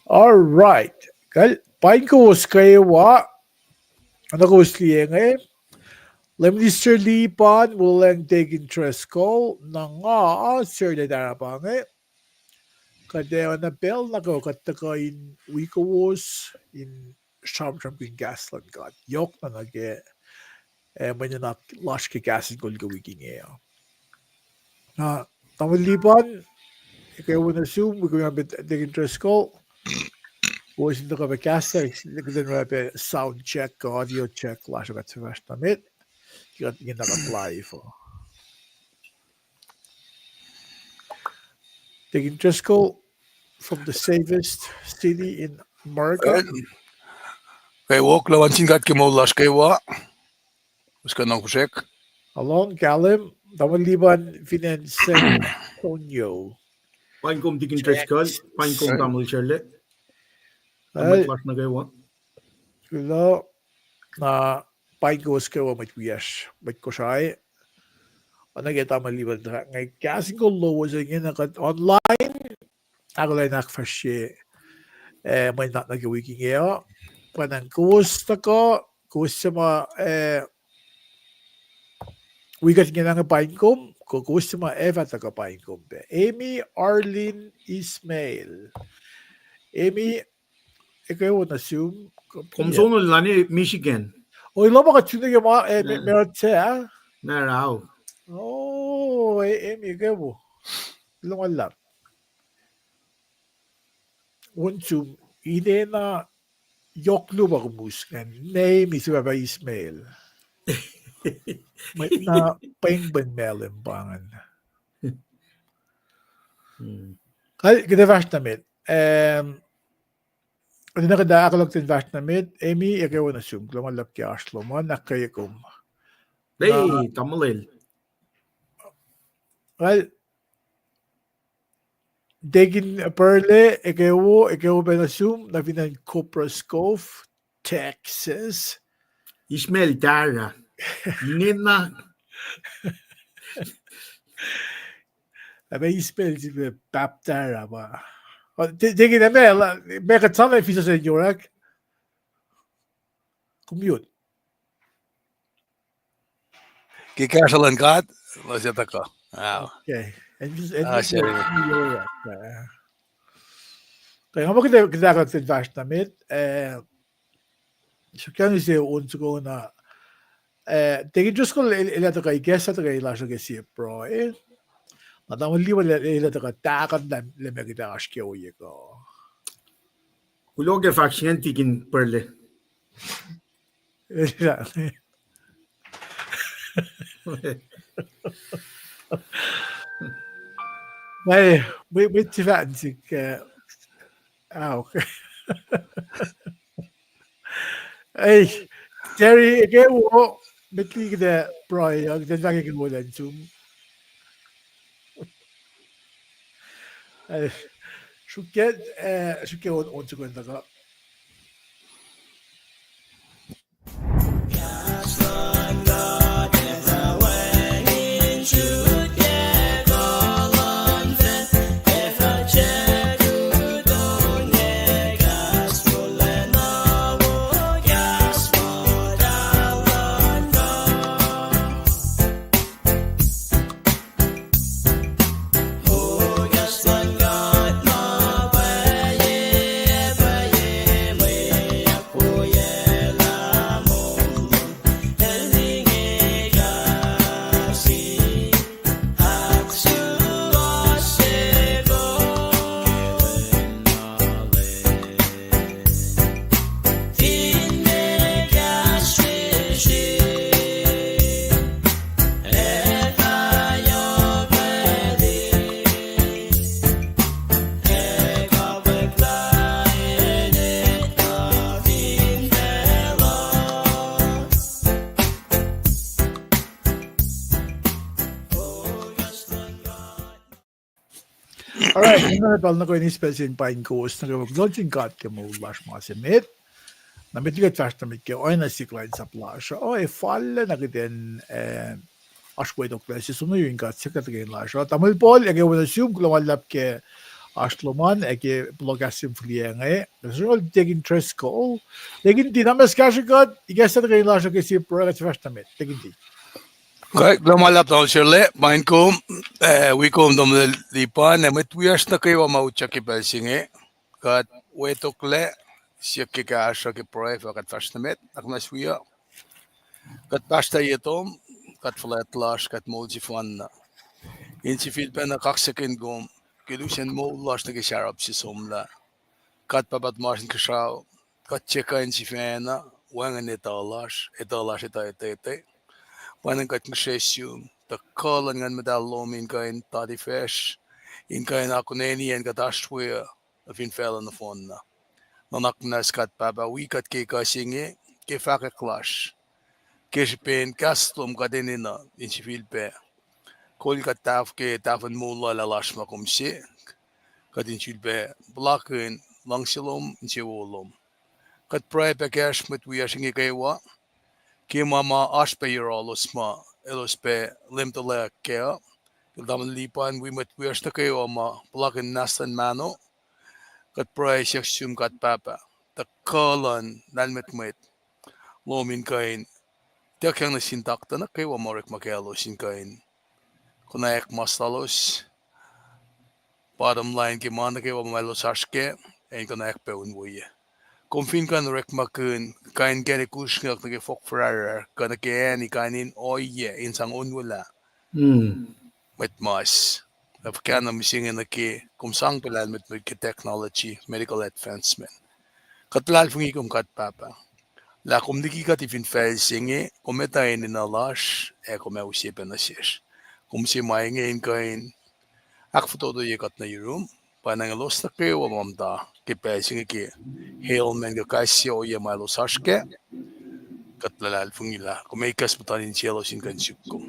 All right. Paing Kosrae lienge. Lemnister lipan wulang take interest call nga sirle darabange. Kadeo na bell nako kataka in wikos in shamtramping gasland god. Yok na nage when you're not lashke KahsInKol go wiking Tamil lipan, ikaw would assume we're going to take interest call. Was in the caster, then we have a sound check, audio check, lash of the first time it. You got apply for. Take interest call from the safest city in America. Kay walk lawan singkat ke mo lash kay wa. Uska nang kusek. Along Galim, Tamaliban Finance Antonio. Paing take interest call, Paing Tamil Charlie. Wolacna God. Hello, na Paing Kosrae mit wish, mit Kosrae. Ano kita maliban na ngay KahsInKol lowos ang online. Ako lang nakfashe may not nagawiki ngayon. Panang gusto mo wigat nga nga Paing kung gusto mo taga Paing Amy Arlene Ismail. Amy, ikaw na assume. Komsono lani Michigan. O ilo ba ka tuna yung mga meron siya? Naraw. Oh, Amy, ikaw mo. Ilong alap. Unsum, ide na yoklo ba kumuskan? Name is Baba Ismail. May na Paing melon pangan. Kita fast namit. Ano na kada akollah fast namit? Amy, ikaw na assume. Lumalap kaya Shlomo, nakayakum. Hey, Tamil. Well, Degin perle, ikaw ba assume na binan Copraskov, Texas. Ismail Tara. Nina. Abe Ismail si Baptara ba? Degin na may katsala fisa sa York. Commute. Kikasha lang God. Lasita ko. Wow. Okay. Sorry. Kaya mo kita fast namit. So kan se unso ko na Degin just ko ila to kay guess at kay lasho kay si pro Madam liwan ila to ka takan na lemegita akyohkye ko. Kuloge faction tikin perle. May tivansik okay. Hey, Terry, ikaw mo, bitli kita proyag, dan lagi ka mo lang zoom. Shuket on segundo ka. Alright, nalabal na ko ini special Paing na LEUM God ke mo lash masimit. Na mitligat fast na mitke oana si kulacnsap lash. O falle na giden ashway do klase suno yung God sekretary lash. Tamil Paul ege wala assume kulawalap ke Ashloman eke blogasim flienge. Zol tegin tresko. Tegin di namas kashikot. Igasa de la shoke si progat fashtamet. Tegin di. Kijk, dan maar laat ons je mijn kom, we komen dan de lipan en met wie is na kayo maucha ki belsinge, kat we tokle, siya ki kaasha ki proe kat fashtamet, akmas wiya, kat pasta yetom, kat flat lash, kat multi fan na. In sifil pa na kaksakin gom, kilusen mo lash na ki sharap si somla, kat papat marsin kashaw, kat cheka in sifena, wangan etalash, ete. Wanneer ik het seizoen, de kolen gaan met alom in geen tadi fish, in geen akoneni en gadashwe, of in velen van. Dan ik naar skat papa, wie kat ke kasinge, ke vakke clash, ke pen kastom kadenina in civil pe. Kol kat taf ke tafen mola la lash makom se, kat in civil pe, blakken langsilom in cewolom. Kat pray pe cash met wie asinge kewa. Ki mama aspe yerolos ma elospe limtole kea. Daman lipan we met we na kayo ma plakin nastan mano. Kat pray seksum kat papa. The kalan nalmet lomin kain. Tiyak na sintakta na kayo morek makelos in kain. Kunayak mastalos. Bottom line ki mana kayo malos aske. En kunayak pe unwoye. Confin kan rek makun kain gene kushngak na fok frarer kana kani kanin oye insang unwala met mas of kana missing na ke kumsang pelal met technology medical advancement katlal fungi kum kat papa la kum diki kat ifin fel singe kometa in na lash e kom usipen na sis kum si mainge in kain ak foto do ye kat na room panang los na ke wa mamda ke pe singe ke Hail men kakasio ye malo saske katlalal fungila kumikas butanin cielo sin kan sipkum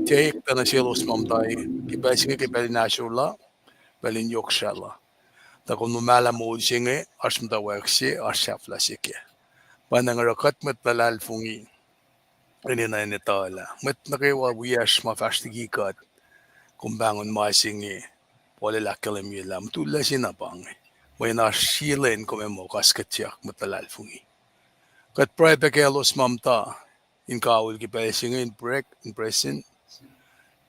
take tana cielos mamtai kipasinge kipalinasula balin yokshala ta kun mala mo singe asmta waksi asafla sike panang rakat met talal fungi ini na ni tala met nakewa wiyash mafastigi kat kumbangon masinge wala lakelam yelam tulla sinapang Wena shilen komemo akketeyac matalal fungi. Kat pride kelos mamta in kawil ki pesing in break in present.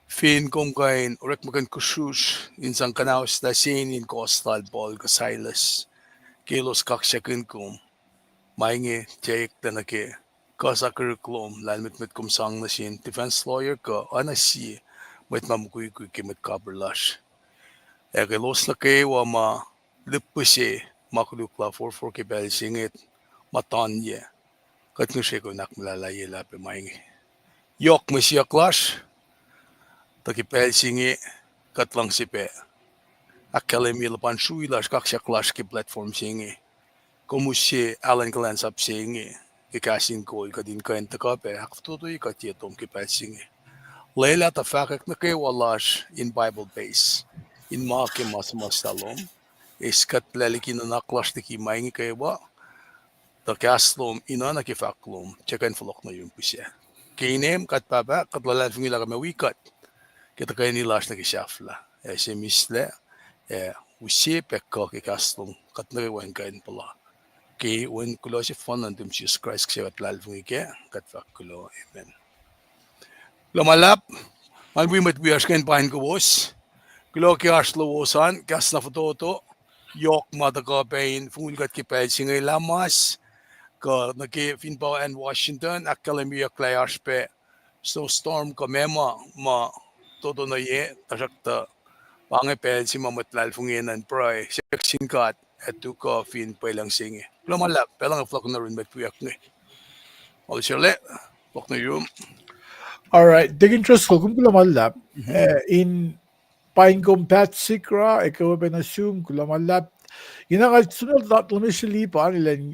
Fin kong kain orek makan kushus in sang kanaus da sin in coastal ball ka silas. Kelos kaksakin kum. Mainge jayek tanake. Kasakurikulum lalmit met kum sang na sin defense lawyer ka anasi met mamukuy ki met kaberlash. Kelos na kayo ma Lupuse makulukla for ke bel singit matanye kat nushe ko nakmalalaye la pe maingi yok mesya clash ta ke bel singi kat lang sipe akketeyac lapan Srui las kaksa clash ke platform singi komusye kulacnsap singi ke KahsInKol kadin kain ta ka pe hakto to kat yetom ke bel singi lela ta fakak na ke walash in Bible base in make mastalom iskat lalikin na naklashtiki maingi kayo the kaslom ina na kifaklom chekan folok na yung pisya kinem kat papa kat lalal fungila kami wikat kita kayo nilash na kisafla si misle usi pekko ki kaslom kat na wen kain pala ki wen kulo si fon nandum Jesus Christ kasi kat lalal fungike kat fakulo amen lumalap malbimit biyash kain pahin ko boss kulo ki aslowosan kas na foto yok madaga pain fulgat ki pel singay lamas ka naki finpo and Washington Wiliyucklac Oasr snowstorm ka mema ma todo na ye tasakta pange pel si mamatlal funginan proy seksin kat etu ka fin pelang singe lumalap pelang flok na rin met puyak ni all sirle flok na room All right. Tegin tresko kum kulamalap. In Paing pat sikra ikaw benasum kulamalap. Ginangal sunod dat lumishili pa nilang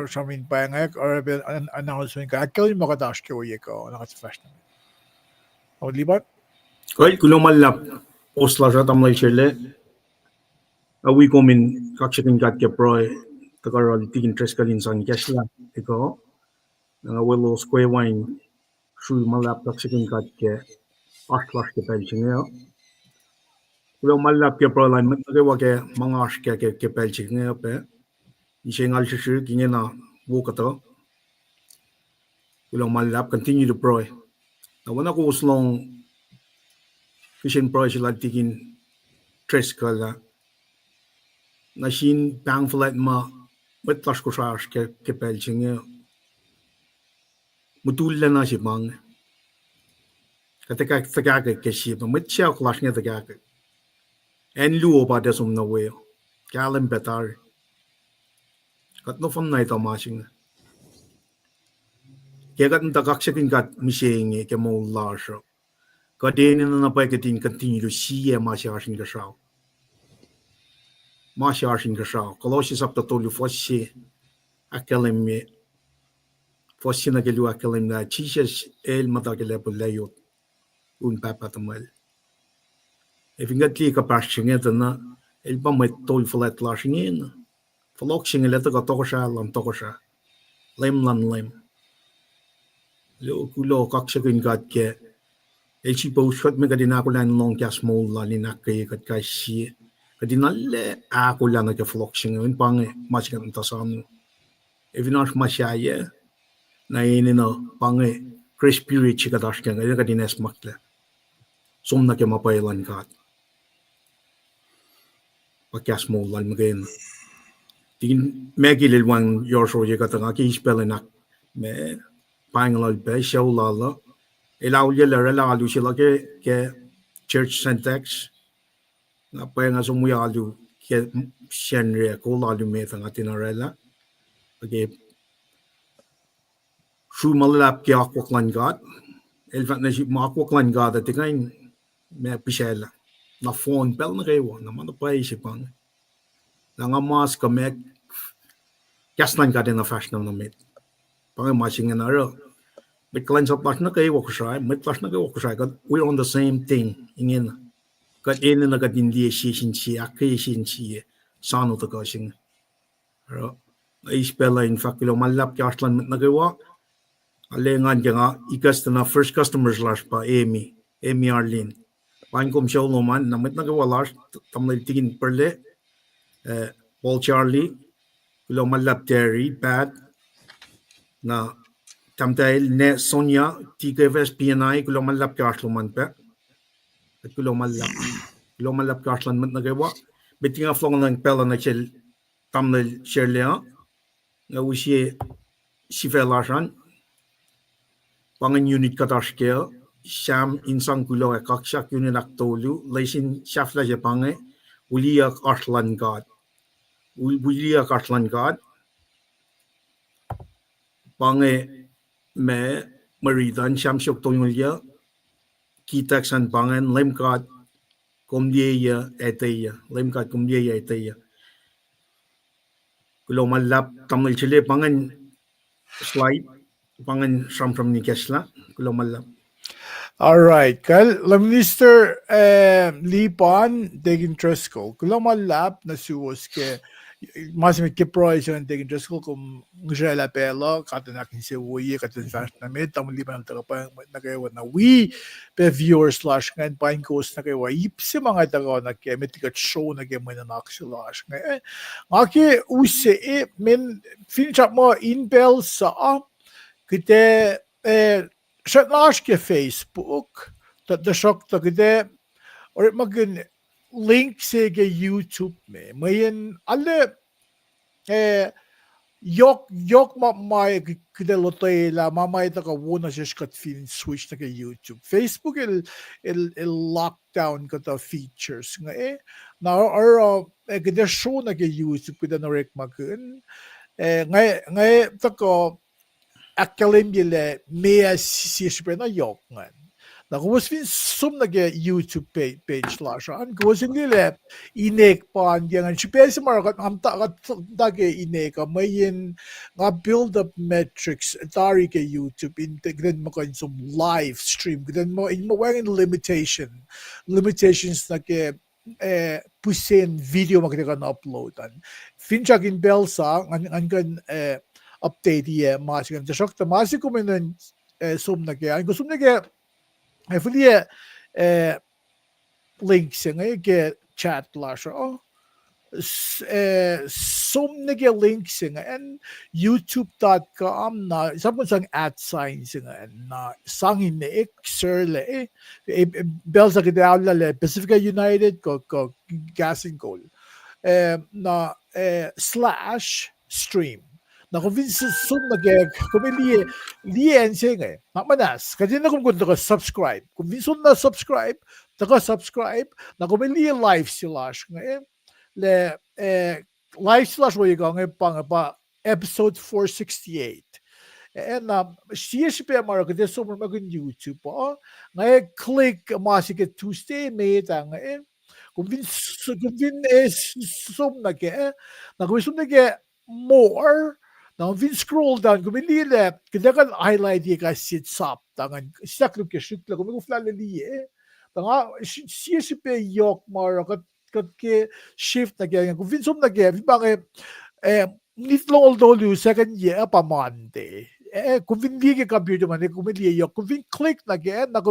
shamin pangak or announcement ka akal yung makadash ko yeko nakasflash na. O libat? Koi kulumalap osla tamlay shirle. Awi komin kaksakin kat ke proy takarol tigin treskalin sang kesla iko. Nga welo square wine Srui malap kaksakin kat ke aslash ke pension lumalap ke pro alignment ke wa ke mangash ke pelchik nge pe isengal shi kinge na wo kato lumalap continue to pro na wana ko uslong kishin pro sila tikin tres kala na shin pang flat ma met tas ko sa ke pelchik nge mutulla na si bang kateka ke si met siya clash nge taka en luo ba de sum na we kalam betar kat no fam nai ta mashing ke kat ta kaksakin kat mishing ke mo la sho ka de ne na pa ke tin continue to see ma sha shin ka shao ma sha shin ka shao koloshes up to lu fosse akalem me fosse na ke lu akalem na chiches el mata ke le liyeyu un papa tamal e finga ti ka pashinge na el ba met tol flat la shingen Flokshing le to sha lan to sha lem lan lem lo kulo kaksakin kat ke el si po shot me kadina ko lan long kas mo la ni nakke kat ka si kadina le a ko lan ke flokshing en pang mas kan ta sam e vinash ma sha ye na ene no pang crispy rich ka dash kan ga kadina smakle som na ke ma pa lan kat pa kas mo lan magen tin megilil wan yor so ye ka ta ki spelling me Paing be show la elaw ye la lu sila ke church syntax na pa nga sumu ya lu ke shenre ko la lu me tanga tinarela okay shu malap ke akyohkye God el vat na ma akyohkye God at ngain me pisela na phone pel na rewa na man pa isipang na nga mas ka me kasnan God na fashion na met pang masing na ro But kulacnsap na kay Kosrae, met na kay Kosrae, we're on the same thing. Ingin, kat ene na kat hindi shin si akketeyac si sano to kasing. Ro, ay spela in fact kilo malap kaslan met na kaywa. Alengan nga ikas na first customers last pa Amy Arlene. Paing kom show no man na met na kaywa last tamlay tigin perle Paul Charlie kilo malap Terry Pat na Tamtail ne Sonia TKFS PNI kulo malap kasluman pe at kulo malap kaslan mat nagawa bitinga flong ng pela na chel tamnel sherlea nga usie sifil pangan unit katashke sham insang kulo kaksak unit aktolu leisin shafla jepange Wiliyucklac Oasr Lun God pange me maridan sham shok tongulya kitaksan pangan LEUM God eteyu LEUM God eteyu kulo malap tamil chile pangan slide pangan from ni kesla kulo malap All right, kal Minister Lipan taking interest ko. Kulo malap na suwas ke mas mit ke provision taking interest ko kung ngela pelo katanak ni Srui katan fast na med tam lipan ta pa na kay na we pe viewers slash ngan Paing coast na kay wa ipsi mga taga na ke metikat show na ke mo na slash nga ngaki use men finchap mo inbel sa kite slash ke Facebook dat de shok ta kite or magin link se ke YouTube me mayen alle yok mamay kide lotela mamay ta ka wona siya kat fin switch na ke YouTube Facebook il lockdown ka ta features nga na or kide show na ke YouTube kide na rek magin ngay ta ko akketeyac gile mea sispe na yok ngan. Na kung fin sum na ge YouTube page la siya. An kung gile inek pa ang yan. Sipe si Mark am ta ge inek mayin nga build up metrics tari ke YouTube integren mo kan sum live stream. Gden mo in mo wang limitations na ke pusin video makita na uploadan. Finchagin belsa an kan update ye masik ang shok ta masik ko men sum na ke ang sum na ke fully links ge chat lasho somnige links and youtube.com na sabon sang @signs na sangin ne xerle bells like the Pacifica United ko KahsInKol na /stream na kung sum nag kung liye sige na manas kasi na kung ka subscribe kung na subscribe na kung live slash ngayon le live slash wo yung pang pa episode 468 and CSP mara ko so mo mag YouTube po ngayon click masik Tuesday may ngayon kung sum na kung more now vin scroll down kung lile kada kan highlight ye ka sit sap tangan saklo ke shukla kung fla liye tanga CSP yok mara ko ke shift na kaya kung vin sum na kaya bang nitlong although second year pa Monday kung vin di ke computer man kung liye yok kung vin click na kaya na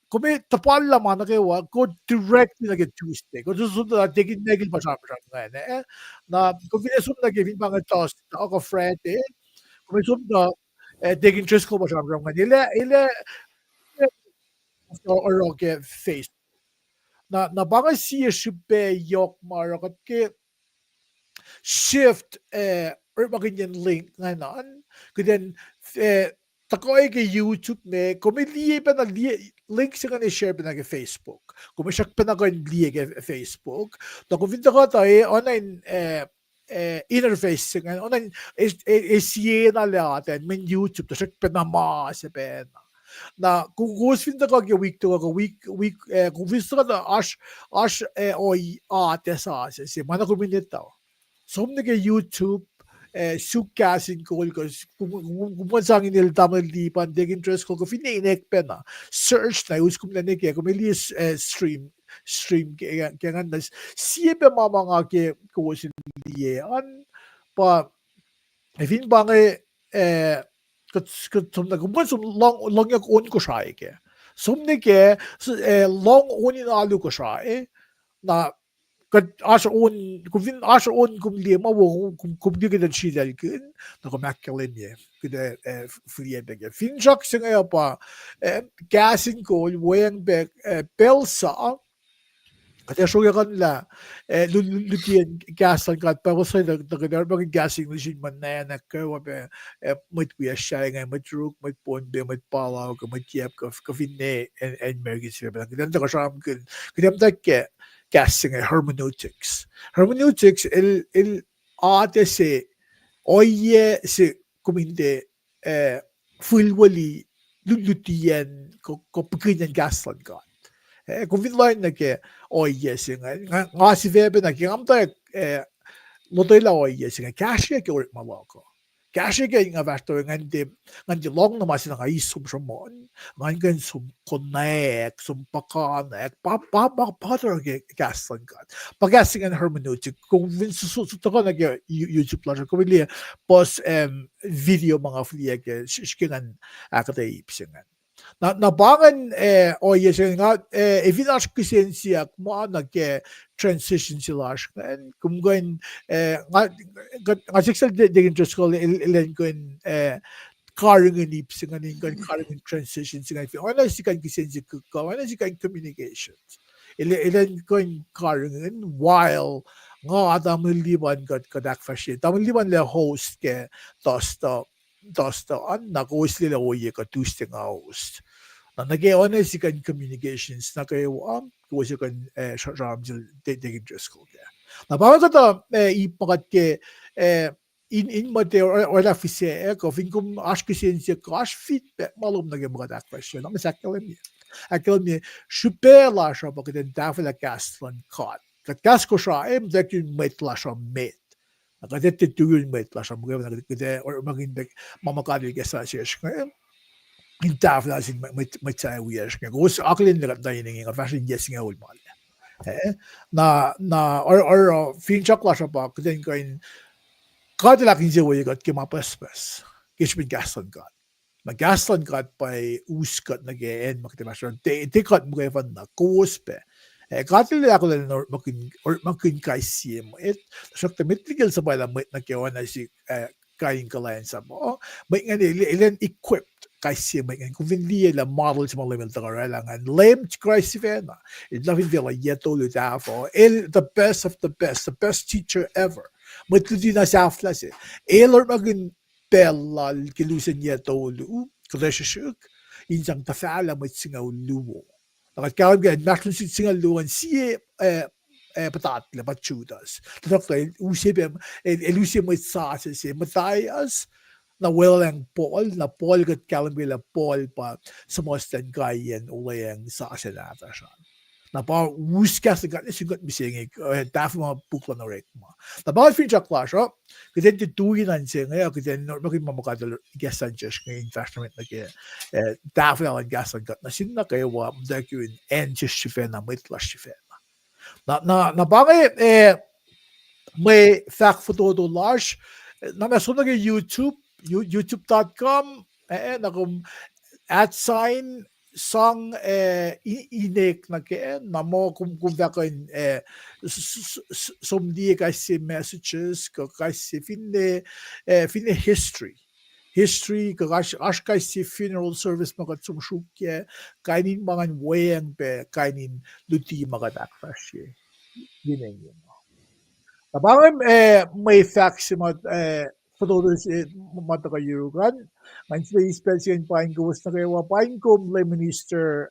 kung tapal laman na kayo go directly na get Tuesday kung susunod na tigin negil pa siya ngayon na kung vinasum na giving mga toss ako Friday kung vinasum na tigin interest ko pa siya ngayon ile or okay face na baka siya siya yok marakat ke shift or magiging link ngayon kung takoy ke YouTube me kung liye pa na link sa kanil share pa na ke Facebook kung siya pa na liye ke Facebook na kung vinta ko tayo online interface sa kanil online siya na lahat men YouTube to siya pa na masipin na kung gusto vinta ko ke week to ko week kung gusto ko na ash oi sa mana kung minita so ke YouTube KahsInKol ko kung saan nila tamang lipan dig interest ko kung finainek pa na search na us kung nanik kung may stream kaya nga siya pa mga ke ko siliyan pa fin ba nga kung sum long yak on ko siya ke sum ke long onin alu ko siya na asher on kum lema wo kum di kedan shidal kun na kum akketeyac ye kuda frie bege finjak singa pa KahsInKol weng bek pelsa kaya so yakan la lutian gasan kat pa ko sa da bag gasing machine man na ko be mit we sharing mit ruk mit pon be mit pala ko mit yep ko finne and mergis be dan da sham kun kaya ke guessing hermeneutics il ate se oye se kuminde fulwali lulutian ko pekinyan gaslan ka kung vinline na ke oye se nga si vebe na ke amta lotoy la oye se KahsInKol ke ulit malako KahsInKol nga vasto ngandi long na masin nga isum shamon ngan sum konek sum pakanek pater ke gaslan God pagasing and hermeneutic kung vinsusuto ko na ke YouTube lang ko bili pos video mga fliya ke shikingan akketeyac singan na bangan oye se nga evinash kisensiya mo na ke transition sila and kung gain nga siksel digin just ko ilan ko karing ipsing karing transition singa oana sikan kisensi ko oana sikan communications ilan ko karing while nga tamliban kadak fashion tamliban le host ke tosto an nag-host nila oye ka Tuesday nga host na nag-oana sikan communications na kayo kung sikan ramjil digin just ko na parang kata ipakat ke in mate or la fise ko fin kum ash kisensi ko ash feedback malum na ge mga question ang akketeyac super la sha ba den dafla gaslan caught ka gas ko sha that you met la sha met nagadet tu yun met la sha mga nagadet or maging mamakali ke sa siya in dafla sin met sa wiya ko us aklin na dayining nga fashion yes nga ul mal na or fin chak la sha ba den ko in Cadillac in Srui got kimapaspas. Kishmin gaslan God. Magaslan God by uskat na geen maktimasyon. Te kat mga fan na kuspe. Katil ako lang makin KahsInKol mwet. So tigil sa bala mwet na oana si kulacnsap mo. May nga ilan equipped KahsInKol may kung hindi la model sa mga level tagaralangan. LEUM KahsInKol it love villa yeto lutafo. The best of the best teacher ever. Matluti na sa aflas eh. Elor magin bella kilusan yeto lu. Kreshyuk. Insang tafala mo singaw luwo. Nakakawag ka, natin singaw luwan siya patatla, pachudas. Tapos, elusip mo sa siya, matayas, na walang Paul, na Paul kat kalambila Paul pa sa mostan kayan ulayang sa siya nata siya. Na pa wuskas gat sugat bisingig daf mga bukla na rek mo. Na ba feature class oh kasi tutuin ang singa kasi normal mamakadal gasan just ng investment na kaya daf na gasan gat na sin na kayo wa dakyun and just shifen na may class shifen na bagay may fact photo do large na meron na youtube.com na kung @ sang inek na kaya na mo kung dakin somdi kasi messages kasi finne history kasi funeral service makatsumshukye kainin mga wayang pe kainin luti makatakfasye yun Tabangin may facts mo photos matakayugan. Manchmal special Paing was na kayo Paing Minister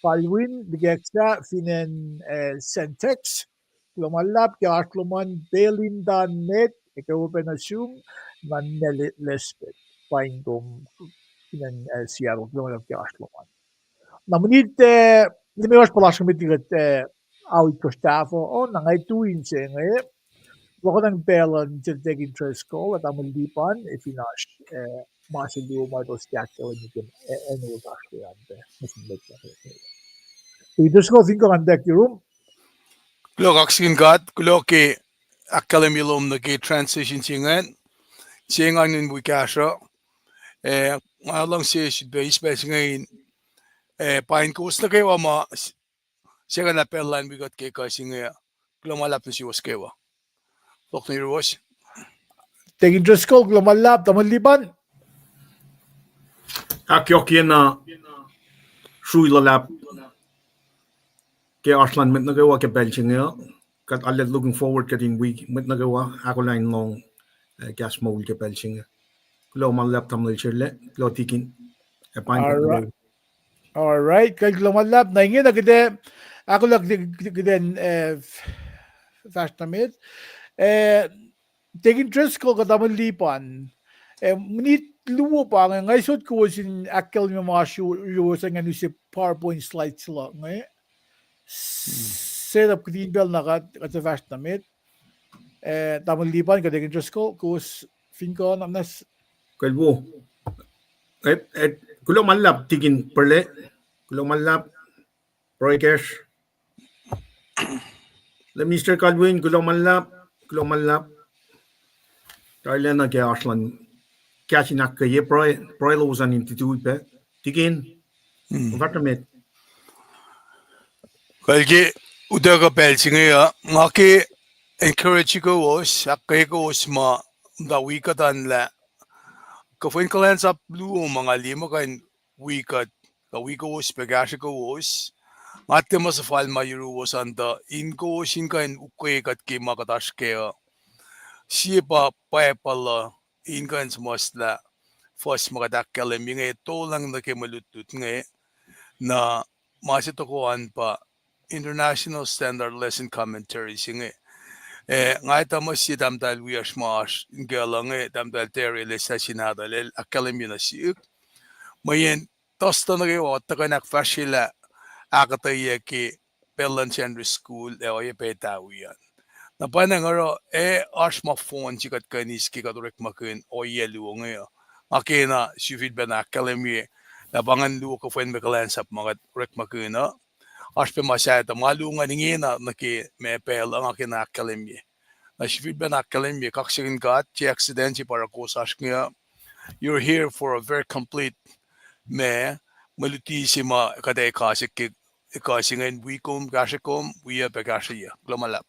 Palwin Wiliyucklac Finen Sentex lumalap kaya atluman Belindan Net ikaw pa na-assume na Lesbeth Paing Finen Seattle lumalap kaya atluman. Namunit limiwas pala sa mitigat awit ko staff o nangay tuwin siya ngayon. Wako ng belan to take interest ko at ang lipan ifinash masilu mo ito skakto and you can annual actually ito ko think on deck room KahsInKol kuloke akketeyac nuke transition singan in wikasha malang siya base ngayon Paing kus na kayo ama siya na pelan bigot kay KahsInKol lumalap na siya was kayo Dr. Lowos. take interest ko lumalap tamang liban akyohkye na Srui lulap Arslan met nukewa ke belchinga kat alle looking forward kating week met nukewa akollah long gas mole ke belchinga lo malap tamle chirle lo tikin all right kay lumalap na ingin agad ako lang din fast namit take interest ko katamang lipan munit luwo pa ngay sot ko sin akkel mo mga sa nga si PowerPoint slides lang ngay set up green bell na kat sa fast namit tamang lipan ka take interest ko kus finko namnas kalbo kulo malap tikin perle kulo malap proikesh le Mr. Calvin kulo malap Thailand na kaya Arslan kaya akketeyac pacl was an institute pe tikin apartment Kalki udaga belsinga ngaki encourage ko was akketeyac was ma da wikatan la kulacnsap blue mga lima kan wikat ka wiko was pegasha ko was ngate mas fal mayuru was anda ingo shinkan ukwe kat ke makatash kaya siya pacl ingan masla first makadakkel minga ito lang na kemalutut nga na masitukuan pa international standard lesson commentary singa nga ita mas si damdal wiyash maash galang damdal terry lesa sinada lel akkalemi na siyuk mayen tosta na kayo takanak fashila akketeyac pelan secondary school oye petawiyan na panangaro asma phone sikat kanis kikaturek makin oyelu nga akena sifil bana akkalemi na bangan lu ko fen mekalansap mga rek makina aspe masayta malunga ningina naki me pel ang akena akkalemi na sifil bana akkalemi kaksakin kat ti accident para ko sashkya you're here for a very complete me malutisima kade kasik Kasingen wikum kashikum we are pekashia. Glomalap.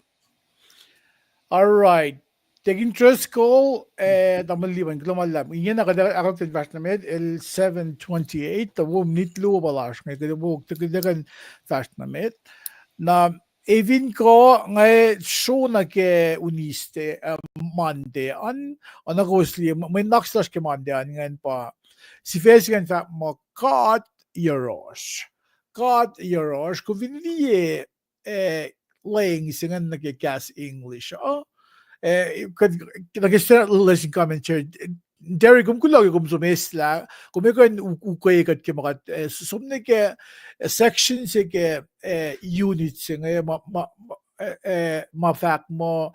All right. Taking trust call, tamaliban, lumalab. Iyan akakted bash named L728, the wom nitlu balash, ngay kada wog, tagadagan bash named. Na, even ko ngay show na ke uniste, Monday, an agosli, may nakslash ke Monday, an ngayon pa. Si Fesigan sa mo, God, Yarosh. God, Yarosh, kung viniliye, laying singan nagkikas English, nag-start lesson commentary. Derek, kung kulang yung sumesla, kung may kayo ukay kat kimakat, sumne ke section se ke units ngayon ma-fact mo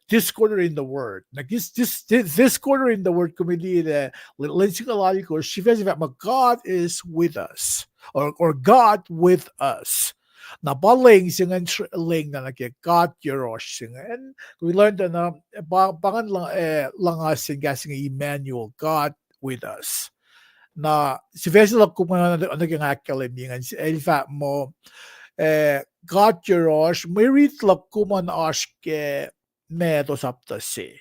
this quarter in the word. This quarter in the word kumili lensing alali ko, she says that God is with us or God with us. Na baling singan ling na nagke God Yerosh singan. We learned na pangan langasin gasing Emmanuel, God with us. Na si Vesel ko man naging akketeyac in fact mo God Yerosh merit lak ko man aske medo sapta se.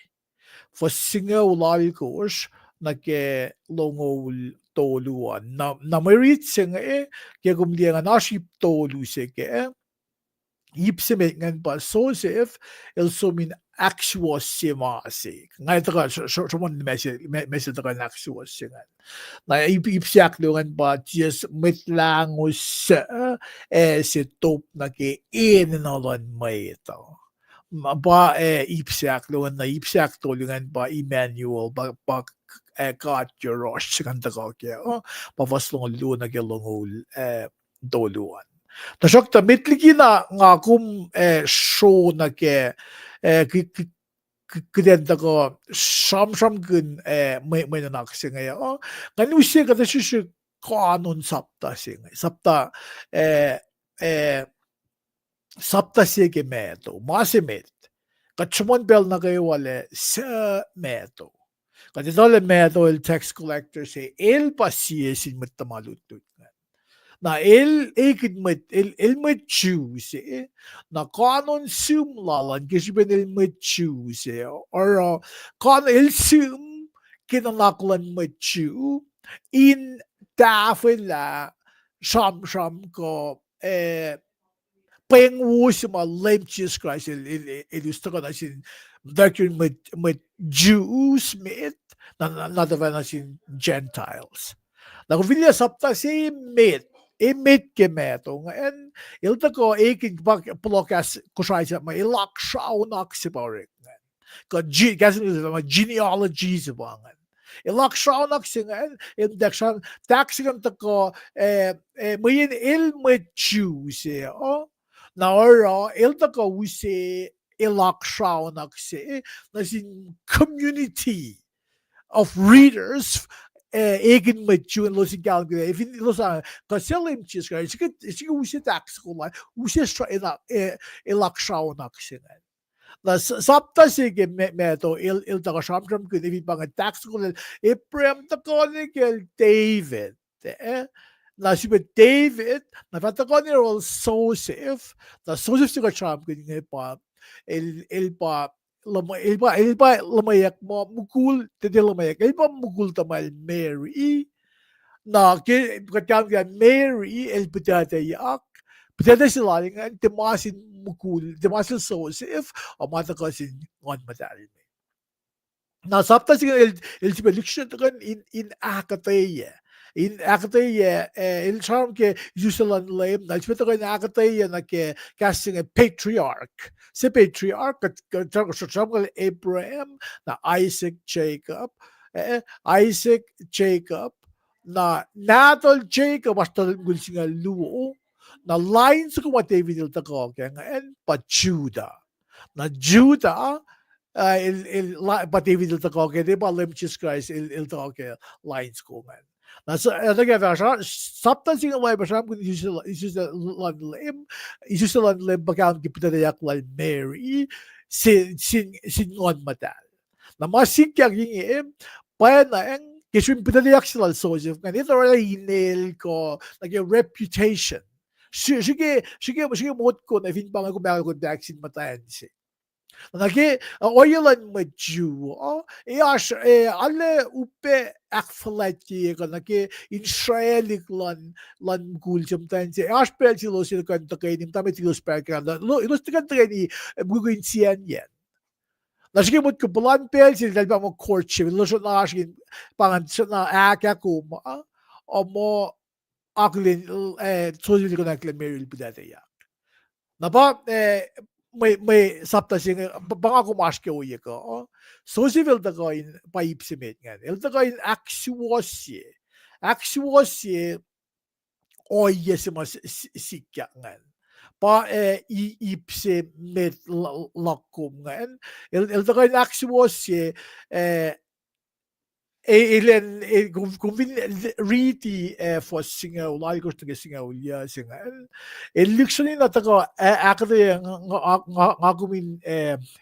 For singa ulali kosh nagke longol toluan na merit singa kaya kumliya nga naship tolu se ke ipsimek ngan pa Joseph also mean actual simasi ngay taka somon message taka actual singan na ipsiak lungan pa just mitlangus si top na ke inalan may ito ba ipsiak lungan na ipsiak tulungan pa Emmanuel ba God Yerosh kanta ko kaya pafaslong lu na gelongol doluan. Tasok ta mitliki na nga kum show na ke kidenta ko sham kun may nanak singa ngani usi ka tashi kanon sapta singa sapta sapta sige meto masimit kachumon bel na kayo wale sa meto. Kasi dole meto el tax collector say el pasiye sin matamalutut na el met choose na kanon sum lalan kasi ben el met choose or kan el sum kinanaklan met chew in tafela sham ko Paing was ma lame Jesus Christ gusto ko na sin doctrine with Jews mit not even sin Gentiles. Na kung vilya sapta si mit ke meto ngayon ilta ko ikin bak plokas Kosrae sa ma ilak shaw nak si Barik kasi ma genealogy sa bangan ilak shaw nak si ngayon indeksyon taxigan ta ko mayin ilmet Jews na ora ilta ko wisi ilak shaw nak si na sin community of readers egin met you and losing calculator if you listen kaselim chiska it's usi tax ko la usi ilak shaw nak si na sapta sige meto il ta shamtram ko if pang tax ko Ephraim ta ko ni David na si David na fata ko ni rol Joseph na Joseph si ko sham ko ni pa el pa lamayak mo mukul tede lamayak el pa mukul tamal Mary na katang Mary el eteyu Pwede sila nga timasin mukul, timasin Joseph, o mata kasi ngon madali. Na sapta siya iltibeluksyon in akketeyac. In akketeyac, il charm ke usulan lem, na iltibeluksyon ko in akketeyac na ke casting a patriarch. Si patriarch, charm Abraham, na Isaac, Jacob, na natol Jacob, basta gulsing nga luo, na lines ko what David il tako kaya ngayon pa Judah na Judah pa David il tako kaya di ba lem Jesus Christ il tako kaya lines ko man na sa kaya sapta singa lay basam kun isus lem bakam kipitayak lay Mary sin ngon matal na masikyak yung pa na ang kiswin pitadayak sila Joseph nga nito rin hinel ko naging reputation sige mot ko na fin pang ko ba ko vaccine matayan si. Naki oilan medju alle uppe akfalati ko naki Israelik lan gulsam tan si aspel silo sila kan takay nim tamet silo spell kan lo ilos kan takay ni buguin siyan yan. Sige mot ko bulan pel sila dalba mo courtship lo so na askin pangan na akako o mo aklin sozili ko na klameril bidateyac. Napa may sapta sing pangako maske uye ko. Sozivil da ko in paipsimet ngan. El da ko in aksuosye. Aksuosye oye si mas sikya ngan. Pa ipse met lakum ngan. El da ko in aksuosye ilen kung riti for singa ulay ko sige singa ulya singa luxury na tako akketeyac nga kumin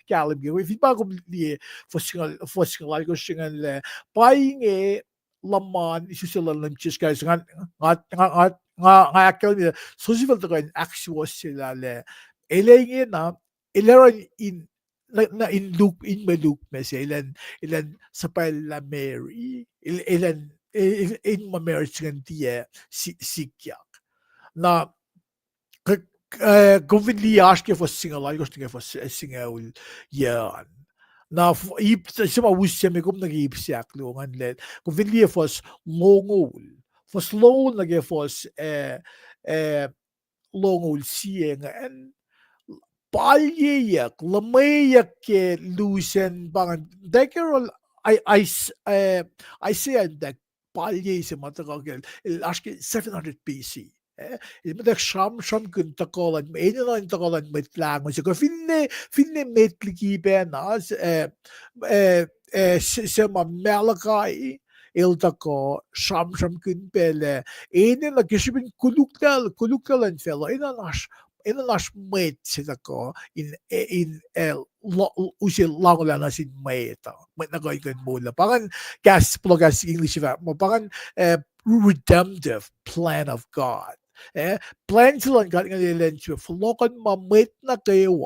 kalim ge if ba kum li for singa ulay ko singa le Paing laman isu sila lamchis guys nga akketeyac sosival tako in actual sila le elenge na eleron in na in meluk mese ilan sa la Mary ilan in ma-marriage ngan tiya sikyak na kung vi aske for single I gusto nga for single yan na sima wusya me kum nag-iipsyak lungan let kung vi for longol nag for longol siya nga palyeyak, lamayak ke lusen bangan. Dekerol I say that palye se matakagel. Aske 700 BC. Ilmadak sham kun takolan. Enilan takolan metlang. So finne metliki benas sema Malakai iltako sham kun pele. Enila kishibin kulukal fellow. Inalas mwet sila ko in usil langolan na sin mwet na ko ikon mula pangan plugas English va mo pangan redemptive plan of God plan sila God nga nilen siya flokan mamwet na kayo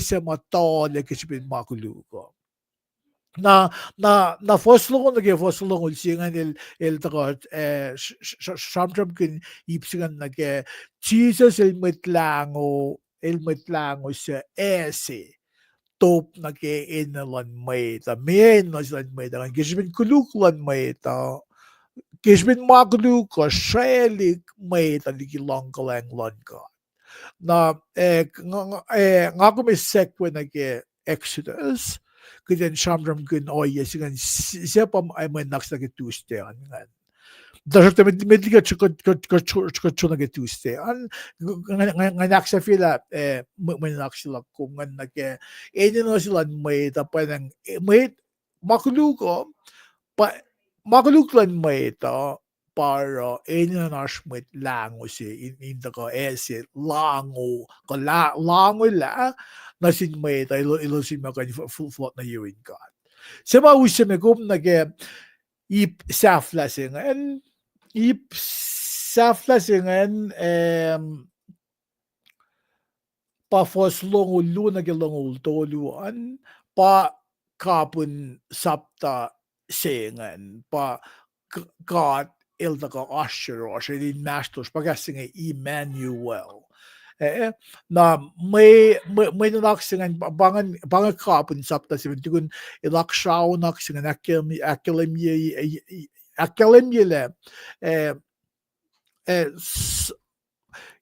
sa matole kisipin makuluko na foslong foslong singan el takot samsam kin ipsingan nage Jesus el metlango sa ese top nage inalan may ta men naslan may ta kisbin kuluklan may ta kisbin makuluko shelik may ta ligilang kalang Lun God na nga kumisekwe nage Exodus kaya samram kun oye sigan siya pa ay may naks na Tuesday an ngan. Dapat medyo ka na Tuesday an nga naksa fila may naks sila kung nga nag no sila may tapay ng may makuluko may ito para na nashmit lango si inda ko ese lango la nasin may ito ilusin mo kan full float na yuin God. Sa mawis me kum nage ip saflasingan pa fos longulu nage longul toluan pa kapun sapta singan pa God iltaka asheros din mastos pagasinga Emmanuel na may nanaksingan bangan kapun sapta siya tukun ilakshaw naksingan akketeyac le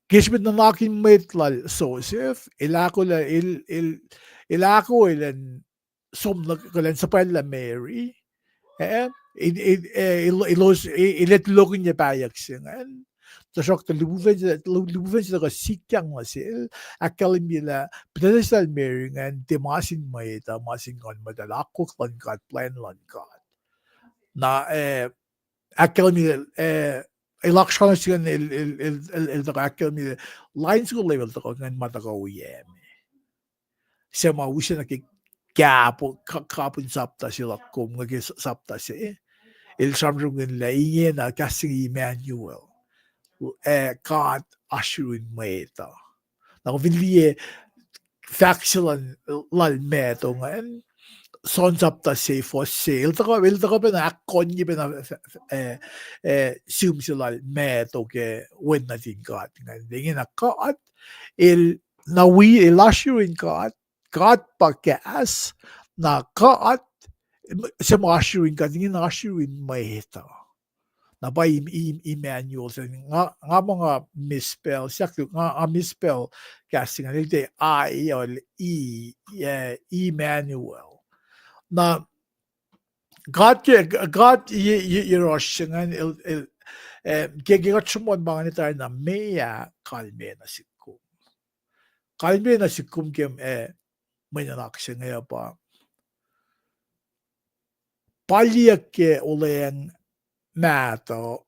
gishbit na nakin metlal Joseph ilako ilan somnag sa pala Mary iletlogin niya payak singan tasok lubuven sila ka sikyang masil akketeyac la pinasal Mary ngan masin madalakok Lun God plan Lun God na akketeyac ilaksyon siya akketeyac lines ko level to ngan matakaw siya mawusya kapun sapta sila kum ngagi sapta siya il samrungin la inge na kasing Emmanuel God ashuin meta. Na vinlie factual lal meto ngayon. Sons up the say for sale. Taka na akon na sum sila meto ke win na din God. Ngayon na God na we ashuin God podcast na God sa mga ashuin God na ashuin meta. Na ba Emmanuel nga mga misspell nga misspell kasi nga nilite I or Emmanuel na God yeroshingan gegat sumon mga nitar na meya kalme na sikum kem may nanaksya ngayon pa palyak ke ulen mato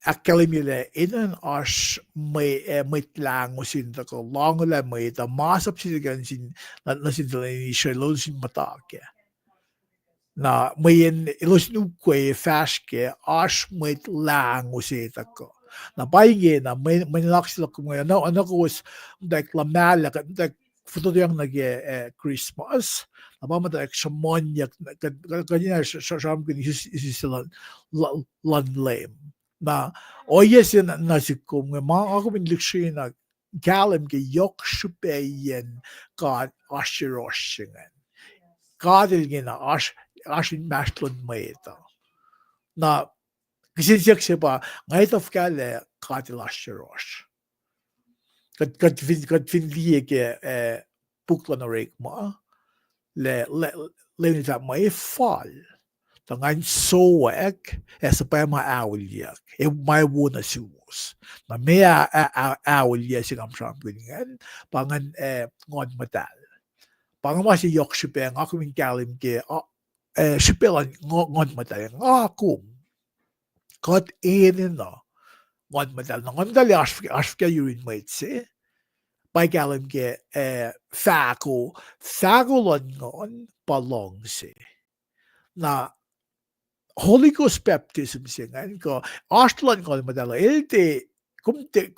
akkelemile inan ash may lang usin ko long la may ta masap sigan sin nasin ni shalol sin matake na may ilos nuke faske ash may lang usita ko na Paing na may nalaksila ko ngayon no ano ko was like lamala like futo yang nag Christmas napamata eksamonyak kanya siyam kini sila lanlem na oyes yan nasikum nga mga ako minliksyon na galim ke yok shupeyen God ashiroshingan God ilgin na ashin mashlon mayta na kisinsiyak siya pa ngayit of kale God ilashirosh kad finliye ke pukla na rek mo le nita may fall tangan soek sa pa maawilyak may wuna siwos na may awilya singam sampilingan pangan ngod matal pangan masih yok sipeng ako min kalim ke sipelan ngod matal ngakum kot enin no ngod matal ngod matal ashfka yurin maitse by galim ke faculon ngon palongse na Holy Ghost baptism siya ngayon ko ashlan ko madala kumte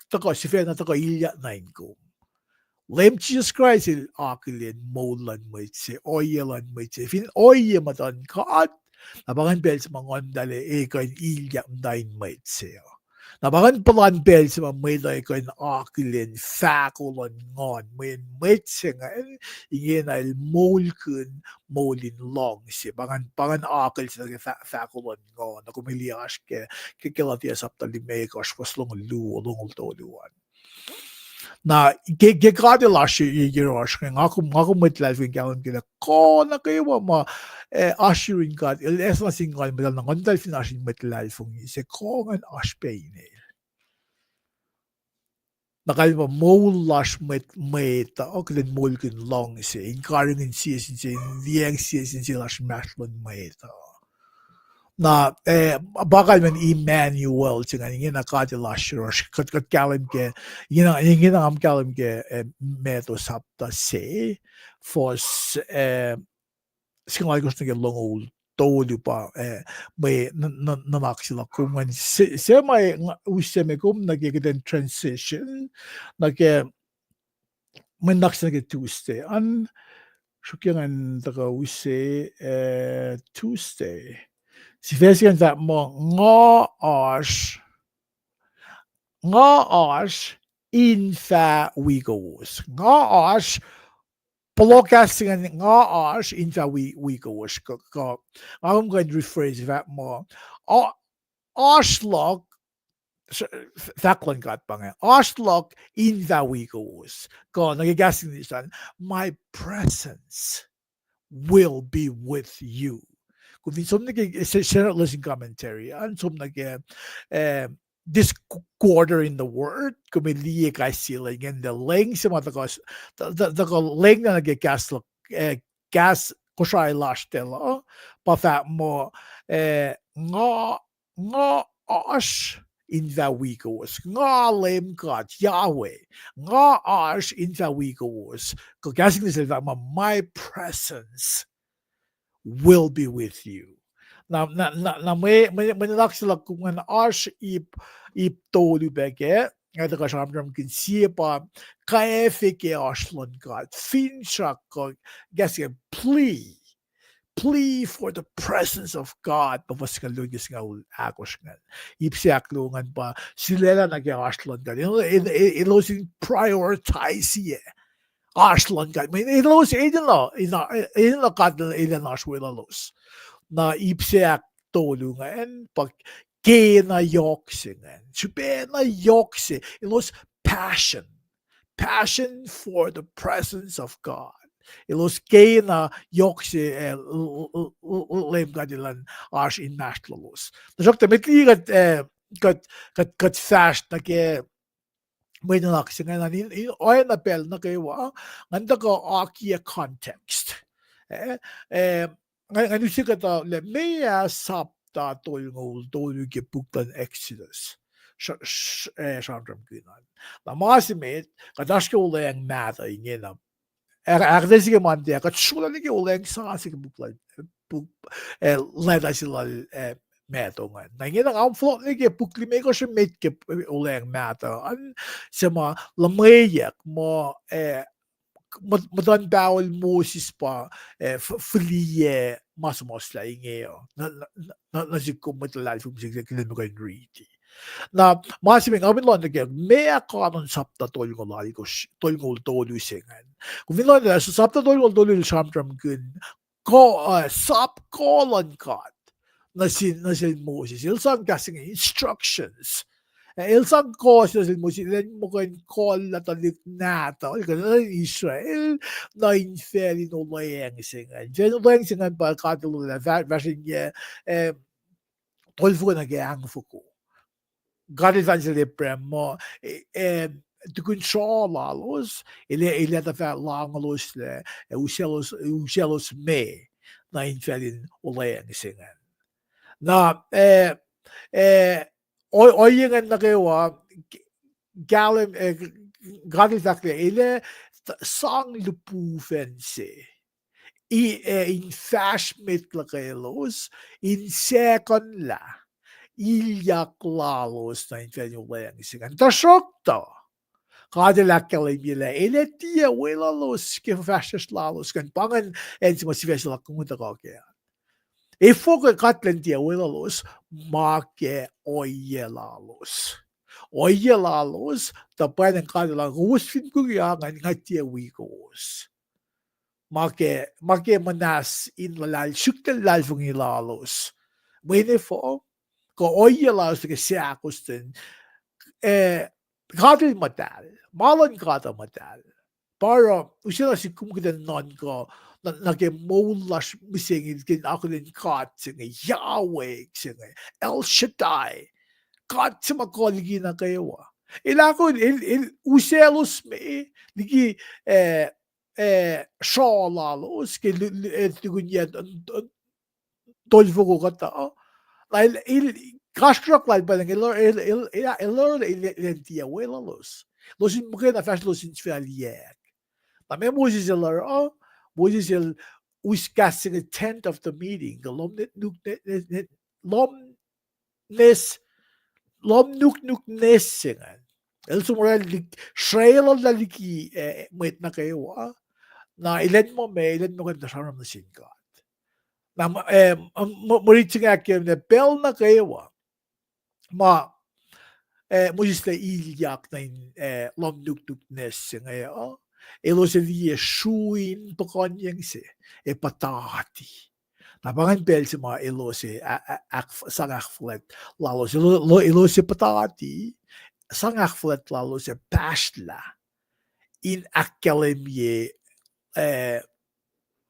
tako sifil na tako ilya na ko lem Jesus Christ il akilin molan maitse oyelan maitse fin oye matan kaat nabangan bel sa mga dali kain ilya dain maitse nabangan palan bel sa mga may day kain akilin fakulon ngon may maitse ngayon ingin ay molin long si pangan akil sa fakulon ngon na kumilias ke kilatias up tali may kas paslong long toluan na gagadilas yerosh nga kumitlal fin kaon kila ko na kayo ma assuring God es na singal medal na kondal fin ashin mitlal fung se ko ngan ashpeine nakalma molash met o klen molkin long se inkaringen season se liang season se lash mashlon met na bakal man Emmanuel singa ingin na kadilas yerosh kat kalim ke ingin na am kalim ke meto sapta se fos singa gusto ng long tolu pa may nanaksila kuman se may useme kum nagiging transition may naksila ke Tuesday an shukyangan taka use Tuesday si fesigan that mo nga ash infa wigos nga ash podcasting nga ash infa wigos ko I'm going to rephrase that more ashlog Faklan got bang ashlog infa wigos ko nagigasing nisan my presence will be with you kung some share listening commentary and some this quarter in the word kung may liye kay sila again the length sa mga the length na gas Kosrae lash tela pa that mo nga ash in the week was nga LEUM God Yahweh nga ash in the week was kung gasing nila that my presence will be with you. Na may nalak sila kung an arsh iptolu bege eda ka shamdram kin sipa kaefike Oasr Lun God finchak ko gasya plea for the presence of God pavas ka lugis nga akos nga ipsiak lungan pa sila na kay Oasr Lun God ilos in prioritize ye Oasr Lun God ilos idinlo kadel idinos wilalos na ipsiak tolungan pag kena yoksingan supena yokse ilos passion for the presence of God ilos kena yokse lem gadilan ash in nastlos dasok temetli kat fast na ke may nalaksingan in oana pel na kayo nganda ko akya context ngayon siya kata le meya sapta tolngol ke puktan Exodus shamdram kinan na masimit kadash ke ulayang nata inge na akdesi ke mante kat shula ni ke ulayang sa si ke buklan leda sila metongan na inge na ang flot ni ke pukli me ko siya met ke ulayang mata an sa mga lamayak mo madan bawal Moses pa flie mas la inge na si kumatalal from sig kilin mo kayo riti na masiming amin lang na kaya may akanon sapta tolong lali ko tolong tolu singan kung minlan na sa sapta tolong shamdram kun ko sap kolon God na si Moses ilsang kasing instructions ilsang ko sa Moses ilan mo kayo call na talik nata Israel na inferi no layang singan dyan layang singan pa katulong na version niya tolfo na kaya ang fuko Garitan sila premo tukun lalos ile da fa langalos le uselos me na infelin ulayang singan na oyengan na kayo galim garitak le ile sang lupufense in fashmit la kaylos in second la Wiliyucklac na infelin singan tasokto kakketeyac bile eletia wilalos ke fascist lalos kan pangan si masifesla kumunta kaya ifo ka katlen tia wilalos make oyelalos tapay ng kadala guwis fin kuyangan nga tia wikos make manas in lalal shuktel lalfung ilalos wene fo ko oyelalos ke siakusten kadil matal malon kada matal para usila si kumkitan non ko nag-moulash misingin kin ako din kat singa Yahweh singa El Shaddai kat sa makoligi na kayo ilako uselos me ligi shalalos ke tugunya tolfo ko kata Kastrak like ba ng ilor ilentia welalos losin mukha na fast losin sfaliak na may Moses ilor Moses il uskasing a tent of the meeting lom nuk nesingan el sumral Israel la liki mwet na kayo na ilan mo kan dasaram na God na muriting akim na bel na kayo Moses la ilyak na lom nuk nesingan elos Srui pakonyang si patati napangan bel si mga elos sangakflet lalos elos patati sangakflet lalos pacl in akketeyac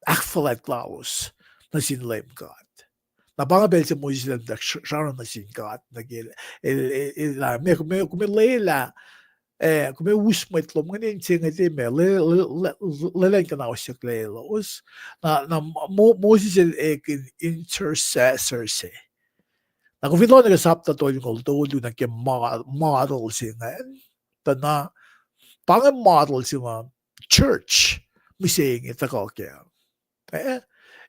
akflet lalos na sin LEUM God napangan bel si Moses na sharon na sin God nagil kumilela kume usmet lo mga singa me lelen kana osyak lelos na Moses intercessor se na kung vilo na sapta tolong tolu na ke model singa na pangan model singa church mising ita ko kaya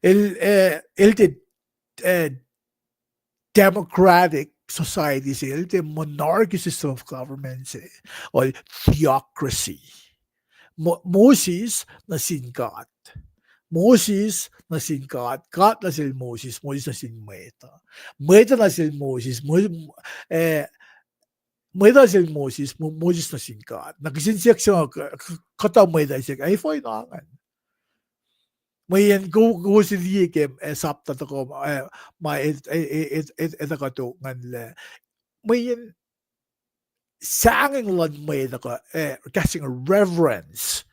el democratic society the monarchy system of government or theocracy. Moses na sin God. Moses na sin God. God na sin Moses. Moses na sin mweta. Mweta na sin Moses. Mweta na sin Moses. Moses na sin God. Nagsinsyak siya kata mweta siya. Ay foy nangan. Mayan go si liyekem sapta ko ma etakato ngan mayan sanging lan mweta ko casting a reverence.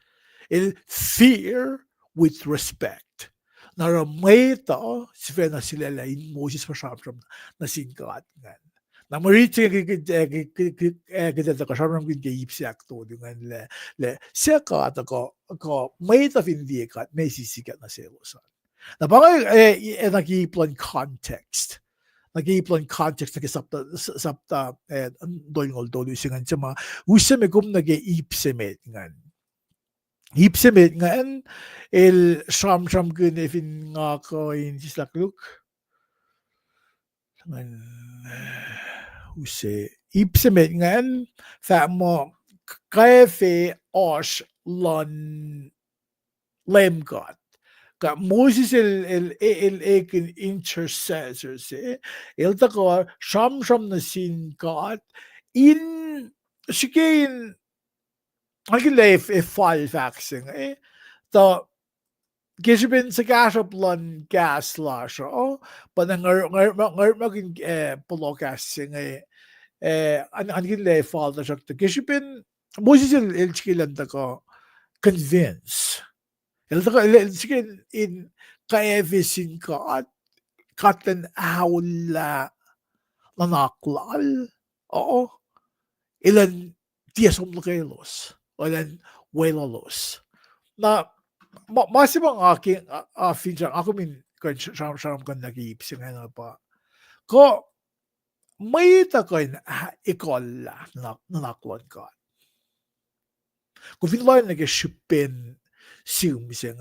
Fear with respect. Nara mweta sifil na sila lain Moses pasyapsyap na singkat ngan. Na mariting kita kasarang gayipsiak to dengan le siya ko mweta findikat may sisikat na selosan. Na bangay nagiplan context. Nagiplan context na sapta doingol dolu singan sama usame gum nag-iipsemet ngan. Ipsemet ngan el sham gunefin nga ko in sislakluk. Ngan use ipsemet ngan fa mo Oasr Lun God. Ka Moses el ekin intercessor el tako sham na sin God in sikin Agin fall faxing the gisbin sa gasap lan gas lash but ang maging pologasing angin fall the shak the gisbin Moses el chikilan ko convince el chikin in kaevisin ka katan awla nanaklal ilan tiyasom lakelos Walang welalos. Na masimang aking feature ako min sharam kan nag-iipsing na pa. Ko may takoy na akollah na naklon ka. Kung finlayan nag-shipin simsing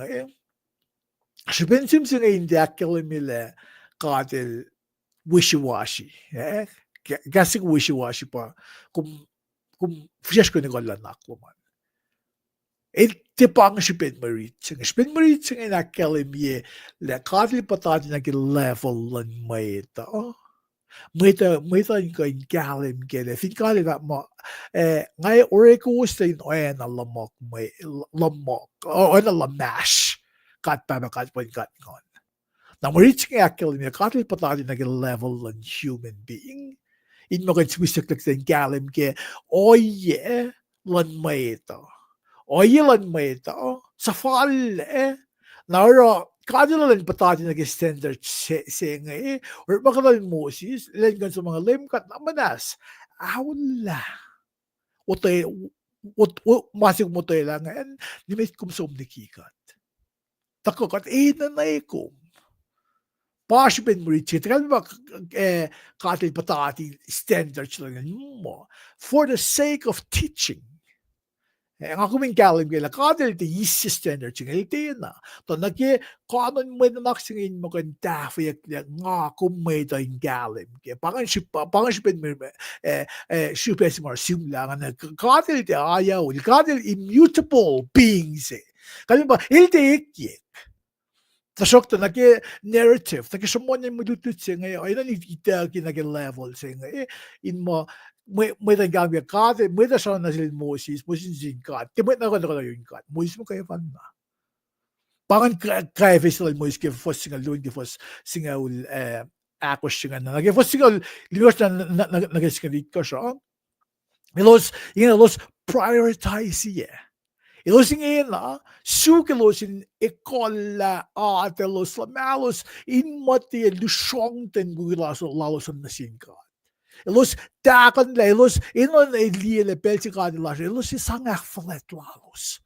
shipin simsing hindi akilimile katil wishy-washy. Gasing wishy-washy pa kung fiyash ko nikola nakloman. Tipang shipin maritsing. Shipin maritsing ay nakalimye le katil patati nag-level lan mayta. Mayta yung kain kalim gele. Fin kalim na mo ngay oreko sa yung oana lamok oana lamash kat pabakat po yung kat ngon. Na maritsing ay akalimye katil patati nag-level lan human being. In mo kan swisiklik sa yung kalim ke oye lan mayta. Oilan mo ito, sa fall naro, kadilan patati nag-standard singa or bakalan Moses, ilan kan sa mga LEUM God na manas, awala. Masig mo tayo lang ngayon, nimit kumsom ni kikat. Takokat, nanay ko. Pasipin mo rin siya, tagal ba katil patati standards lang mo, for the sake of teaching. Ang ako min kalim kaya kadal ti yisi standard singa iti na. To naki kanon mo na naksingin mo kan dafiyak nga kumay to yung kalim kaya pangan shipin mo shipin si mga simlangan na kadal ti ayaw kadal immutable beings kami ba iti ikyek. Tasok to naki narrative naki sumonyan mo dutut singa ay na ita kinag-level singa in mo may naggamit ka, may siya na sila Moses sin God. Timot na ko yung God. Moses mo kaya fan na. Pangan kaya festival Moses kaya fos singa luin kaya fos singa akos singa na. Kaya fos singa liwas na nagasingalit ko siya. Ilos prioritize siya. Ilos nga na, sukilos in akollah atelos lamalos in mati lusyong ten gugilaso lalos na sin God. Ilos dakan la ilos inon liye pelsi kadila ilos sangak flat lalos.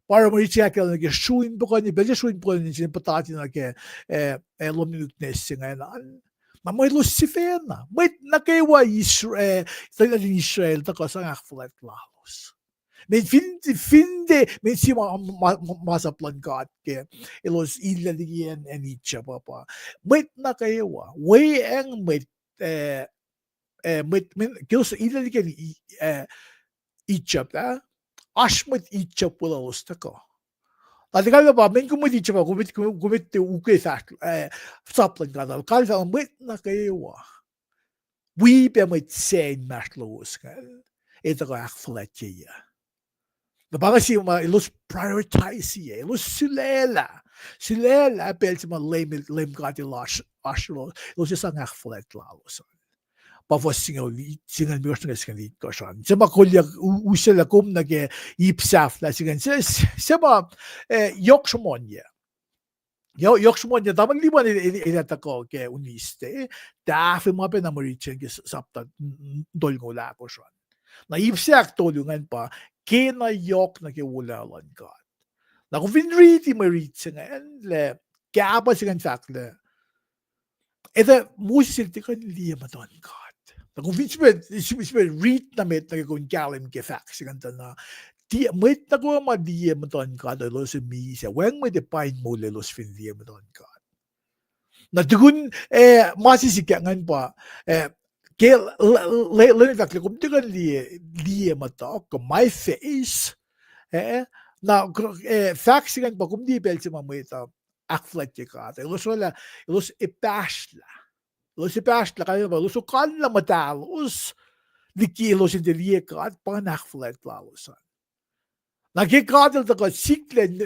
Para mo i-check ang nag-shuin po ni belja shuin po ni sin patati na ke lominutnes nga na. Na mo ilos sifil na. May nakewa Israel ta ko sangak flat lalos. Men finde men si masaplan God ke ilos ilaliyan and itcha papa. May nakewa way ang may kills ilan ichap ashmet ichap wala ostako. Atikala ba men kumit ichap kumit uke sak saplan kadal kalsa mwet na kayo. We be met sein matlos kan. Ito ko akketeyac. The bagasi ilus prioritize ye ilus silela belt ma LEUM God ashlo ilus isang akketeyac lalos. Bafo singal mirsen skan lit kosan. Sema kolya usela kom nage ipsaf la skan sema yoksmonye. Yoksmonye daman liban ilatako ke uniste. Dafe mo pa na marichen ke sapta dolgola kosan. Na ipsak tolungan pa kena yok na ke wolacna God. Na kung vinriti marichen le kapa skan sakle. Eda musil tikan liya madon God. Kung vi read na met na kung galim ke facts ganta na di met na ko ma di maton ka da los mi sa weng met de pain mo le los fin di maton ka na tugun masisikangan pa ke le tak le kum tugun li mata ko my face na facts gan pa kum di bel ma meta akketeyac ka los ipashla los ipashla kayo ba los kan la matalos di kilos in de liekat pa akketeyac lalos Nagkikadal ta ka siklen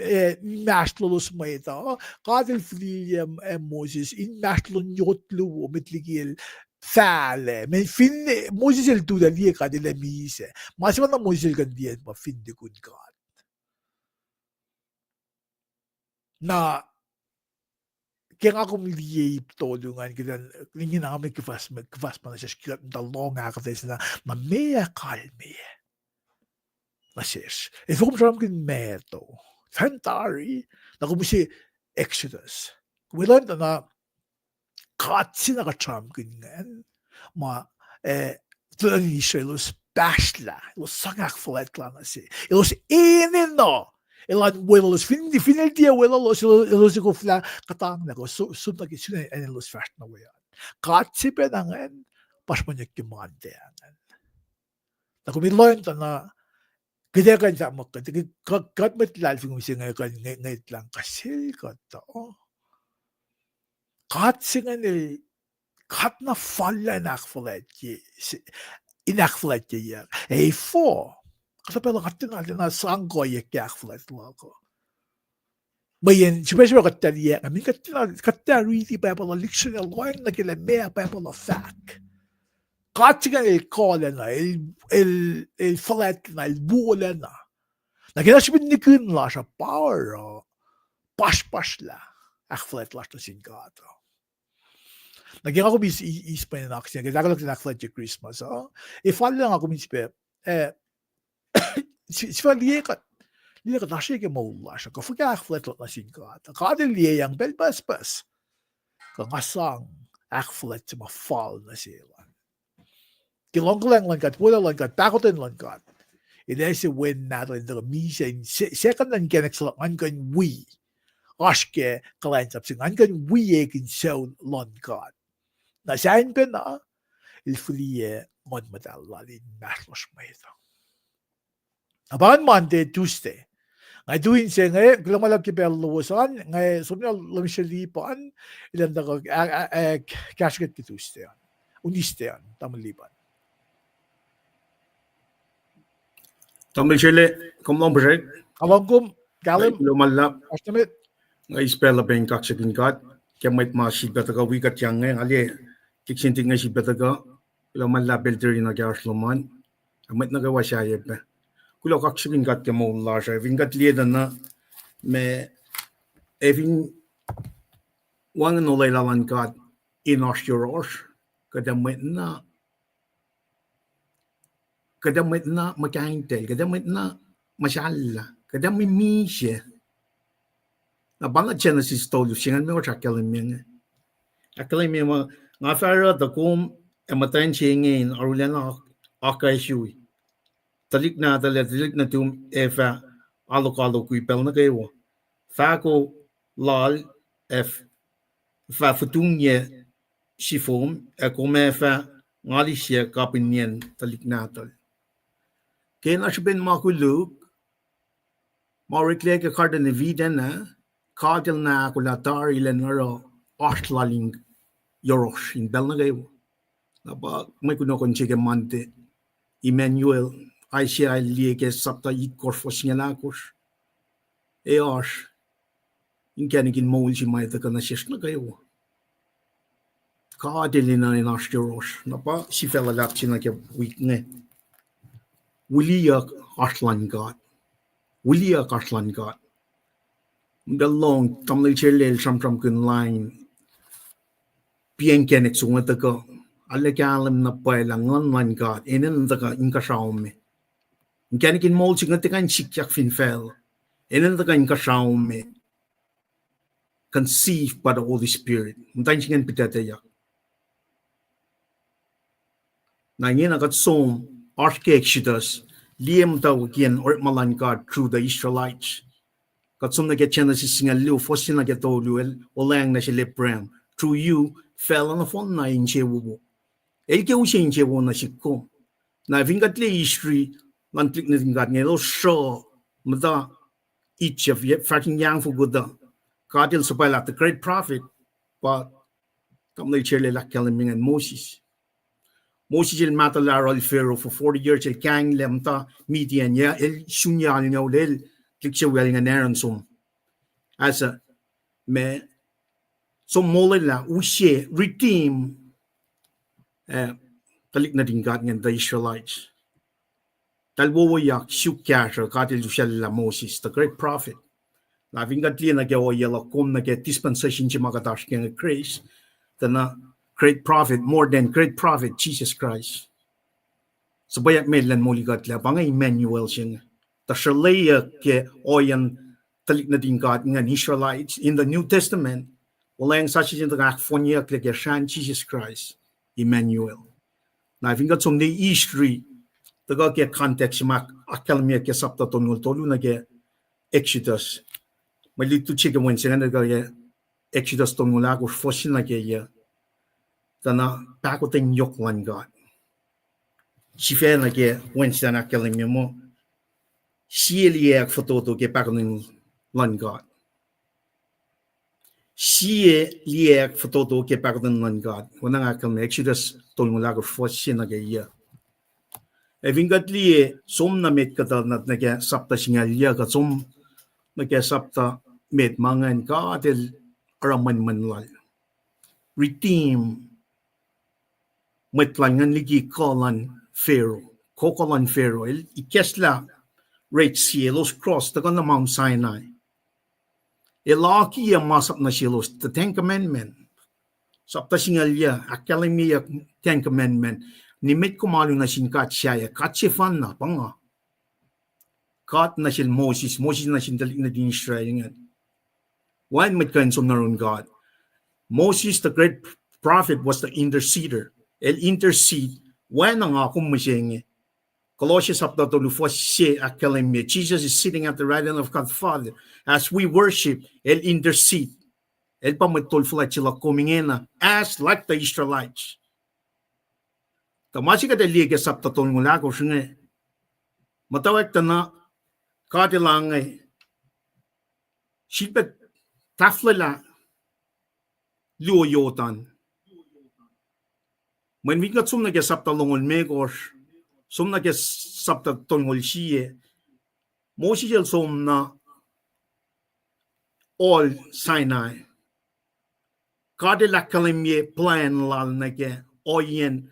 mashlos meta kadal fli Moses in mashlon yotlu mitligil fale men fin Moses el tu da liekat de la mise mas na Moses kan dien pa fin de kun God na kaya ako liyeyu tolungan kita ingin namin kivas pa na siya skillet na long akketeyac na mea kalme Nases. En waarom zou ik meto? Fantari. Na kung si Exodus. We learned na katsi na kacham ganyan. Tulang Israel bashla. Los sangak fletla na si. Los inin no. Ilan los final dia los ko fla katang na ko sunta ki sune los fast na wayan. Katsi pe nangan pas manyak kimande angan. Na kung we learned na Kaya kan sa mo kat met lal fing sing kan ngait lang kasil kat to. Kat singan kat na falla akketeyac inakketeyac. For kapag kat na sangko ye akketeyac lako. Bayan special akketeyac. Amin kat really pa pa leksyon alwan na kila mea pa pa fact. Katsingan kola na flat na wolacna. Naginasibin ni kun la sa power pas la akketeyac la sa singato. Naging ako bis ispan na aksyon. Kaya lang akketeyac Christmas. Ifal lang ako mispe sifil liyekat nasya ke mawala siya. Kung akketeyac la singato. Kadil liyeyang bel pas. Kung asang akketeyac sa mafal na sila. Kilonglang lang God, wala lang God, pakotin lang God. Ina si win natin the misa in second and genex lang kan we. Aske kulacnsap sing kan we ekin show lang God. Na saan pa na ilfuliye ngon madallalin maslos mayto. Abangan Monday, Tuesday. Ngay doing siya ngay gulamalab ki pel lowosan ngay sumya lumishalipan ilan da ko kasket ki Tuesday. Uniste yan tamalipan. Tamil Chile, kumlong break. Awangkum galim Lumalap. estimate Ngay spell Paing kaksakin God. Kaya may masibata ka wikat yang ngay. Ali, kiksintik ngay sibata ka. Lumalap belteri na kaya asloman. Amat nagawa siya yep. Kula kaksakin God kaya mawala siya. Vingat liyedan na may eving wangan ulay lawan God inos yoros. Kadamit na makaintel, kadamit na masyala, kadamit misya. Na bangat siya na si Stolu, singan mo siya kaliming. Akaliming nga fara da kum ematayin siya ngayon, arulan na akayoshui. Talik na tum efa alok kuipel na kayo. Fako lal fa futung ye sifom, kume fa ngali siya kapinyan taliknatol. Kaya na siya makuluk, maurikle ka karda ni vida na, kadil na akulatar ilan naro, aslaling yorosh, in bel na kayo. Napa, may kunokon siya mante, Emmanuel, ay siya ay liye ke sapta itkor fos niya lakos. Eosh, in kanikin maul si may taka na siyas na kayo. Kadil na inash yorosh, napa, si felalak siya na kaya week nga. Wiliyucklac Lun God. Wiliyucklac Lun God. Dalong tamlay chelel sam kun line. Paing kenek sunga taka. Alakalam na pailang Lun God. Enen taka inka shaume. Kenek in mol singa taka in sikyak fin fel. Enen taka inka shaume. Conceived by the Holy Spirit. Muntain singan pitateyac. Na yun agat som akketeyac. Liam daw again or malan God through the Israelites. Katsum na get Genesis singa liu, fosin na get oluel, olang na si lepram. Through you, fell on the phone na inche wubo. Elke ushe inche wo na sikko. Na vingat le history, lantlik na tingat nga lo show, mada, each of yet fucking young for good. God il supply the great prophet, but come le chele la kaliming and Moses. Moses il matalar al Pharaoh for 40 years il kang lemta Midian ya il sunya ni el kliksya wel nga naran som as a me som molila ushe redeem talik na dingat ng the Israelites talwo yak shukya katil la Moses the great prophet la vingat li na gawa yela kom na get dispensation chi magatash ng grace na great prophet, more than great prophet, Jesus Christ. So bayat medlan moligat la bangay Emmanuel siyang. Ta shalaya ke oyan talik na dingat ng Israelites in the New Testament. Wala yung sashi yung akfonya ke shan Jesus Christ, Emmanuel. Na vingat som ni history, taga ke context mak akalmiya ke sapta tonul tolu na ke Exodus. Malito chika wen sila na ke Exodus tonul ako fosin na ke ya. Tana akketeyac Lun God. Sifil na ke Wednesday na kalimya mo. Liyeyu fototo ke akketeyac Lun God. Liyeyu fototo ke akketeyac Lun God. Wana nga kalimya Exodus tolong lago fosin na ke iya. Vingat liye som na met katal na ke sapta singa liya ka som na ke sapta met mangan ka atil araman manlal. Redeem metlangan ligi kolan Pharaoh, ikesla Red Sea, los cross, taga na Mount Sinai. Ilaki masap na silos, the Ten Commandment. Sapta singalya, akkalimiya Ten Commandment, nimit kumalu na sinkat siya, katsifan na, panga. Kat na sil Moses na sindalik na din Israel nga. When mit kansom na ron God. Moses, the great prophet, was the interceder. El intercede when ang akong masyenge. Colossians chapter 2 akkalimiya. Jesus is sitting at the right hand of God Father. As we worship, El intercede. El pamatulfula sila kumingena as like the Israelites. Tamasi ka liga sapta tong mula ko siya. Mutawaek na katilang ay sipet taflala luoyotan. When we got some nage sapta longol megos, some nage sapta tongol siye, Moses som na all Sinai. Kadilak kalimye plan lal nage oyen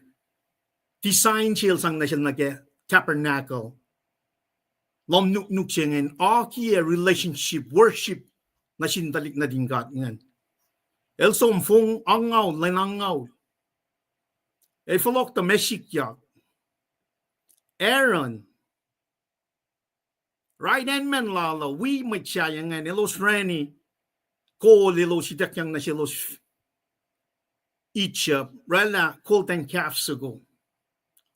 design chil sang na siya nage tabernacle. Lom nuk siyangin akketeyac relationship worship na sindalik na dingat ngan. El som fong angaw lanangaw. E falok ta Meshikya. Aaron. Right hand man lalo. We may siya nga nilos rani. Ko lilo si dakyang na silos. Icha. Rala kultan kafsago.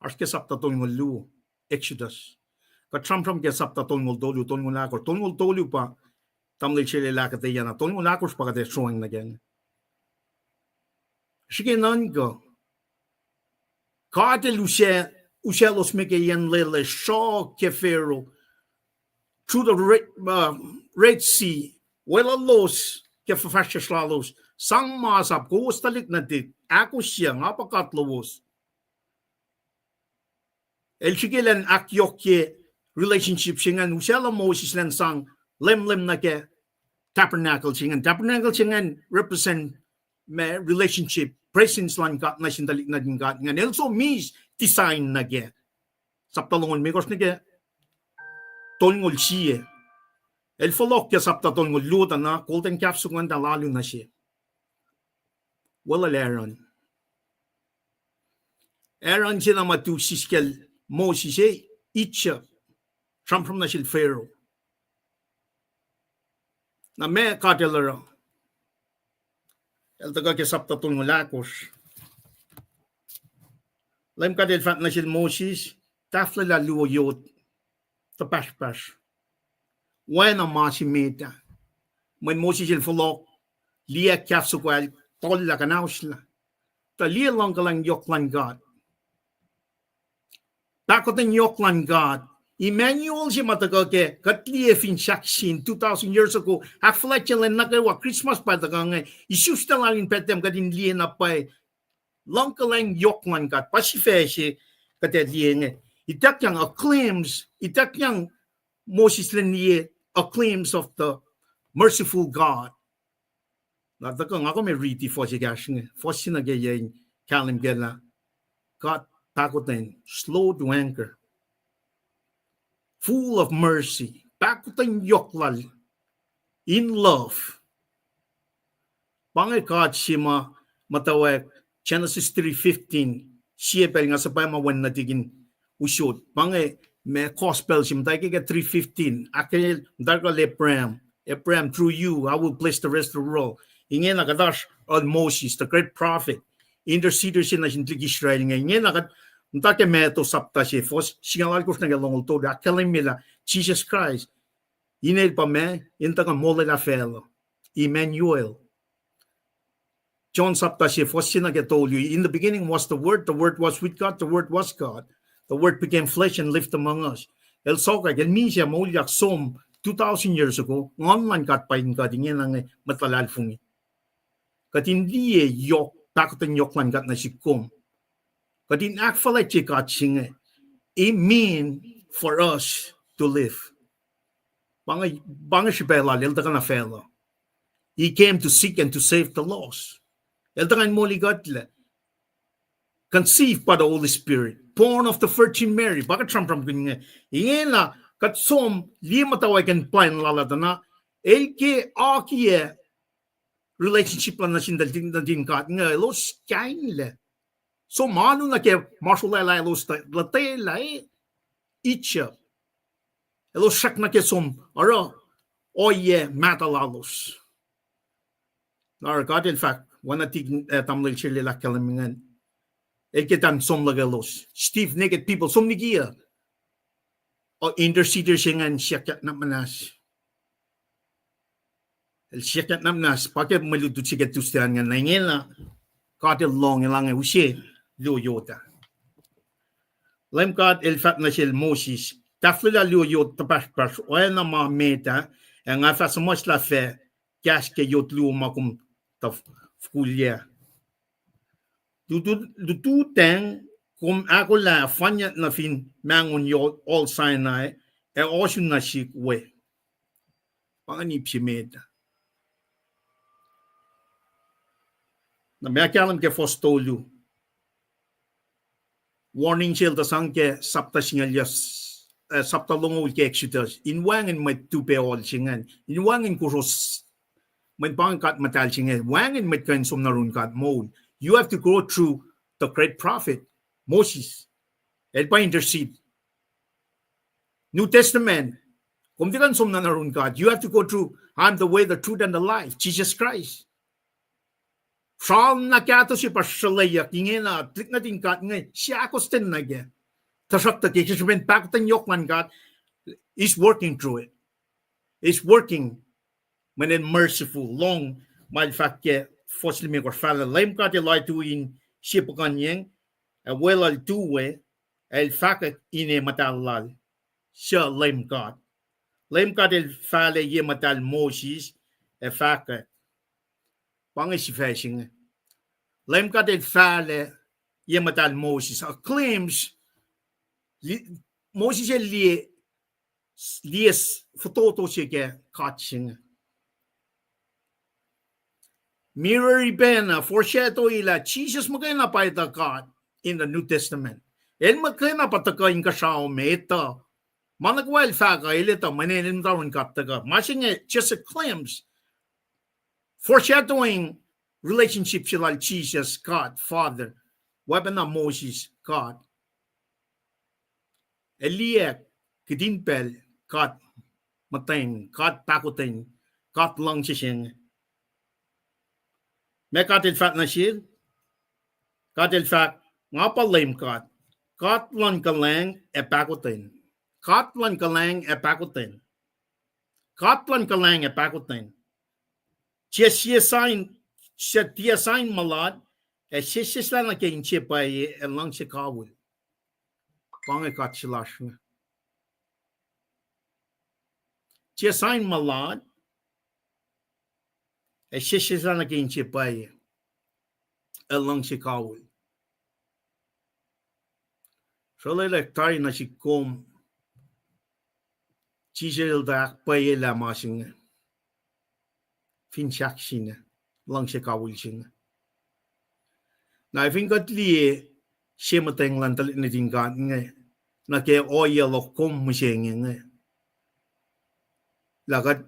Ars kesap ta tongol lu. Exodus. Katram kesap ta tongol dolu. Tongol lakor. Tongol dolu pa. Tamlil sila lakataya na. Tongol lakor pa kate showing na gan. Sige nan ko. Katel uselos mekeyen lele shaw kefero through the Red Sea, wala los kefafashaslalos, sang masap ko ustalik natit, ako siya nga pakatlovos. El shikilan akyohkye relationship singan usela Moses lan sang lem na ke tabernacle singan represent me relationship presence lan God na sindalik na din God ngan also means design na ge saptalongon megos na ge tolngol siye el folok ke sapta tolngol luta na golden kapsugan da lalu na siye wala Aaron sila matu siskel Moses itcha from na sil Pharaoh na me katelera el taga ke sapta tolngol lakos lem kadel fat na sil Moses tafla la luoyot tapash wena masimeta when Moses sil folok liya kapsukwal tolla kanausla ta liya lang kalang Wiliyucklac God Takot ng Wiliyucklac God. Emmanuel siya matagake katliefin shaksin 2,000 years ago. Akflat siya lang nakawa Christmas pa tagang isus na lang petem kadin liyan na pa lang kalang Wiliyucklac God. Pasifeshe katet liyan itak yang acclaims itak yang Moses lang liye acclaims of the merciful God. Natakang ako may riti for siya gasing for sinagayin kalim gela God. Takutin, slow to anger, full of mercy, takutin yoklal, in love. Pangay God siya mutawaek, Genesis 3:15, siya pa nga sa pamawan na tigin usod. Pangay may gospel siya matay kaya 3:15, akil darga Abraham, through you, I will bless the rest of the world. Inge nakadash on Moses, the great prophet, interceder siya na sintig Israel nga. Inge nakad Ntake meto sapta siya fos singalal ko na galong to da kalim mila Jesus Christ inel pa me inta ka mole la fellow Emmanuel John sapta siya fos sina get told you in the beginning was the word was with God, the word was God, the word became flesh and lived among us. El soka gen misya molyak som 2,000 years ago online kat Paing ka dingin ang matalal fungi katindi yok takoten yok lan kat na sikom. But in actual it mean for us to live. He came to seek and to save the lost. Conceived by the Holy Spirit, born of the Virgin Mary. Bakit from Yena katsom mutawaek and plan lalatana akyohkye relationship na sindal din kat nga los kain So manu na ke marshulay los latay itcha. Elo shak na ke som ara oye matalalos. Nar God in fact wana tig tamlil chile la kalamingan. Eketan som lagalos. Steve naked people som nigia. O interceder singan siyakat na manas. El siyakat na manas paket maludut sigat tustian nga nangela. God long ilang usye. Luyota. Lem God el fat na sil Moses. Tafla luyot tapas oana ma meta ang afa somos la fe kaske yot luma kum taf kulya. Du teng kum akollah fanya na fin mangun yot all Sinai e osun na shik we. Panganip si meta. Na may akalam ke fostolu. Warning siya tasangke sapta singalyas sapta longol ke Exodus inwangin may tupe all singan inwangin kuros may pangkat matal singan wangin may kansom narun kat mode you have to go through the great prophet Moses el pa intercede New Testament kung di kansom na narun kat you have to go through I'm the way, the truth, and the life Jesus Christ. From nakato si pashalaya kingena tlik natin kat ngay siya akosten na ge. Tasak ta kikis ben pakten Wiliyucklac God is working through it. Is working when in merciful long mal fakke fosli me ko fala lem kat elay tuin sipakan yang Welal tuwe el fakat ine matalal siya LEUM God. LEUM God el fale ye matal Moses e fakat pangisifashing. LEUM God el fale ye matal Moses claims Moses el lies fototo siya catching. Mirror ben foreshadow ila Jesus magana pa ita God in the New Testament. El magana pa taka in kasao meta. Managwal faga ilita manenim dawn kaptaga. Masing just claims foreshadowing relationship sila Jesus God Father. Wabana Moses God. Eliak kidinpel God mateng God pakuting God lang sising. Mekatil fat na siya. Katil fat nga pa LEUM God. Katlan kalang e pakutin. Katlan kalang e pakutin. Katlan kalang e pakutin. Siya sign malad e siya na kain siya pa e lang siya kawul. Pangakat silash nga. Siya sign malad e siya na kain siya pa e lang siya kawul. So like tayo na si kom chisel da paye la masing finchak sina lang siya kawul sina. Na fingat liye siya mateng lantal na tingkat nga na kaya oya lo kom museng nga. Lagat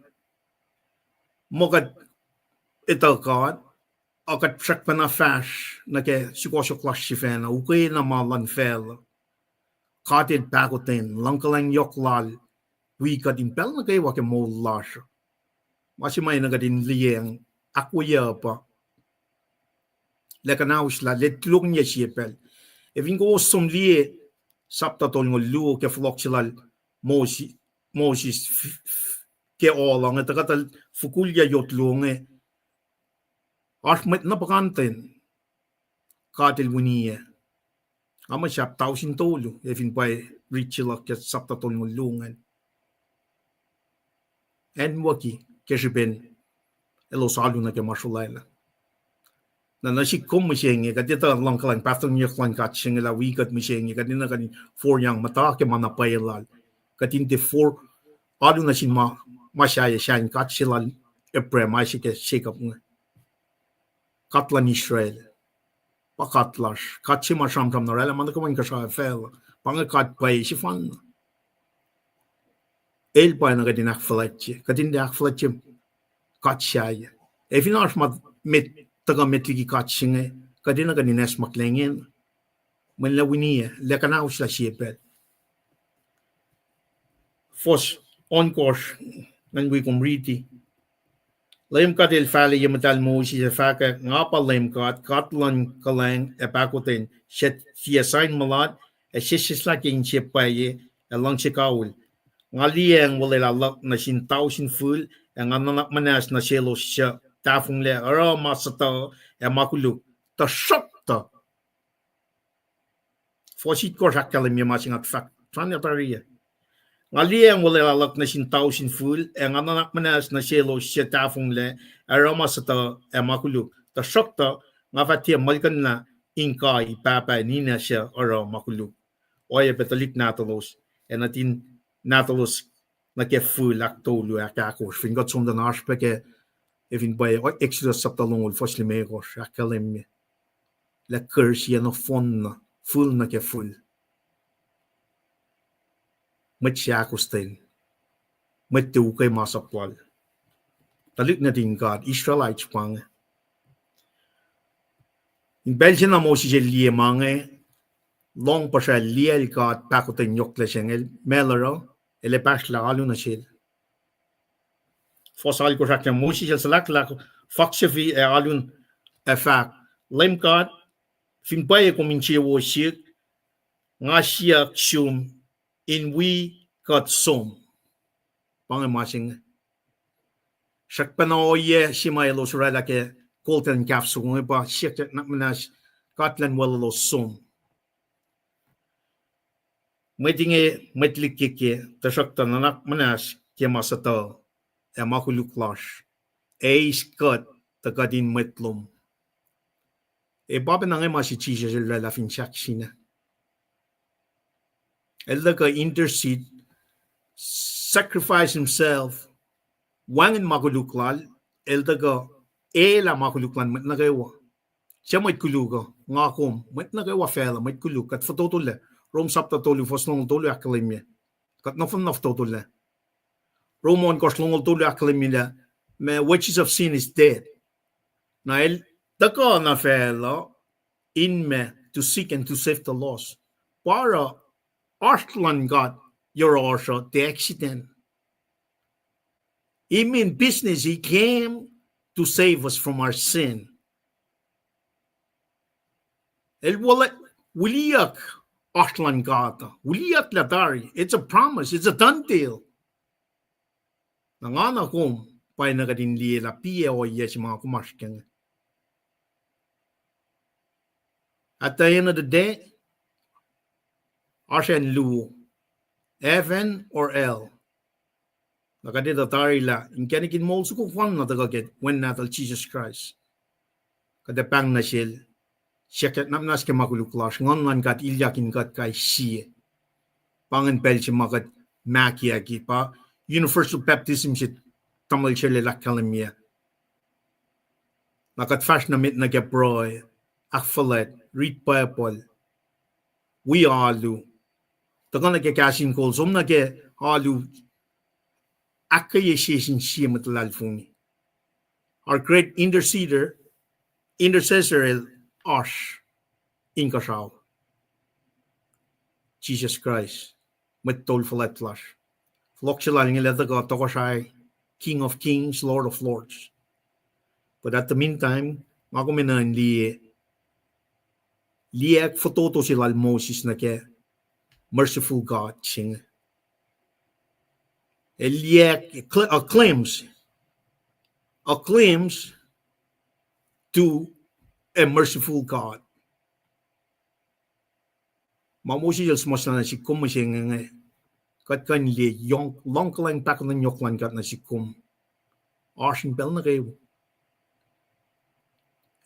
mokat itakat akat psak pa na fash na kaya sikosoklas si fena ukay na malan fel. Katil pakutin, langkalang yoklal, wika din pel na kayo wake mo lash. Masimay na gadin liyeng, akketeyac pa. Lekanaus la, letlong niya siya pel. Evin ko som liye, sapta tol ng luo ke flok silal, Moses, ke olang, at katal fukulya yotlong eh. Armet na pakantin, katil wuniya. Ama siya 1,000 tolo. Evin pa Wiliyucklac sapta tol ng lungan. En waki kasi ben elosalo na ke masulala. Na nasik kom misenge kadita lang kalang patong niya klang katsing la wikat misenge kadina kani for yang mata ke mana pailal. Kadinte for alo na sin masaya siya katsilal epre masike sikap nga. Katlan Israel. Pakatlash, katsima shamtam narela, man ko man kasha fel, pangakat pay si fan. El pa na kadin akflatje, kadin de akflatje katsaya. Efinash mat met taga metligi katsinge, kadin na kadin es maklengen. Man la winia, lekana usla siepet. Fos on course, nan we kom riti. LEUM God el fale yamatal Moses e faka ngapa LEUM God katlan kalang e pakutin siya sign malad e siya kin siya paye e lang siya kawul. Ngaliyang wala lalak na sin 1,000 full e ngananak manas na silo siya tafung le ara masata e makuluk ta shop ta. Fosit ko shakalim yamasing at fak. Tanya tariya. Ngaliyang wala lalak na sin 1,000 full e ngananak manas na silo siya tafung le arama sata e makuluk ta shokta nga fatia malkan na inkay papa nina siya ara makuluk oya betalik natalos e natin natalos na ke full aktolu akakos fingot som den arspeke evin bay exodus saptalongol fosli megos akalem le curse ya no fonna full na ke full Matsyakustin, matuke masaplal. Talik na din God, Israelites pang. In Belgium na mo si liye mange, long pa siya liye God, pakutin yok lesengel, melero, ele pasla alu na siya. Fosal ko siya mo si siya salaklak, faksefi e alun e fak. LEUM God, fin baye kuminchiya wo siya, nga siya ksum, in we got some. Pangamasing. Sakpanoye simaylo surala ke kolten kapsungo ba siya na manas katlan walalo some. Metinge metlikike tasaktanak manas kemasato emakuluklash eiskot takadin metlum. E baba nange masichisa sila la finchaksina. Eldaga intercede, sacrifice himself, wangin makuluklal, eldaga la makuluklan metnagawa. Siya may kuluga, ngakom, metnagawa fela, may kulug, kat fatotule, rom sapta tolu, fosnong tolu akalimya, kat nofam naftotule. Romon koslong tolu akalimya, me wages of sin is dead. Na el, daka na fela, inme, to seek and to save the lost. Para, Oasr God, your also the accident. He mean business, he came to save us from our sin. El Wiliyucklac Oasr Lun God, Wiliyucklac Dari, it's a promise, it's a done deal. Nangana kong pay nagadin liya piye o yes mga kumaskeng. At the end of the day, Arsen Lu, FN or L. Nakadita tarila, in kanikin mo suko kwan na tagaget when natal Jesus Christ. Kadapang na siya, siyakat namnas ke makuluklash, ngon kat ilyakin kat kay siya. Pangan pel siya makat makiaki pa, universal baptism siya tamal siya lelakalamia. Nakat fash namit na ke broy, akfalet, read Bible, we alu. Takan na ke KahsInKol, som na ke alu, akketeyac siya matalalfuni. Our great intercessor Osh in Kosrae, Jesus Christ, matol falatlash. Flokshilal ngiladaga Kosrae, King of Kings, Lord of Lords. But at the meantime, makumina liyeyu fototo silal Moses na ke merciful God sing. Liyeyu acclaims to a merciful God. Mamusi jels masana si kum sing kat kan le yong longklang tak na nyoklan kat na si kum. Arsin bel na kayo.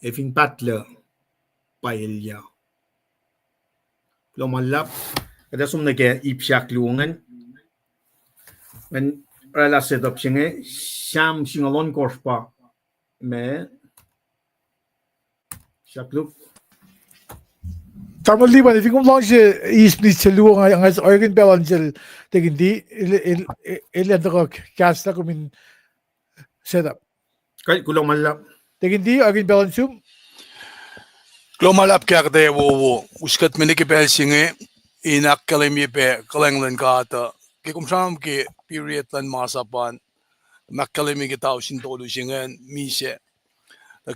Efin patla paelya. Lulap, ada sum na ke ipsyak luongan. Men rala setup singe sham singalon korspa me shakluk. Tamal liban, if you come along is please tell ang as organ bell until taking the cast ko min setup. Kay kulang malap. Taking the organ bell sum. Lulap kaya kate wo uskat miniki pelsinge inak kalemi pe kalenglan kata kikumsam ki period lan masapan makkalemi ki tausin tolu singen mise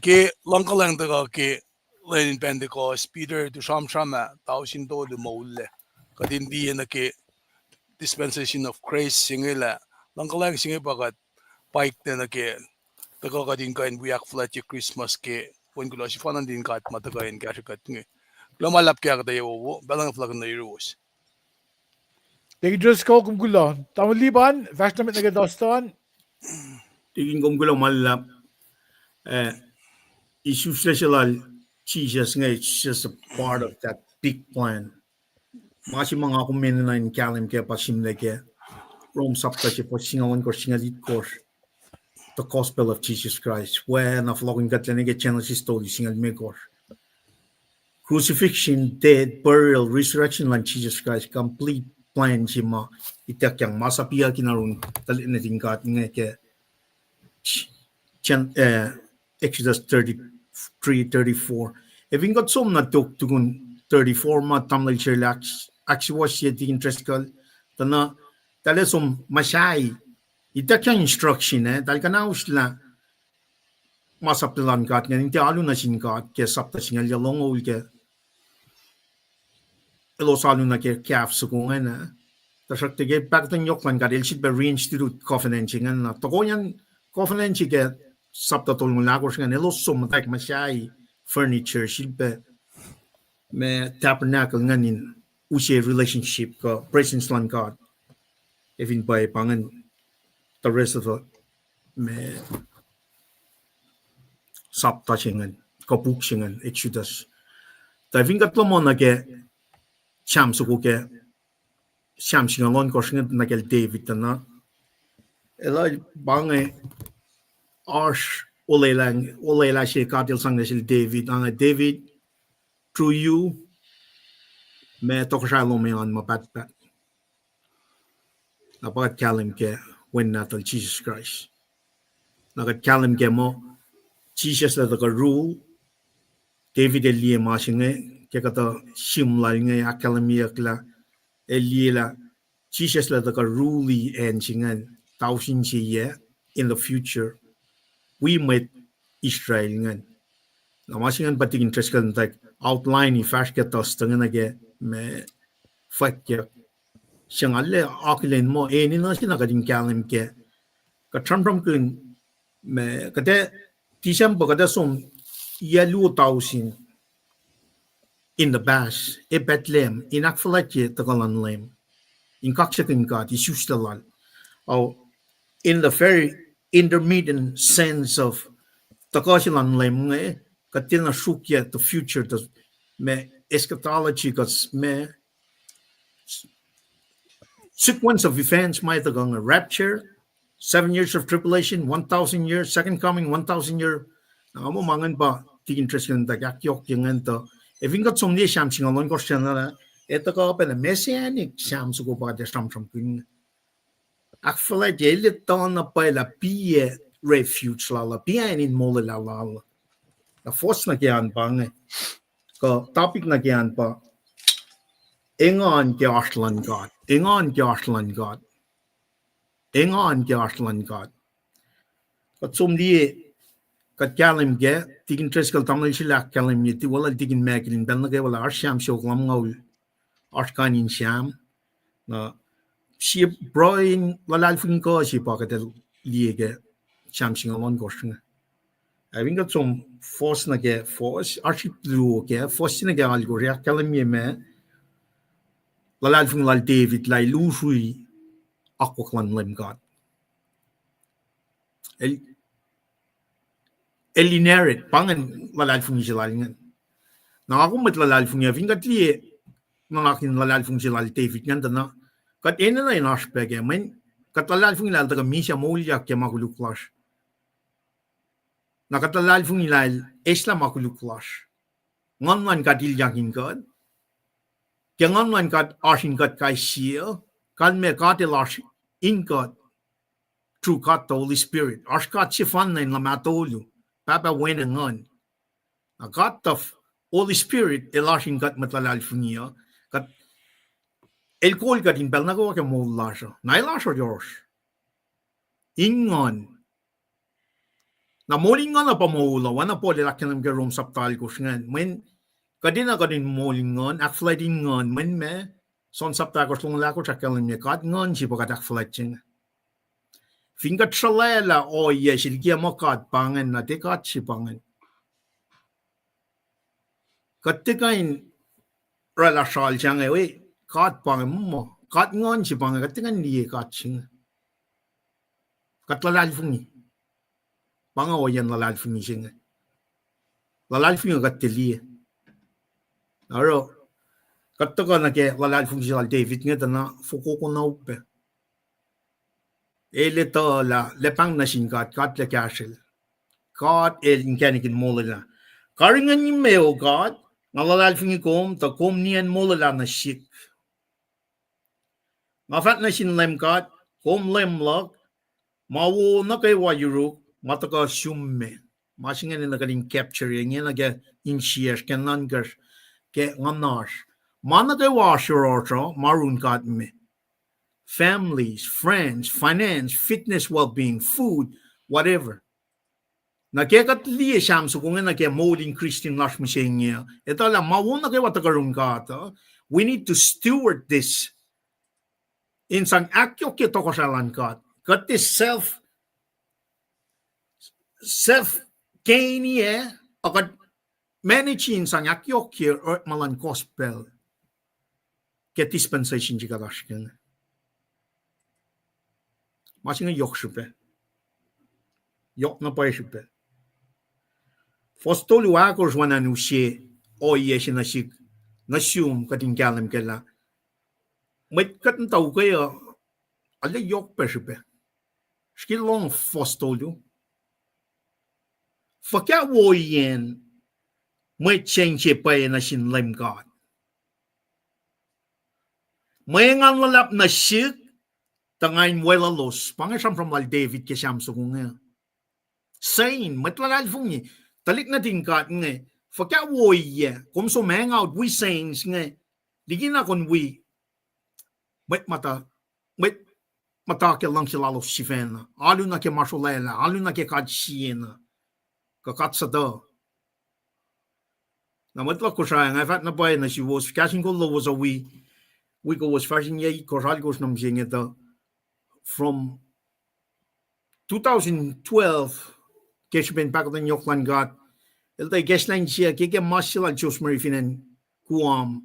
ki langkalang taga ki Lenin Pentecost Peter to Shamshama tausin tolu maulle kadin di na ki dispensation of grace singela langkalang singe pagat paik na ki taga kadin kain wiak flat Christmas ki when gulo si fanan din kat matagayin kashikat nge lumalap kaya kate wo balang flag na euros. Taking dress ko kung gulo. Tamal liban, fast namin nagadostan. Tingin kong kulang malap. Issue special Jesus nga, it's just a part of that big plan. Masi mga kumena na in kalim kaya pasim na kaya Rome sapta siya po singawan ko singalit ko the gospel of Jesus Christ. When na flowing katlan nga channel si story singal me ko. Crucifixion, death, burial, resurrection lang Jesus Christ, complete plan siya ma itak yang masapia kinarun talin na tingkat nga kaya Exodus 33-34. Even got some na tukun 34 ma tamlay siya actually was siya the interest kal tana som masay itak yang instruction dahil ka na usla masaptalan kat nga hindi alo na singkat kaya sapta singal yalong ul kaya elosalo na kaya kaf sukungan na tasak tige paktan yoklan kat ilsit ba reinstitute covenant singan na toko yan covenant kaya sapta tol mo lagos nga elosom matak masay furniture silpe me tabernacle nga nin usia relationship ka presence Lun God. Even by pangan the rest of the me sapta singan, kapuk singan, Exodus. Tapi katlo mo na ke Sham suku ke Sham singan Lun ko singan na ke David na. Ela bangai arsh olela si katil sang na si David. Ang David, through you, me tokosha lo me on mapat. Napakat kalim ke when natal Jesus Christ. Nakat kalim ke mo Jesus la ka rule David elie masinge ke kata simla nge akademiakla elie la Jesus la ka rule and singan tausin ye in the future we met Israel ngan. Na masingan pati interest kan tak outline ifas ke tos tangan ge me fakya siyang alle akilen mo ni na sinakading kalim ke ka tram kun me kate tisam ba kada som yalu tausin in the bash e Bethlehem in akfalatye tagalan lem in kaksakin God is ustalal or in the very intermediate sense of takasilan lem nge katina shukya the future the me eschatology gas me sequence of events may tagang rapture 7 years of tribulation 1,000 years second coming 1,000 year mo mangan ba ti interest kan tak akyohkye ngan to if ingat somni sham singalon ko siya na ito ko pa na messianic sham suko ba de sham kun akfala jelit to na pa la pie refuge la pie in mole la la force na kyan bang ko topic na kyan pa ingon ke Lun God ingon ke Lun God ingon ke Lun God ko somni kat kalim ge tigin tres kal tamil sila kalim yiti wala tigin makin ben na ge wala arsham shok lam ngaw arkanin sham na si broin wala alfin ko si pakatel liege sham singalon goshnga having got some force na ge force arship lu ge force na ge algo ya kalim ye me wala alfin lal David lai lu Srui akoklan LEUM God elinerit pangan lalal fung silalingan na ako mat lalal fung ya vingat liye na akin lalal fung silal David ngan na kat ena na in aspect men kat lalal fung ilal taga misya mouliak ya makuluklas na kat lalal fung ilal esla makuluklas ngan kat ilyakin God kya ngan kat asin kat kai siya kan me kat ilash in God through kat the Holy Spirit askat sifan na in lamatolu Papa went on. A God of Holy Spirit, elashin kat matlalal funia, kat el kol kat in belnago ke mo lasha. Na lasha Josh. Ingon. Na molingon na pa mo ula, wana po lelakin ng rom saptal ko shngan. Men kadina kadin molingon, akflight ingon, men me son saptal ko slung lako chakalim me kat ngon si po kat akflight ching. Fingat shalela o yesil kia mo kat pangan na te kat si pangan. Katikain rala shal chang we kat pang mo kat ngon si pang katikan liye kat ching kat lalal fungi pang o yan lalal fungi sing lalal fungi kat liye aro kataka na ke lalal fungi sal David nga na fuko ko na upe ele to la lepang na sing kat le kashel kat el inkanikin mola karingan ni meo God ngalalal fungi kom ta kom nian mola na shik ngafat na sin LEUM God kom LEUM log mawo na kay wayuruk mataka shumme masingan na kaling capture yan naga in shares kanan gas ke nganash mana kay washer orto marun God me families friends finance fitness well-being food whatever nakekat liye sham so kung na kay molding Christian lash misenya ito la mawo na kay watakarun ka we need to steward this in sang akyohkye tokosalan God. Got this self gain ye akat manage in sang akyohkye or malan gospel. get dispensation jika dashken. Masing yok shupe. Yok na pa shupe. Fostolu akors wana nusye o yeshi na shik na shum kating kalam kela. Met katan tau kaya alle yok pa shupe. Skil long fostolu. Fakya wo yen met change pa na shin LEUM God. May ngan lulap na shik tangain los pangasam from al David kesam sungunga. Saying matlalal fungi talik na tingkat nge fakya wo ye kom so mang out we sayings nge digina kon we met mata ke lang sila los sifena alu na ke marsholela alu na ke kadshiena ka katsada na matla Kosrae nga fat na bay na si was KahsInKol lowos a we go was fashion ye Kosrae goes nam jingeta from 2012 Kesben back then Wiliyucklac God el tay geslan siya kike masila Diyos marifinen kuam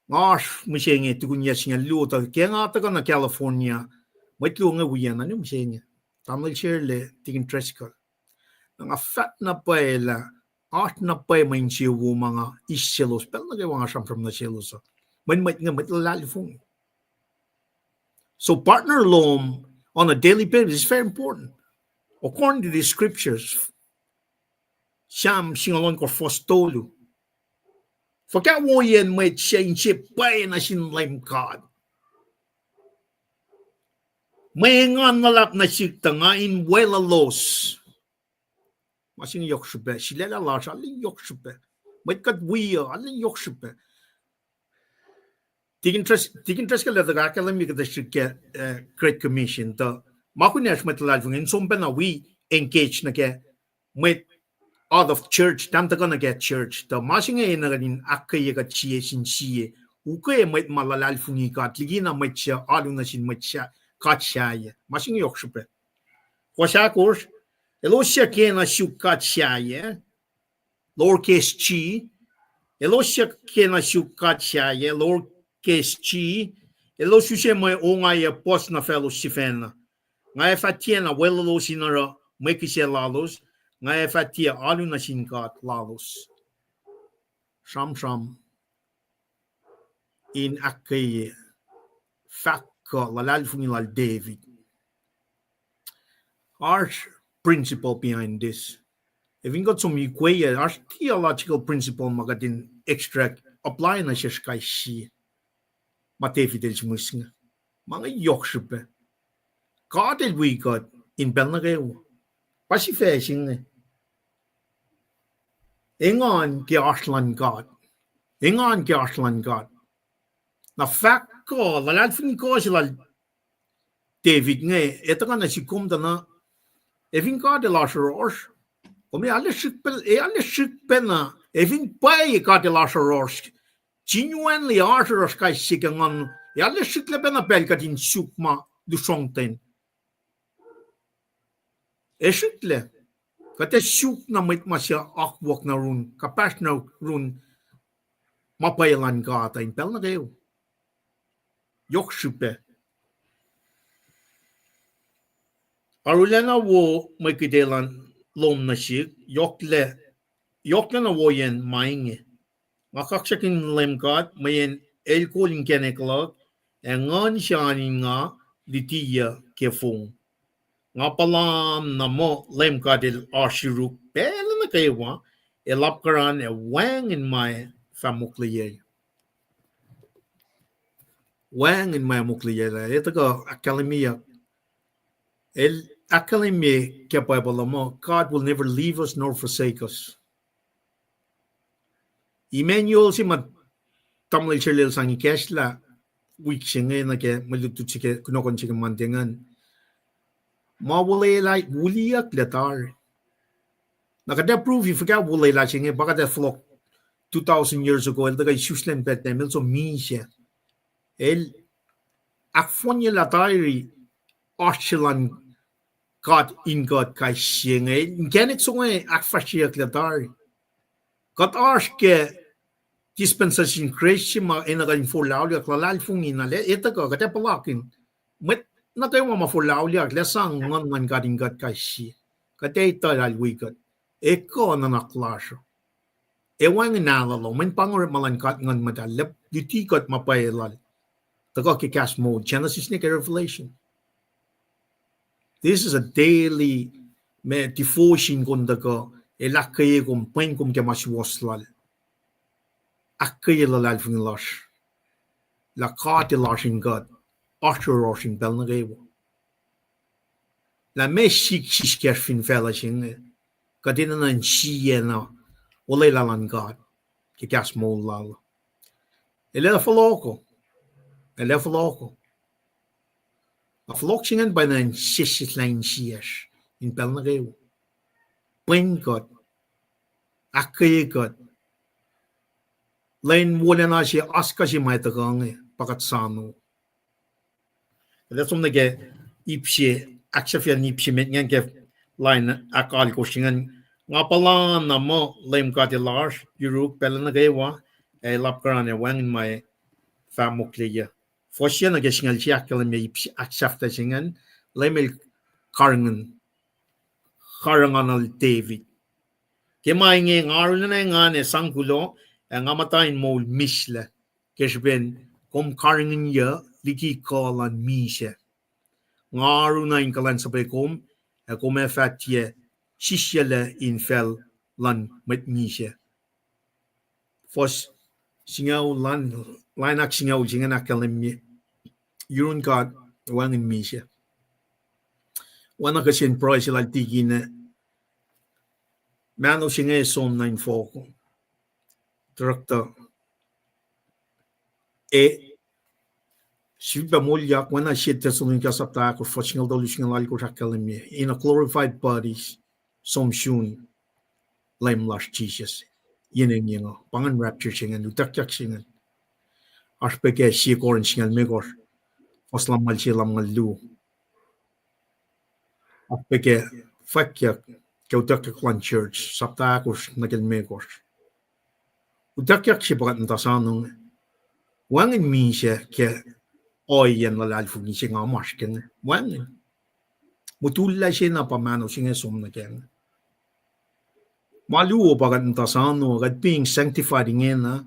gosh mishenge tukunya siya luto kaya nga taga na California may nga wiyan ano mishenge tamil shirle tigin tresko nga fat na paela art na pa may siya mga isyelos pero nagawa nga siya from the syelos may nga lalifong so partner LEUM on a daily basis is very important. According to the scriptures, Sham singalon ko fostolu. Fakya wo yen may change pa na sin LEUM God. May ngan nalap na sikta nga in los. Masing yok shube. Silela la siya, alin yok shube. May katwiya, alin yok shube. Tigin tres ka leda ka alam yung kada Great Commission to makunyas matalal in sompa na we engage na ke with out of church tamta ka na ke church to masing na ganin akketeyac sin siye ukay met malalal fungi ka ligina met siya alu na sin met siya katsyaye masing yok shupe kwasya course elo siya ke na shu katsyaye lowercase g elo siya ke na shu katsyaye lowercase g elo siya may ongay post na fellow sifena nga fatia na wello sinara mekisya lalos nga fatia alu na sinkat lalos sham in akketeyac fakka lalal fungilal David our principle behind this if you got some equation our theological principle magatin extract apply na siya kay si matevidel musnga mga yokshupe God did we got in Belnagew. Pasi fashing Ingon Lung God. Ingon Lung God. Na fact ko, lalal fin ko sila David nge, ito ka na si kumda na, evin ka de la shorosh. Kumi alle shikpen na, evin pay ka de la shorosh. Genuinely ashorosh kay sikangan, alle shiklepen na pel ka din sukma du songten. Eşitle. Kate şuk na mitmasya akwak na run, kapas na run, mapayalan ka ata impel na kayo. Yok şüphe. Arulena wo may kidelan LEUM na şik, yokle na wo yen mainge. Nga kaksakin LEUM God, mayen elkolin keneklak, engan siyanin nga litiya kefong. Nga palam na mo LEUM God el ashiruk pela na kayo elapkaran wang in my famukliye. Wang in my mukliye. Ito ko akademiya. El akademiya kaya Bible mo, God will never leave us nor forsake us. Emmanuel si mat tamlil sirlil sangi kesla week siya ngayon na kaya malutut siya kunokon siya mantingan. Mawalay Wiliyucklac. Nakada-prove you forgot Wiliyuclac siya baka that flock 2,000 years ago el tagay suslen pet na so siya. El akfonya latari ashilan God in God kay siya ngayon. Ganit so ngayon akfashiyak latari. God ask ke dispensation grace ma enagan fulaw liak lalal fungin na le etaga kate palakin met na kayo ma fulaw liak le sang ngan gading gad kaisi kate ita al wikat eko na naklasyo ewang nalalo men pangor malankat ngan madalep yutikot mapayelal taga ki cast mode Genesis ni Revelation. This is a daily me devotion kundaga elakaye kum Paing kum ke maswaslal akketeyac lalal funglash la kate lashing God after rushing belnagevo la me shik fin fellashing kadina nan shiena ole lalan God ki cast mode lal ele faloko a floksingen by nan sisitlein shies in belnagevo Paing God akketeyac God lain wolacna si aska si mai tagange pakat sano da som nage ipsi aksafia nipsi met ngan ke line akal ko singen ngapalan na mo LEUM GOD large yuruk pelana gewa e lapkaran e wang in mai famukliya fosien nage singal si akal me ipsi aksafta singen lemel karangan al David kemai nge ngaruna ngane sangkulo ngamatain mol misle kesben kom karingen ya liki kalan mise ngaruna in kulacnsap kom kom fatie sisiele in fel lan met mise fos singau lan linak singau jingan akalemi yurun God wang in mise wana kasin price la tigine mano singe som 94 director e Shiba mulyak when I shit testing kasapta ko fochingal dolution lal ko shakalemi in a glorified bodies som shun LEUM lash Jesus yenen yengo pangan rapture singen utakyak singen aspeke shi korin singen megor oslam mal chilam lu aspeke fakyak kautak klan church sapta ko nagel megor utakyak shi bagat ntasanung wangin misha ke oyen lalal fugi singa masken wangin mutulla sina pamano singa somna ken malu bagat ntasano gad being sanctified ingena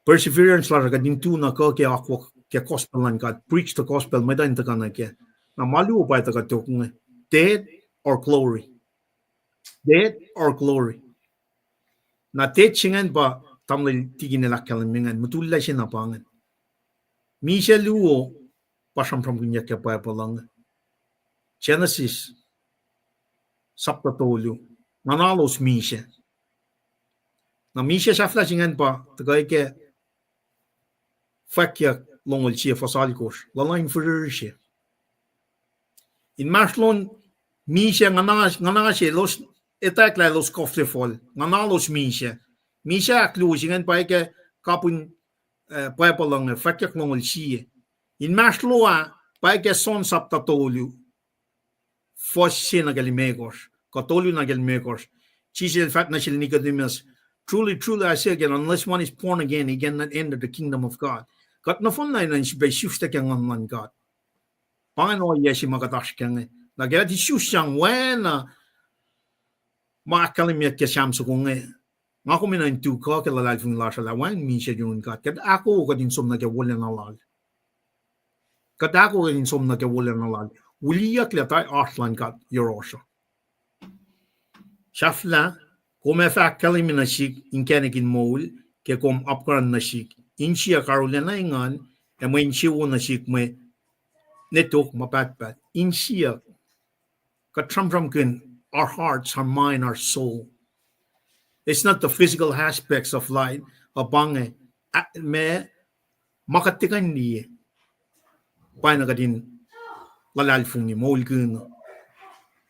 perseverance la gad intuna ko ke akwo ke gospel lan God preach the gospel medan takana ke na malu pa ta katukung dead or glory na teachingen ba tamle tiginela kalmingan mutulla sina pangan misha luo pasam from gunya ke pa palang Genesis sapta tolu manalos misha na misha safla singen pa tagay ke fakya longol chi fasalkos lalain furushe in maslon misha ngana she los eteyu la los kofte fol nganalos misha aklusingen pa ke kapun pa palang fakya longol chi in masloa pa ke son sapta tolu foshe na galimegos katolu na galimegos chisel fat na shil Nicodemus truly I say again unless one is born again he cannot enter the kingdom of God kat na fon na nan be shufte kang man God pangano yeshi magatash kang na gati shushang wena makalimya ke shamsu kung ngako mina tuku ke lalal fung la shala wan mi she yun God kat ako ko din som na ke wolen alal kat ako ko din som na ke wolen alal Wiliyucklac Oasr Lun God yorosho shafla kome fa kalimina shik inkenikin mol ke kom apkaran na shik inshia karolena ingan e mo inshia na shik me netok mapatpat inshia katram kin our hearts our mind our soul it's not the physical aspects of life abange me makatikan ni paano kadin lalal fungi mol kun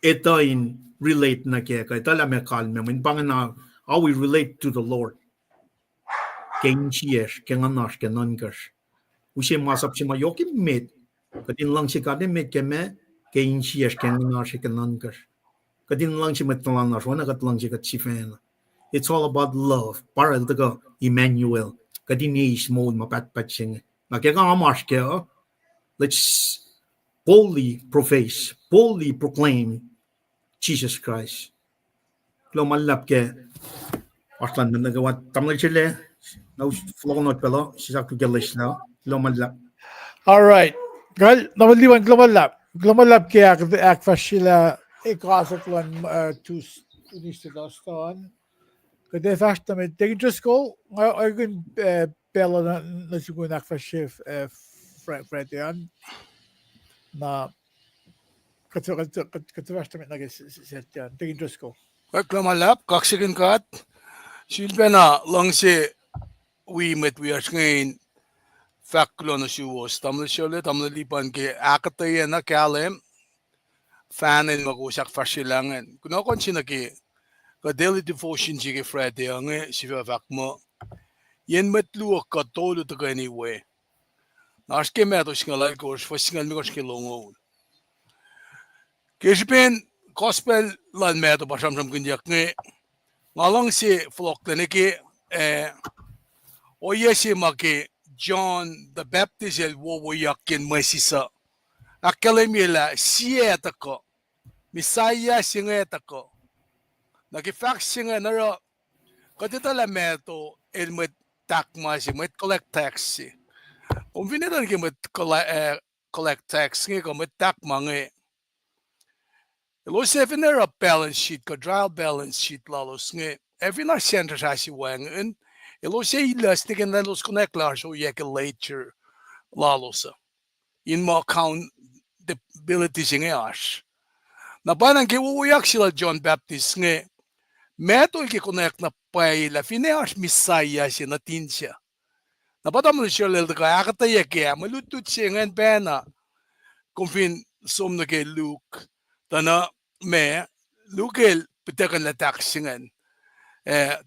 ito in relate na kaya tala me kalme min pangana how we relate to the Lord ken chies ken anas ken angas ushe masap si mayoki met kadin lang si kadin met keme ken chies ken anas ken angas kadin lang si metlanas wana kat lang si kat sifil It's all about love. Para the Emmanuel. Kadinish mode mapat patching. Let's boldly profess, boldly proclaim Jesus Christ. Lomalap ke Aslan na nagawa tamlay chile. Now flow not pelo. Sisak to gelish now. Lomalap. All right. Gal, namaliwan glomalap. Glomalap kaya akfashila ikasaklan tunis dostan. Kade fast med dangerous goal. I can bella na sigun akfashif Fredian na katfast med nagesetjan dangerous goal. Lulap, kaksakin kat. Silbena lang si we are ngayon faklo na siwos. Tamla siya tamla lipan ke akketeyac na kalem. Fanen magusak fasilangan. Kunokon sinaki ka daily devotion jige Friday ang sifac mo. Yen metluok ka tolo to anyway. Naske meto singalal course fasingal mi koske longo. Kishpen gospel lan meto basam kunjak nge. Ngalang si flock taniki oye si maki John the Baptist el wowoyakin masisa. Akalemila sieta ko. Misaya singeta ko. Nakifax singa naro katita la meto el met takma si met collect tax si. Kung vinitan ki met collect tax ngi ko met takma ngi. Ilo se vinera balance sheet ko trial balance sheet lalos ngi. Every na center sa si wangin. Ilo se ilas ni kan lalos connect lars o yeke later lalosa. In mo accountability singi ash. Na parang kiwuyak sila John Baptist ngi. Meto ki connect na paila fineas misaya si natin siya. Napatam na siya lel ka akketeyac malutut siya ngan pena. Kung fin som na kay Luke tana me Luke pitakan la taxingan.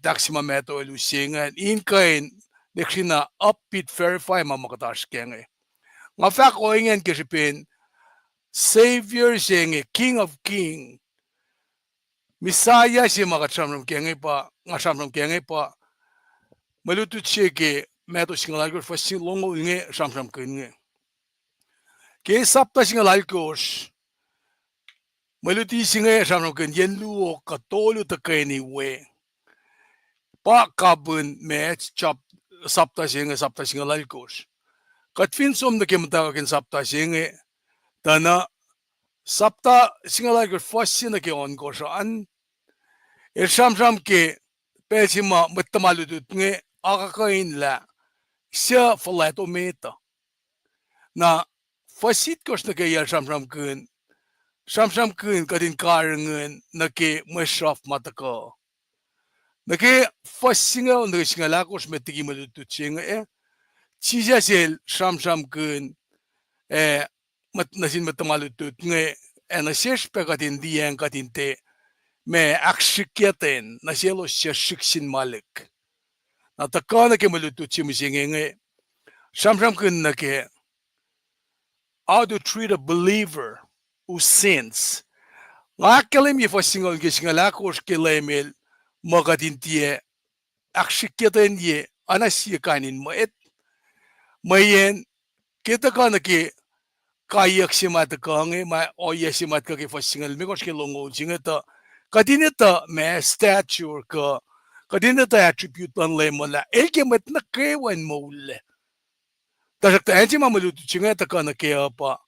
Taxima meto elusingan in kain neksina upbeat verify mamakatas kenge. Nga fak o ingen kisipin Savior siya King of King. Misaya si makatsamram kenge pa, ngasamram kenge pa, malutut siya ke meto singalagos fasin longo inge samsam kenge. Ke sapta singalagos, maluti singe samsam kenge yen luo katolo ta kene we. Pa kabun me sapta singalagos. Katfin som na kematawakin sapta singe, tana sapta singalagos fasin na ke onko saan. Samsam ke pesima matamalutut nge akakain la siya falato meta. Na fasit kos na kaya samsam kun kadin karangan na ke masraf mataka. Na ke fasinga na singala kos metigi malutut siya Chija sel samsam kun nasin matamalutut nge na siyaspe kadin diyan kadin te me akketeyac na sielo siya siksin malik. Na takana ke malutut siya misingenge. Samsam kun na ke how to treat a believer who sins. Nga kalim ye fasingol ke singalakos ke lemel magatintie akketeyac ye anasya kanin mwet. Mayen kita kana ke kayak simat kange ma oye simat ka ke fasingal mikos ke longo jingeta kadineta me stature ka kadineta attribute lan lemola elke met na kewan mole tasak ta enji mamalutu jingeta kana ke apa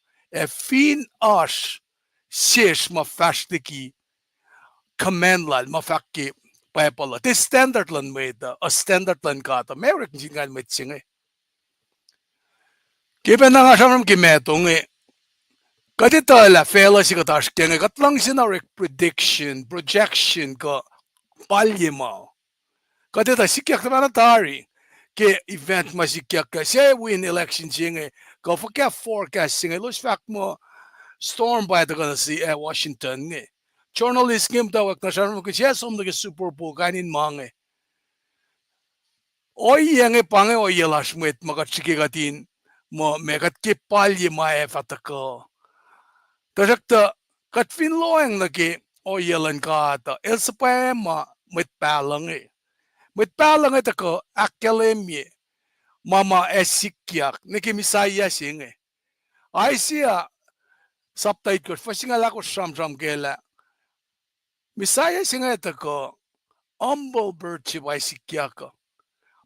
fin ash shesh ma fashtiki command lan ma fakki pacl te standard lan meda a standard lan kata American jingan met singe given na nga samram ki metong Kadita la fela si katash kenge katlang sinarek prediction, projection ka palyema. Kadita sikyak na tari ke event masikyak ka say win election singe ka fakya forecast singe los fact mo storm by the gonna see Washington nge. Journalist ngem tawak na siya mo kasi som nage Super Bowl kanin mange. Oy yang pange oy lash met makachiki katin mo mekat ke palyema fataka. Tajakta katfin loeng lagi o yelan kata el sepema mwet palang mwet palang ko akkelemye mama esikyak niki misaya singe ay siya subtitle ko fasingala ko sham gela misaya singe ko humble virtue ay sikyaka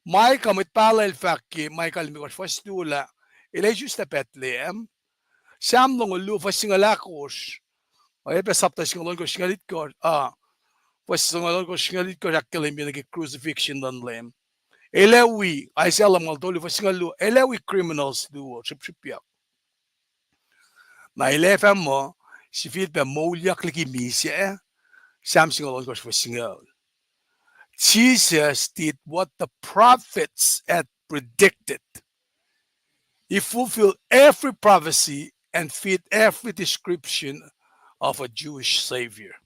Michael mit parallel fakki Michael mi was fastula ilay just Bethlehem Sam long lu fasingala ko ay pa sapta singalon ko singalit ko singalon ko singalit ko akkelemye nagi crucifixion dan lem Elewi, ay siya alam ng tolo fasingalu, elewi criminals duo, sipsipyak. Na ilefam mo, sifil pa mwet misya, something along those fasingal. Jesus did what the prophets had predicted. He fulfilled every prophecy and fit every description of a Jewish savior.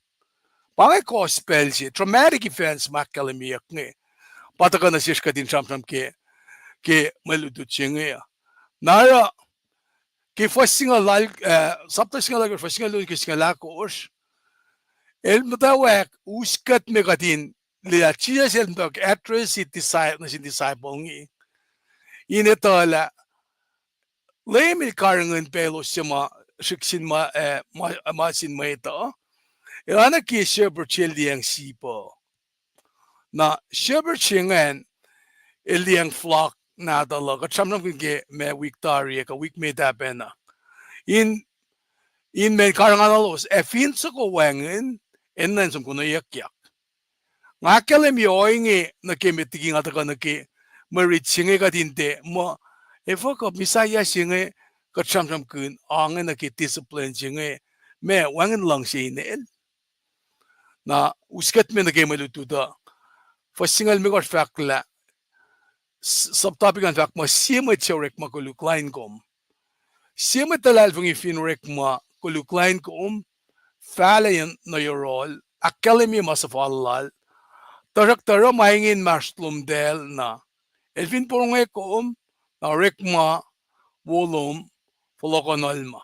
Pangay gospel siya, traumatic events makalamiyak nga. Patakan na siya din samsam ke maludot siya nga. Nara, ke fasingal sapta singal fasingal ke singal koos. El mutawaek uskat me kadin liya chia sel mtak actress si disciple ngi. Inetola lemil karangan pelo siya siksin masin ito. Ilana ki sheber childiyang sipo. Na sheber chingan iliyang flock na talaga. Samnam kenge me Victoria ka week me tapena. In me karangan fin sa ko wangin enan sum kuno yakyak. Nga kelem yoingi na kemitiging ataka na ke marit singe ka dinte mo efo ko misaya singe ka samsam kun angen na ke discipline singe me wangin lang sinel. Na uskat me na ke malutuda. Fasingal me ko fakla subtopic ang fak mo sima chorek ma kulacnsap. Sima talal fungi finrek ma kulacnsap falayan na yorol akkalemi masafalal tarak tara mahingin maslum del na elfin purunge na rekma wolom folokonolma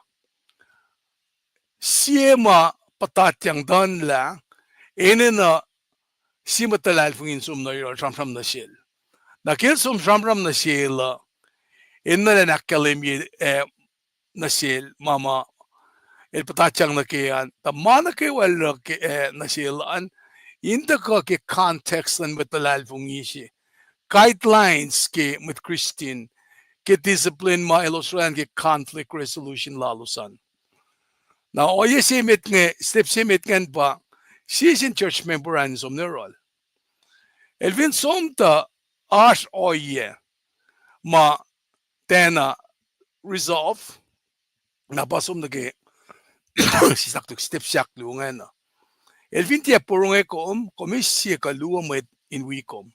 sima patatyang dan la ene na sima talal fungin sum na yorol samsam na sil nakil sum samsam na sil ene na akkalemi na sil mama el patatyang na kiyan tamana ke wala ke na silaan inda ka ke context ng matalal fungishi guidelines ke mit Christian ke discipline ma ilustran ke conflict resolution lalusan na oye simit nge step simit ngen pa season church member an som nerol elvin somta ash oye ma tena resolve na basom na ke sisaktuk step siak lungan na. Elvin tiya purunge komisye ka luwamit in wikom.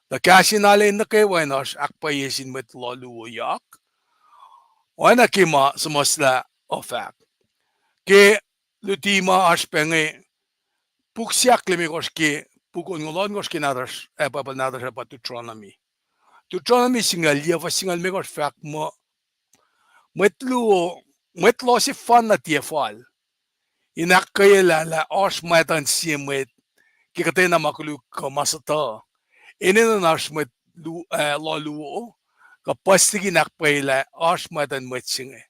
Da kasinale na kay wainas akpayesin met luluyak. Wana kima sumasla ofak. Ke lutima aspenge puksyak limikos ke pukon ngolon ngos kinadas papal nadas pa Deuteronomy. Deuteronomy singal liya singal mekos fak mo metlo si fan na tiefal. Inakkaya la osmatan simet kikatay na makuluk ka masata. Inin na osmet loluo kapastigi nakpayla osmatan metsinge.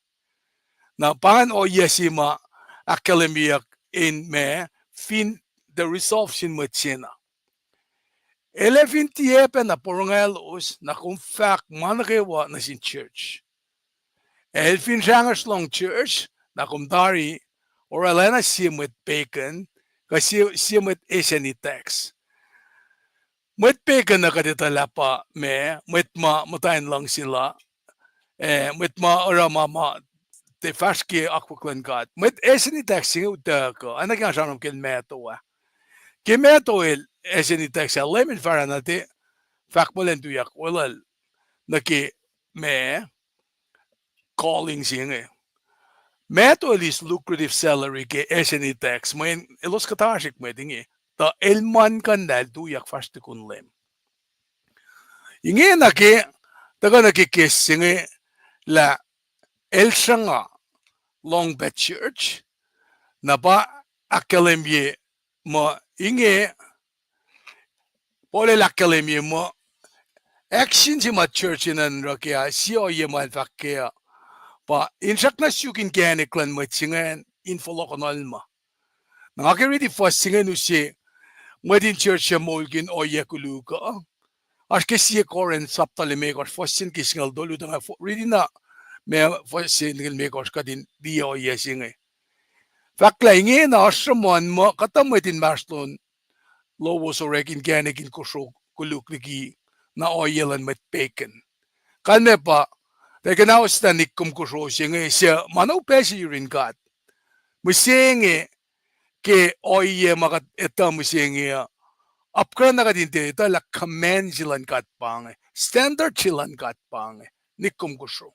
Na pangan o yasima akademiyak in me fin the resolve sin metsina. Elefin tiepe na porongelos na kung fact manakewa na sin church. Elfin shangas long church na kumdari or alena simet bacon kasi simet eseni text. Met bacon na kaditala pa me, met matayin lang sila, met ora mama te faski akyohkye God. Met eseni text singa uta ko, anak yang sanam kin meto wa. Ki meto eseni text lemon fara nati fakmolen tuyak walal naki me calling singa. Meto is lucrative salary ke eseni tax main elos katashik mo dingi ta elman kandal tuyak fast kun lem. Inge na ke taga na ke singe la el shanga long bet church na ba akalemye mo inge pole lakkalemi mo action si ma church nan rakia si o ye man fakkia pa insak na sukin kene klan mo tingen in folokonal ma nakakiri first singen usi modin church molgin o ye kuluka aske si koren saptale me kos first kisngal dolu tanga really na me first ngil me kos kadin di o ye singe fakla inge na asramon mo katamotin maston lowos o rekin ganekin kusro kuluk niki na oyelan met bacon. Kalme pa, teka na osta nikum kusro singe siya manaw pesi yurin kat. Musinge ke oye makat ita musinge apkra na kadinte ita la command silan kat pange. Standard silan kat pange. Nikum kusro.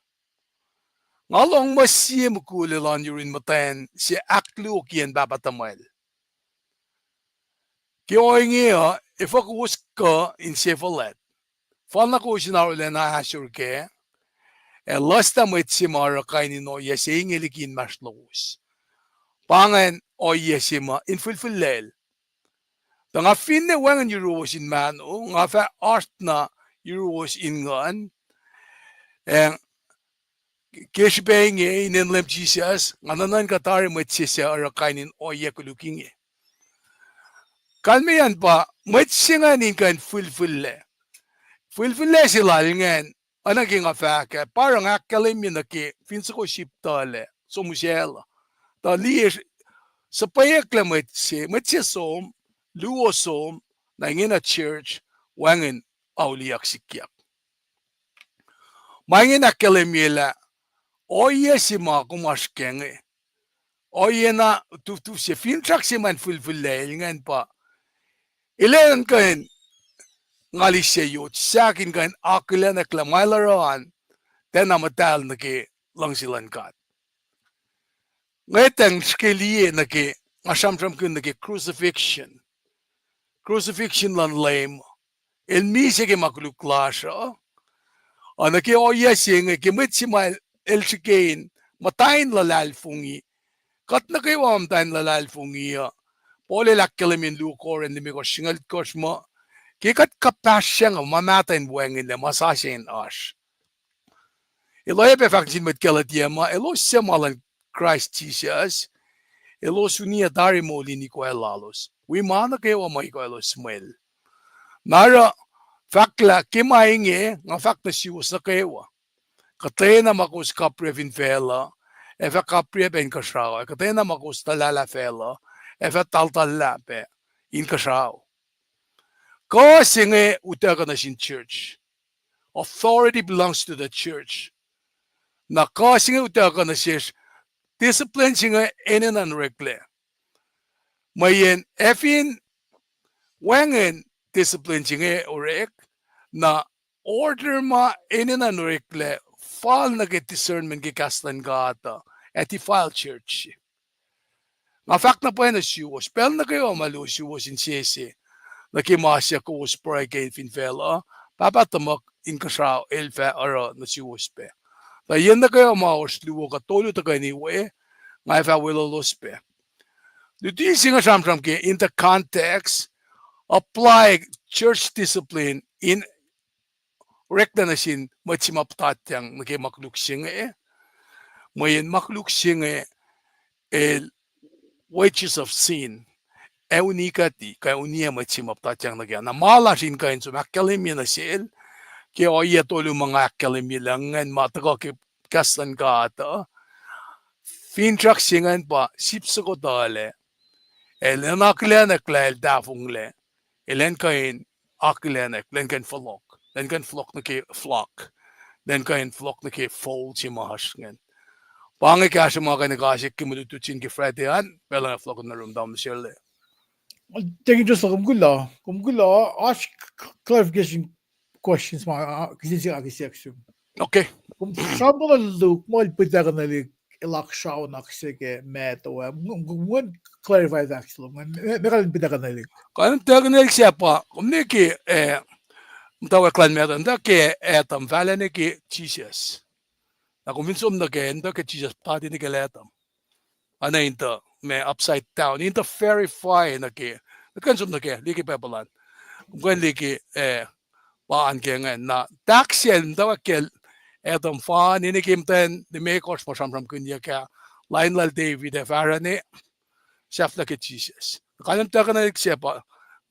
Ngalong masiye mukulilan yurin matayan siya akyohkye babatamal. Kyohkye if ako ka in sifil Fana ko sinarule na akyohkye lasta mo itsimara kainin o yasing ilikin mas lowos. Pangan o yasima in fulfillel. Nga finne wangan euros in man o nga fa art na euros in ngan. Kish Paing in lem Jesus nga nanan katari mo itsisya ara kainin o yakuluking Kalme yan pa, matsingan in kan fulfille. Fulfille sila ngan. Anaging afaka, parang akalim yun naki, finsa ko shiptale, so musyela. Ta liye, sa payakla matsi som, luosom, na ingina church, wangin auliyak sikyak. Mangin akalim yila, oye si mga kumaskenge, oye na tutu siya, fintrak si man fulfille, ngan pa, ilan kain, ngali siya sakin kain akila na klamailaran, then amatal na ke lang silan kat. Ngayon skeliye na ke asamsam kun na ke crucifixion. Crucifixion lan lame. El mise ke makluklasha. Na ke oya sing ke mitsimal el sikein matain lalal fungi. Kat na ke wam tain lalal fungi. Pole lakkelemin lukoren ni ko singal kosmo. Ke kat kapasyang mamatain buwangin na masasin ash. Eloy perfectin met kalatiema, elos semalan Christ Jesus, elos unia dari moli ni koelalos. We mana kayo may koelos smell. Nara fakla kimainge nga fakta siwas na kayo. Katena makos kaprevin fela, efa kaprev en kasraw. Katena makos talala fela, efa taltalape in kasraw. Kasi nga utaga na sin church. Authority belongs to the church. Na kasi nga utaga na siya, discipline siya nga inin rekle. Mayen, efin, wangan discipline siya nga orek, na order ma inin rekle, fal na get discernment kikastan gata, at i-file church. Nga fact na po yan na siwas, pero na kayo malu siwas in siyasi, na kimasya ko was pray kay finfela, papatamak in kasraw elfa ara na siwas pe. Yan na kayo maos luwo katolo ta kayo niwe, nga ifa wilalos pe. Dito yung singa samsam ke, in the context, apply church discipline in rekta na sin matsimaptatyang nake makluksing mayan makluksing el wages of sin, unikati, kaya unia matsimaptatyang nake, na malasin kayo sa makalimya na sil, kaya oya tolo mga akalimya langan, mataga ke kastan ka ata, Fintrak singan pa sipsa ko dale. Elen aklenek le dafungle. Elen kain aklenek len kan flok. Len kan flok na ke flock. Len kain flok na ke fold si mahasngen. Pangi ka sa mga kanakasik kimulututin ki Fredian. Pela na flok na rumdam sirle. Thank you, just kumgula, ask clarification questions kasi siya section. Okay. Kung sabo na look mo pita ka na ilakshaw na kasi ke meto ngun clarify that actually meron pita ka na Kan tagnel siya pa. Kumniki mutawaek klan meron da ke etam valene ke Jesus. Na kuminsom na ke enda ke Jesus pati ni keletam. Ana inta me upside down inta verify na ke. Kansom na ke liki pepalan. Kung liki paan kengen na taxien tawakel etom fan inikimten de mekos mo samram kunya ka line lal David farane chef na ke Jesus. Kalam takana iksepa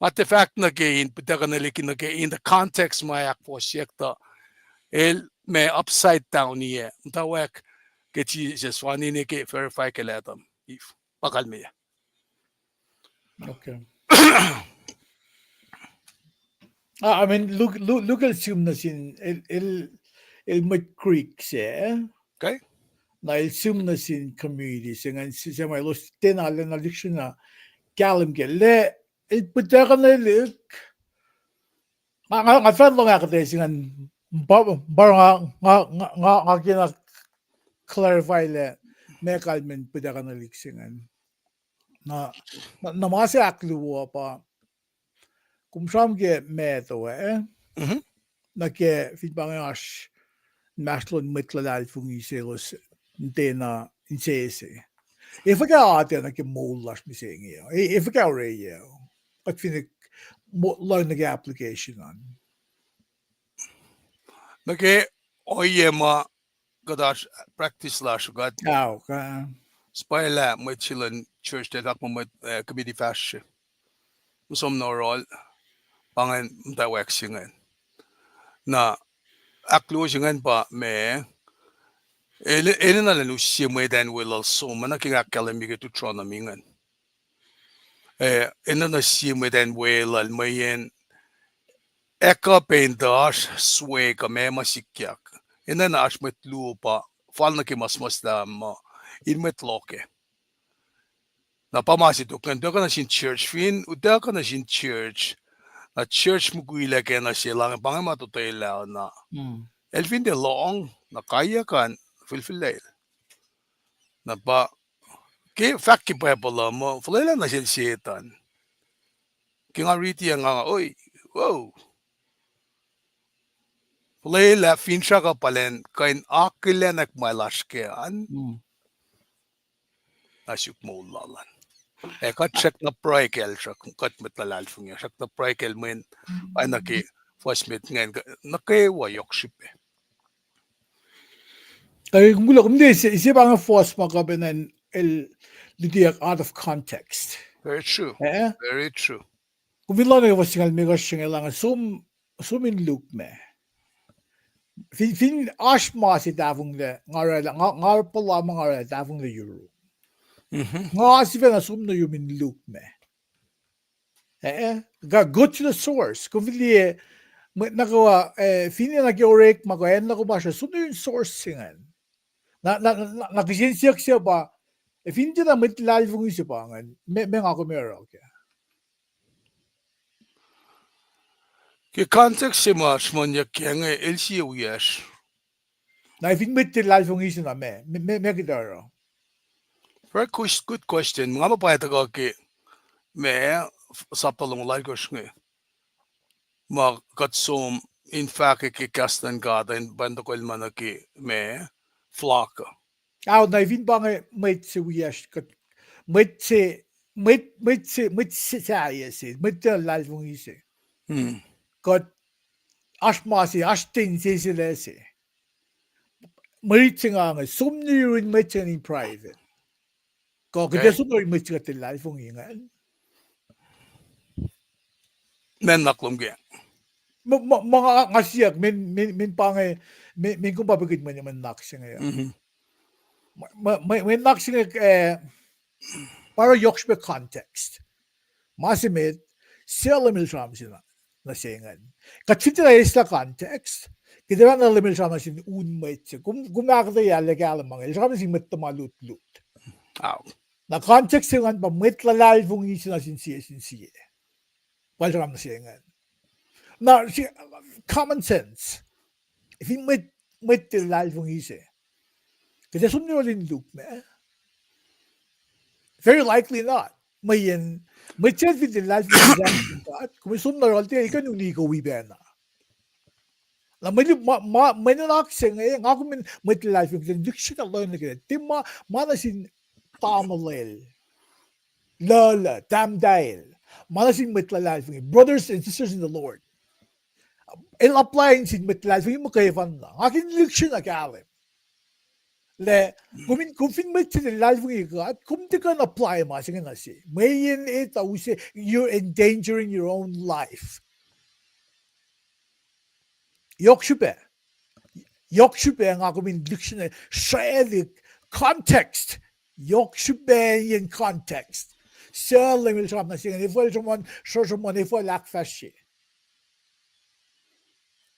at the fact na gain takana liki na in the context mayak po siekta el me upside down niya mutawaek ke Jesus fan inike verify ke letam if pakal me. Okay. I mean, look at zoom na sin el creek siya. Okay? Na el zoom na sin community singan siya may los tinala na liksyon na galim ke le el putaka na lik nga fan lo nga kate singan bar nga kina clarify le me kalmen putaka na lik singan na masi akluwa pa kumsham ke me to na ke feedback ash national mitlalal fungi selos dena insese if I got na ke molas mi saying if I got radio at finik learn the application on Nake oyema godash practice lash god how spoila mo chilen church de tak mo committee fash som no rol pangan mutawaek singan na aklusingan pa me ele na lu siemwe dan will so mana kinga kalemi to trona mingan ena na siemwe dan will al mayen eka pendash swe ka me masikyak ena na ashmet lupa falna ki mas da ma inmet loke na pamasit ukan do kana sin church fin uda kana sin church na church muguila ke na silang pangama to tela na elfin de long na kaya kan fulfill na ba ke fakki pa pala mo fulela na sin setan kinga riti nga oy wow fulela fin siya ka palen kain akketeyac malaske an asyuk mo lalan kat check na pacl siya kung kat metalal fungi check na pacl men ay naki first mit ngayon nakewa yokship kaya mula kumde isi bang force makabenan el lidiak out of context very true very true kumila na was singal mega singal lang in loop me fin ashma si davung le ngar pala mga davung le euro nga si na na yumin loop me go to the source kumili nagawa fini na georek magayan na ko ba siya sumno yung source singan na kisyensiyak siya ba hindi na mitlal fung siya pa ngan me nga ko meron okay ke context si mas manya kenge elsi uyas na ifin mitlal fung siya na me gidaro very good question mga mapayata ko ke me sapalong lagos nge mag katsum in fact ke kastan God and bandokol manaki me flock na ifin ba nga mit si uyas mit sa si mitlal fung siya kat ashmasi ashtin sila si mit nga nga sumno yung mit in private ko kaya sumno yung mit tilal fung ingan men naklong ge mga ngasiyak min pangay min kung babagid man yung naksya ngayon may naksya para yokshbe context masimit siya limil siya sila na singan katfit na isla context kita na limil siya na sin unmait siya kumakata yan legal mga siya kami sin matamalut-lut na context singan pa mitlalal fung isa na sin siya wala siya na singan na common sense if you mitlalal fung isa kasi sumnyo rin loop very likely not may chat with the life kung sumno rin ikaw nung niko wibena la may nanaksing nga kung mitlalal fung isa dik siya kalon na kaya di mana sin tamalil lala damdail Manasing mitlalifing. Brothers and sisters in the Lord. El applying sin mitlalifing mo kayo na. Akin leksyon na kalim. Le, kung finmet sin lalifing ka, at kung di ka na-apply ma, sige na si. Mayin ito, you're endangering your own life. Yokshube nga kumin dictionary, shayalik, context. Yokshube in context. Sörling vill samma sig. Ni får som man ni får lackfärsig.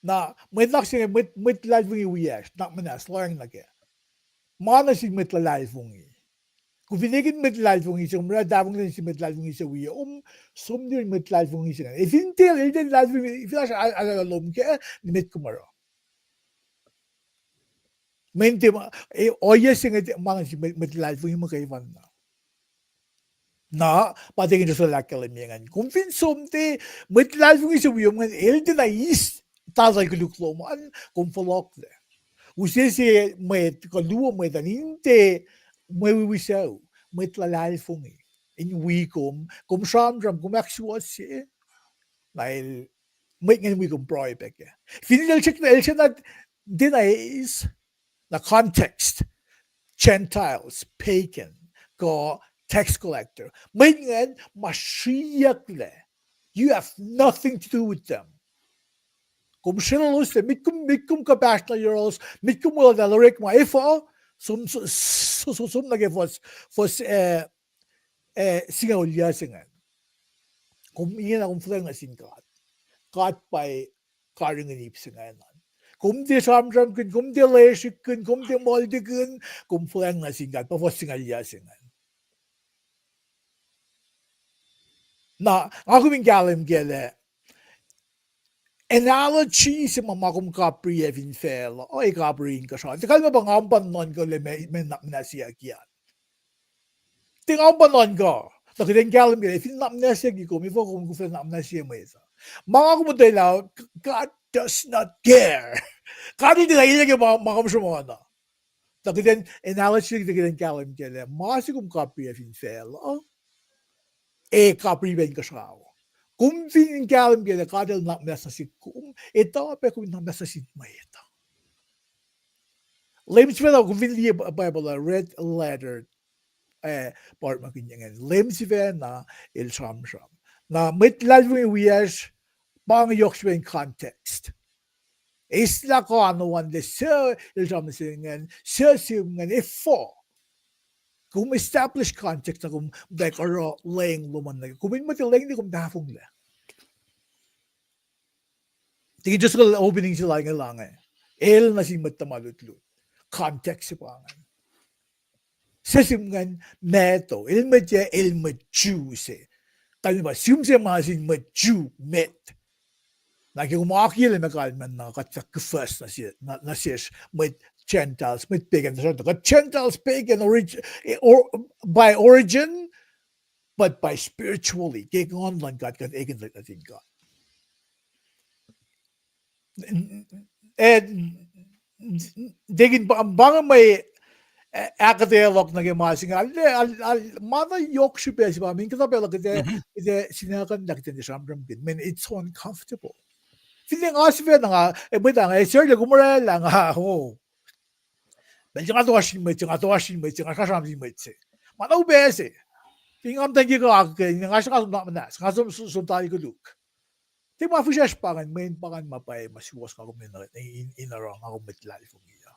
Na, med laxing med lalvungi wiers. Na men slöring lage. Mana sig med lalvungi. Kuvinegin med lalvungi som radavungen sig med lalvungi så vi som dir med lalvungi sig. If inte den lalvungi, if jag alla LEUM GOD ni med kumaro. Men det oje sig mana sig med lalvungi mo kay vanna. Na, patingin sa lakalamingan. Kung finsomte, met lalvungi sa wiyongan, elde na is, tazay kulukloman, kung folokle. Usese met, kaluwa met, aninte, mawiwisaw, met lalvungi. In wikom, kung samdram, kung aksuwasi, dahil, met nga wikom proibeke. Finilchik na elsya na, dinais, na context, Gentiles, pagan, ko, tax collector. Maingan, masiyakle. You have nothing to do with them. Kung sinaluste, mikum ka bachelor euros, mikum wala dalarik ma ifo, sum nage fos singaulya singan. Kung iyan akong flang asin kat by karing anip singan. Kung di samdram kun, kung di leshik kun, kung di molde kun, kung flang asin kat, pa fos singaulya singan. Na, ako min galim gele. Analogy sa mamakum kapri evin fel. O kapri ka siya. Tikal mo bang ampan non ko le men namnasiya kiyan. Ting ampan non ko. Nakitin galim gele. Ifin namnasiya ko. Mifo kung kufil namnasiya mo isa. Mga kumuday lao, God does not care. Kadi di na ilag yung mga kamusumoana. Nakitin analogy nakitin galim gele. Masikum kapri evin fel. O? Kapriben ka siya. Kung fininggalim gila, kadal na mesasit kung ito, pero kung na mesasit may ito. Lems vela, kung finili Bible, red letter, part makinyangan. Lems vela na il-sham-sham. Na mit lalwing wiyas, pang yokswen context. Isla ko ano wande, sir, il-sham-singan, sir, singan, ifo. Kung establish context na kung dekaro laying luman na kung matilaying di kung dafong la. Tingin Diyos ko opening sila nga lang eh. El na si matamalutlut. Context si pangan. Sa simgan meto, el majuse. Kaya ba, simse masin maju met. Naki kumakil na kalman na katsakufas na siya met Gentiles, with pagan, Gentiles pagan or by origin, but by spiritually. Kaya kung online God, kan egin like natin God. And digin ba ang banga may akketeyac na gimasing mana yok shubes ba min kita pela kite sinakan nakita ni samram bin men it's so uncomfortable. Feeling asve na nga bita nga sir gumura lang ha ho. Benjang atoashin mo, kasama mo ito. Manaw bese. Tingam tangi ko akketeyac, nga siya kasama manas, kasama suntali ko look. Ting mga fusyash pangan, main pangan mapay, masiwas ka kung inarang ako mitlal kong iya.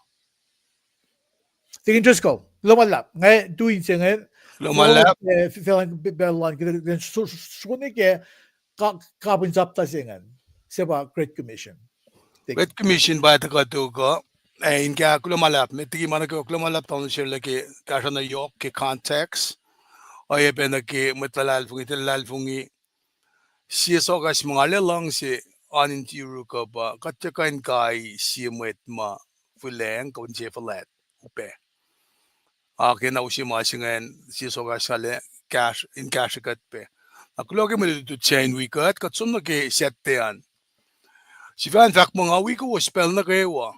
Tingin Diyos ko, lumalap. Ngayon, tuwing siya ngayon, lumalap. Feeling belan, sunik KahsInKol siya ngayon. Siya ba, Great Commission. Great Commission ba ito ka tuku? Inge lumalap, may tigi man ako lumalap taon siya lagi kasya na yok ke context o yebe na ke mutalalfungi siya so kas mga lelang si anin tiru ka ba katsakain kay siya mwet ma fuleng kung siya fulet upe kina usi ma singan siya so kas sale cash in cash kat pe akulogi mo dito chain wikat katsum na ke settean si fan fak mga wiko o spell na kayo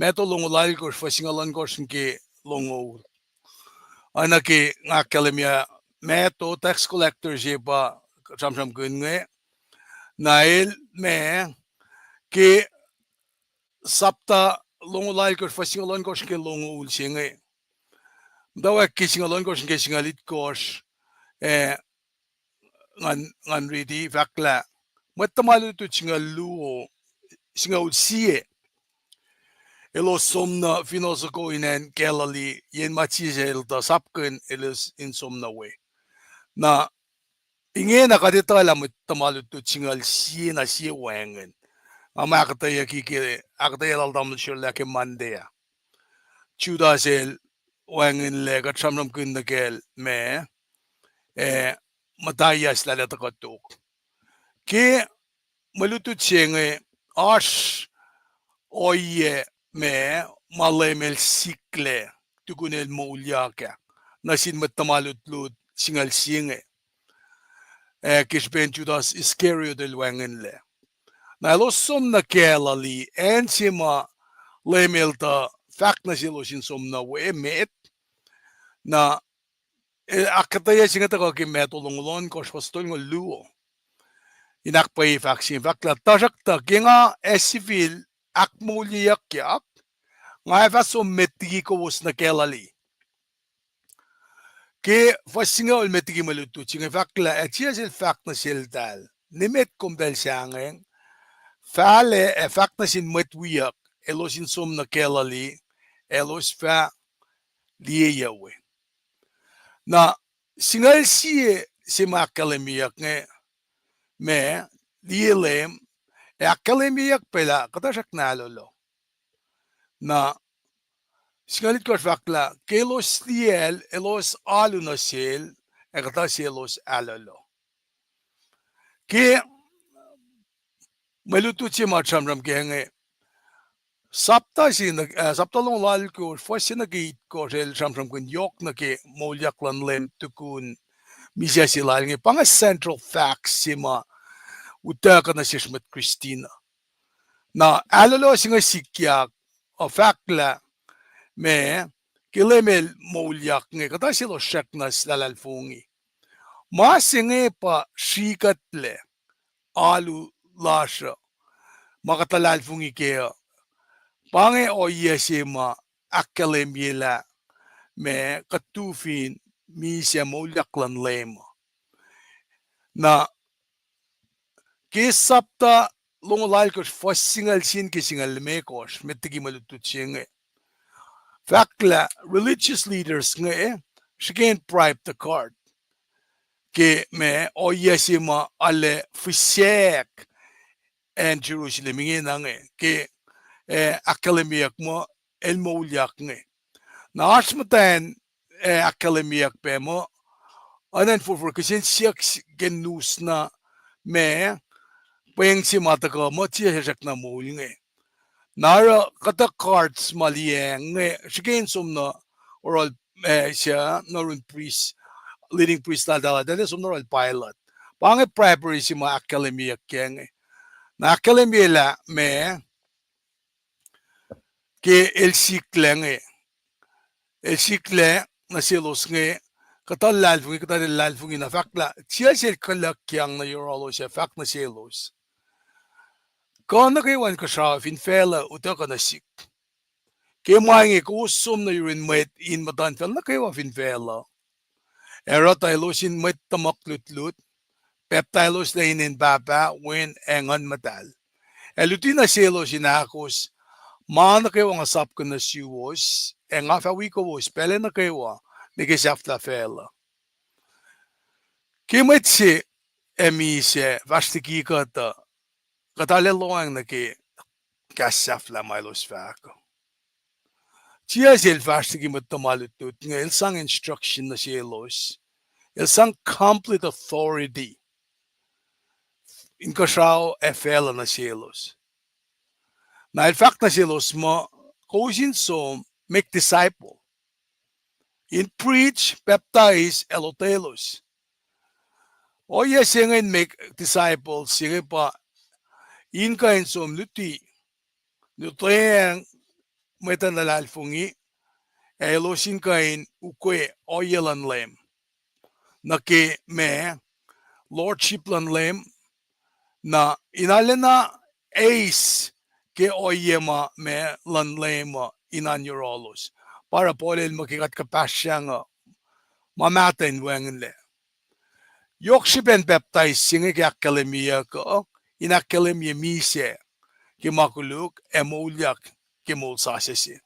meto longo lal kors fasingalan korsin ke longo ana ke ngakelemia meto tax collectors ye ba samsam kunge nail me ke sapta longolal ko fasingalon ko ke longo ulsinge mutawaek kisingalon ko ke singalit ko ngan ridi vakla matamalu tu singal luo singal sie elo somna finosoko inen kelali yen machisel da sapken elos in somna we na inge na kadetala matamalu tu singal sie na sie wengen ama akketeyac ke akketeyac dam shulla ke mandea chudasel wengen le ka chamram kun de gel me matayas la ta katuk ke malutu chenge ash oye me malemel sikle tukunel mouliaka nasin matamalut lut singal singe kishben chudas iskerio del wengen le na losom na kelali ensima lemelta fakna silosin somna we met na akketeyac singa ta ki metolongolon ko spostol ngol luo inakpay vaccine vakla tajakta genga sifil akmuliyak nga vaso metigi ko was na kelali ke fasinga ol metigi malutu singa vakla etias el fakna sildal nimet kumbel sangeng fale fakna sin mwet elos in somna kelali elos fa liyeyu na singal sie sima akademiak nge me liyelem akademiak pela katasak nalolo na singalit ko fakla kelos liel elos alunasil ekataselos alolo ke malutu sima chamram kenge sapta long lal ko fosina gate ko sel chamram kun yok na ke Wiliyucklac lem tukun misya sila nge pang central facts sima utaka na sishmat Christina na alolo singa sikyak o fakla me kilemel Wiliyucklac nge kata silo shaknas lalalfungi masinge pa shikatle alu lasha makatalalfungi kaya pange o yesima akkelemyela me katufin misya Wiliyucklac lem na kisapta longolal ko fasingal sin kisingal mekos metigi malutut singe fakla religious leaders nge shigen bribe the card ke me o yesima ale fisiek en Jerusalem nge nange ke akademiak mo el Wiliyuclac nge na asmatan akademiak pe mo anan for kisin siak genus na me Paing si mataka mo siya na muli nge nara kata cards maliyeng nge shigen sumna oral siya narun priest leading priest na dala dala sumna oral pilot pange primary si mga akademiak nge na akademia me ke el sikle na silos nge kata lalfungi na fakla siya kalakyan na yorolo siya fak na silos Kana kaiwan ka siya finfela utaka na sik. Kaya mahingi ko usum na yurin mwet in matanfel na kaiwa finfela. Era tayo sin mwet tamak lut pep tayo na inin baba win engan matal. Elutin na silo sinakos ma na kaiwa nga sap ka na siwos nga fawi ko wos pele na kaiwa ni kisaf la fela. Kaya mwet si emise vastiki ka ta kataleloang na ki kasaf la mailos fako. Siya vastiki matamalutut nga ilsang instruction na sielos. Ilsang complete authority. In kasao FL na sielos. Na in fact na sielos mo, kausin so make disciple. In preach, baptize, elotelos. O yes, nga make disciples, sige pa, in kain som luti. Nutayang metanalalfungi, elosin kain ukwe o yelan lem. Na ke me lordship lan lem na inalena ace ke oyema me lan lema inanyorolos para polel makikat kapasyang mamaten wengenle yokshiben baptize singe ke akademia ko in akademia mise ke makuluk emolyak ke molsasesi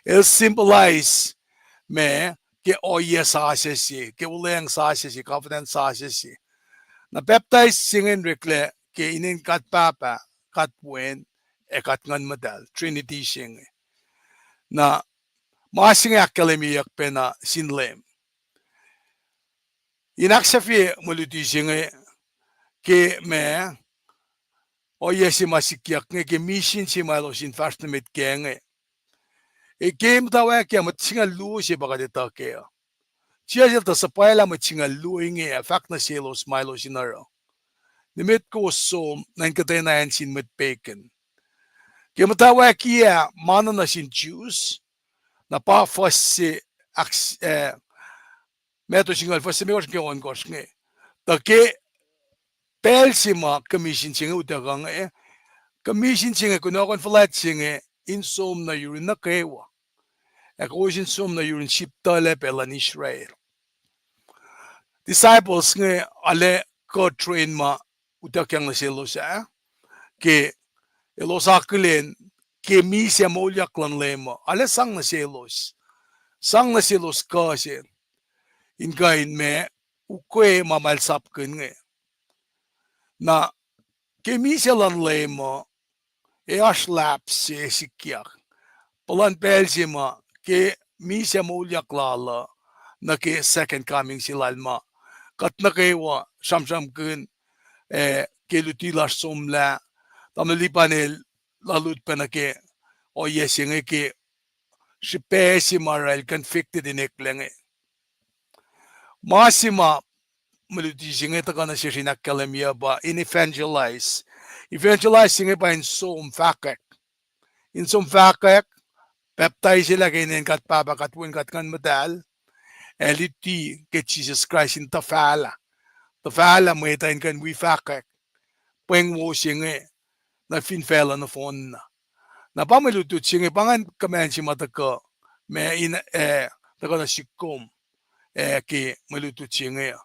it symbolize me ke oye sasesi ke uleng sasesi confident sasesi na baptize singen rekle ke inin kat papa kat wen e kat ngan medal trinity sing na masing akademia pe na sinlem inaksafi muluti singe ke me oye si masikyak nge ke mission si malo sin fast mit genge e game mutawaek ya matsinga lu si bakadeta ke chia ta sapaila matsinga lu inge fak na selos milo sinaro nimit ko so nan katena sin mit bacon ke mutawaek ya mana na sin juice na pa fosse meto singal fosse me ke on korsnge ta ke pelsima commission singa utagang commission singa kunokon flat singa insom na yurin na kewa Ekosin som na yurin shiptale pelan Israel. Disciples nge ale ko train ma utakyang na silo sa ke elos akilen ke misya wolacna lema ale sang na silos kasi ingain me ukwe mamalsap kun nge na ke misya lan lema e aslap se sikyak Polan pelsima ke misya wolacna na ke second coming silalma kat na kewa samsam kun ke lutilas somla tamalipanel lalut pa na ke o yesing ke si pésima rail convicted in eklenge masima malutising ito ka na siya sinakalamia ba in evangelize singe pa in som fakek baptize sila kainin kat papa katwin kat kan medal eliti ke Jesus Christ in tafala mo itain kan we fakek Paing wo singe na finfela na phone na pamalutut singe pangan kamen si mataka me in taka na sikom ke malutut singe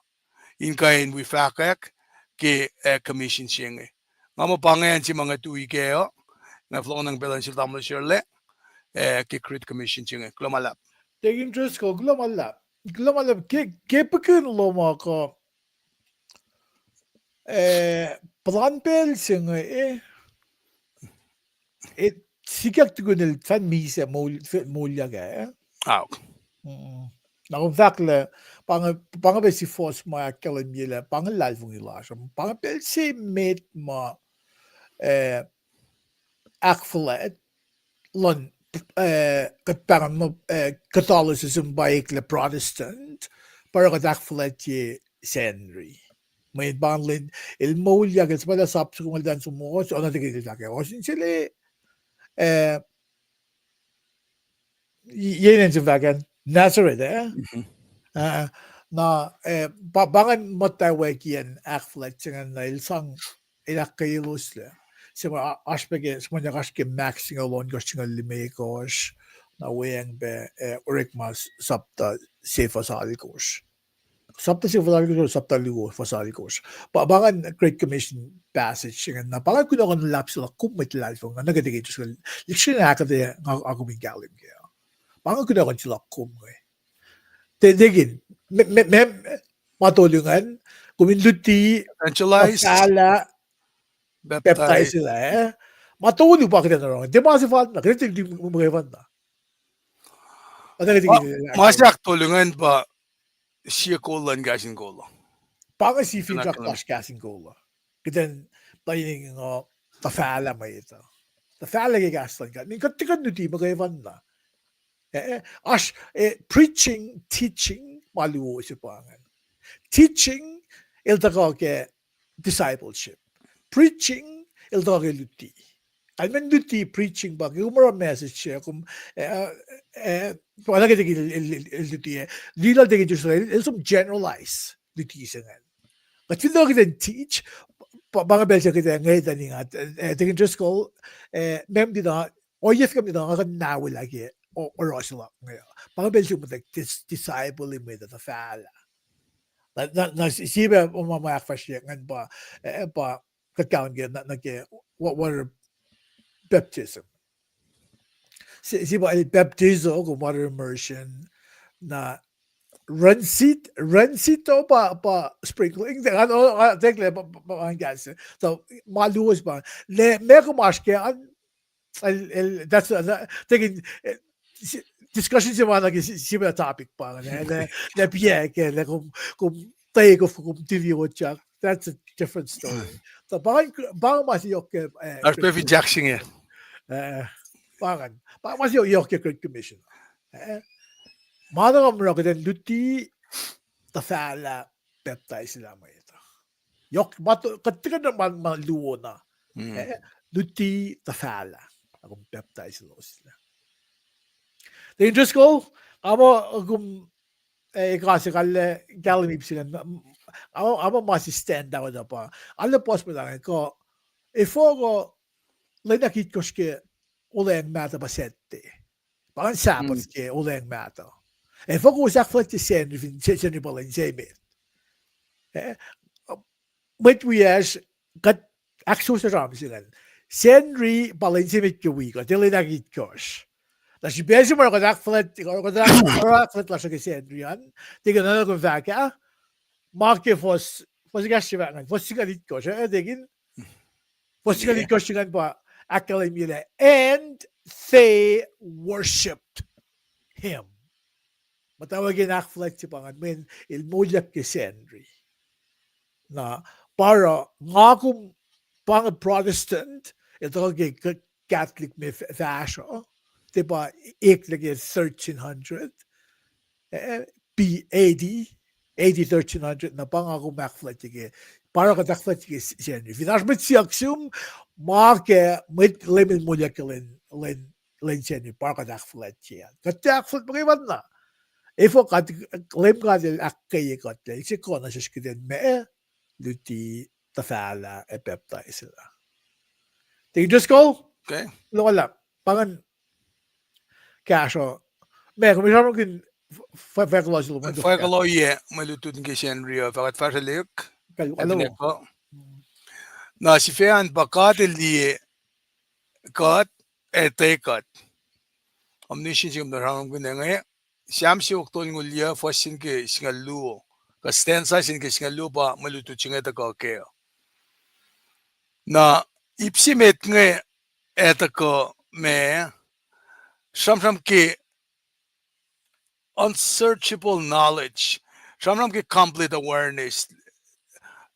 in kain we fakek ke commission singe ngamo pangan si mga tuwi keo na flow ng belan sila tamlo sirle ke crit commission singe klumalap Taking interest ko glomala ke pekun lo mo ko plan pel singa sikak tugunel fan misa molya ga na vakle pang si force ma kalamila pang lalvung ilasha pang pel se met ma akflet lon katparang mo Catholicism by the Protestant para katakflet ye Henry may banlin il molya gas pala sap kung dan sumos ona tigil sa kaya osin sila yenen sa vagan Nazareth na bangan mutawaek yan akflet singa na ilsang ilakayilos la Sima aspege smanya kaske maxing alon gosting limekos na weng be urikmas sapta sefa salikos. Sapta sefa salikos sapta ligo fasalikos. Bangan Great Commission passage na bangan kunokon lap sila kumit lalfong na nagadigit sila liksyon na akate ako mingalim kaya. Bangan kunokon sila kumwe. Tedigin matulungan kuminduti evangelize baptize sila matulog pa kita na ron. Di ba si Fatna? Kita hindi mo mga Fatna. Masak tulungan ba siya kolan KahsInKol? Panga si feedback plus KahsInKol. Kita tayo ng tafala may ito. Tafala kay gaslan ka. Katikan nuti mga Fatna. Preaching, teaching, maluwo si pangan. Teaching, iltaka ke discipleship. Preaching, iltaka ke luti. Almen luti preaching ba? Kung mara message siya, kung wala kita luti Lila de Israel, some generalize luti siya nga. But we don't even teach. Mga bel siya kita ngayon tani nga. Tingin just ko, mem di na, o yes kami na nga nawi lagi, o sila ngayon. Mga bel siya mo disciple mo ito na fala. Na siya mga fashion nga ba kakaon nga na what were baptism. Siya ba baptism kung water immersion na run seat to pa sprinkling ano tekle pa gas so maluwas ba le meko maske that's taking discussion si mana ki similar topic pa le pie ke le kum take of kum tv watch that's a different story so bang mas yok As perfect Jackson eh. bang mas yok commission Madam Rocket Luti the fala baptize sila mo ito. Yok bato katika naman maluona. Luti the fala. Akong baptize sila. The interest ko amo kung kasi kala galing sila amo mas stand out na pa. Ano pos mo lang ko ifo ko nakit ko siya ulang mata ba sette. Parang sapos ke ulang mata. En voor zag wat je zijn, zijn nu wel in zee met. Met wie is, kat actions er aan zijn. Senri balance met je wieg, dat jullie daar niet koos. Dat je bezig maar gedacht flat las ik senri aan. Tegen een andere vaak, ja. Maak je vos gastje weg, vos je niet koos, hè? Tegen vos je niet koos, je kan ba akketeyac. And they worshipped him. Matawagin akflex si pangan men wiliyucklac Senri na para nga kung pang Protestant ito kay Catholic may fashion diba iklagay 1300 AD 1300 na pang ako makflex sige para ka takflex sige Senri finash met siaksum make met lemon wiliyucklac len Senri para ka takflex yan katakflex magiwan na Ifo kat LEUM God akketeyac si kona siya skiden me luti tafala baptize sila. Tingin ko? Okay. Lulap. Pangan kaso me kung mismo kin faklo sila mo. Faklo ye malutut ng Senri fakat fasalik. Kalo. Na si Fean bakat kat eteyu. Omniscient yung narang gunenge. Siyam si uktol ngulya fasin ke singaluo. Kastensa sin ke singaluo pa malutut singa akyohkye. Na ipsimet nge etako me samsam ke unsearchable knowledge. Samsam ke complete awareness.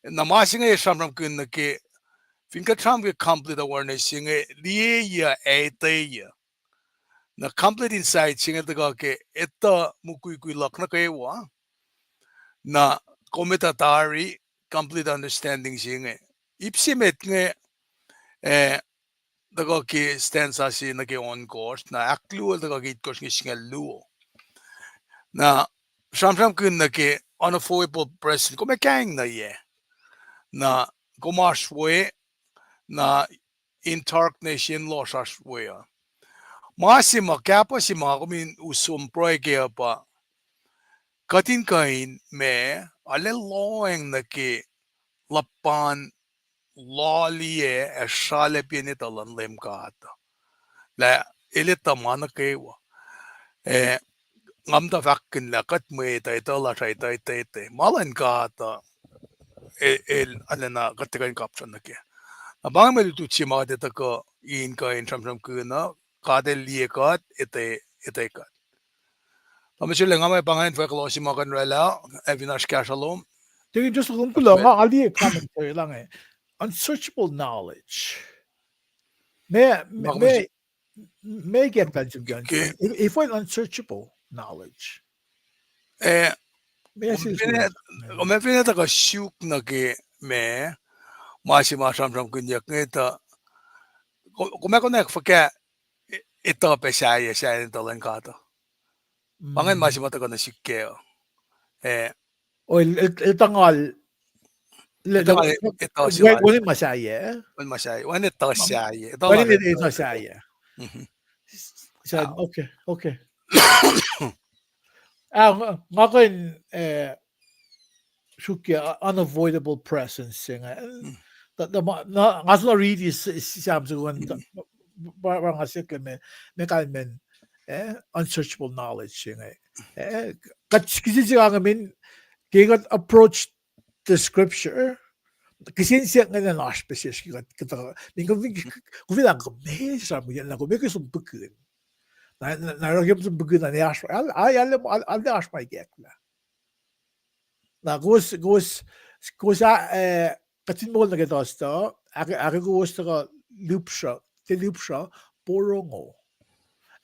Namasi nge samsam ke finka sam ke complete awareness singe liyeyu eteyu. Na complete insight singa akyohkye ito mwet nukewa na kometatari complete understanding singa ipsimet nge akyohkye stanza si on course na aklu akyohkye course nge singa luo na samsam kun nake unavoidable present kumekaing na ye na kumashwe na incarnation losashwe Masima kapa si mga kumin usum proyekya pa katin kain me alelong naki lapan loliye shalepin italan LEUM God la ilita manakewa ngamda fakin la kat me itala ite malan kata alena katikan kapsan naki abang me tutsi mga dito ko in kain samsam kuna KahsInKol eteyu. Monsieur le ngame pangain faklo si makan rela evinash kashalom. Tingin just kung lang ali commentary lang unsearchable knowledge. May get that yung guns. If I'm unsearchable knowledge. May pinata ka syuk na ke me masima samsam kunyak ngeta kumakonek fakya ito pesaya siya ito lang kato. Pangan masih mata ko na sikkeo. O il tangal Ito nga, ito si Mal. Wala masaya. Masaya. Wan ito siya. Ito Wala lang. ito masaya. Said, okay. Ngayon, shukia unavoidable presence nga. Nga sila read is siyam sa kuwan, parang kasi may kalmen, unsearchable knowledge nga. Kasi siya nga kaya approach the scripture, kasi siya nga na naspecies kita kung bilang ko may sabi yan ako may kusong bukun na ragam sa bukun na niya ay alam as may gekla na gus sa katin mo na kita sto ako gusto ko loop siya porongo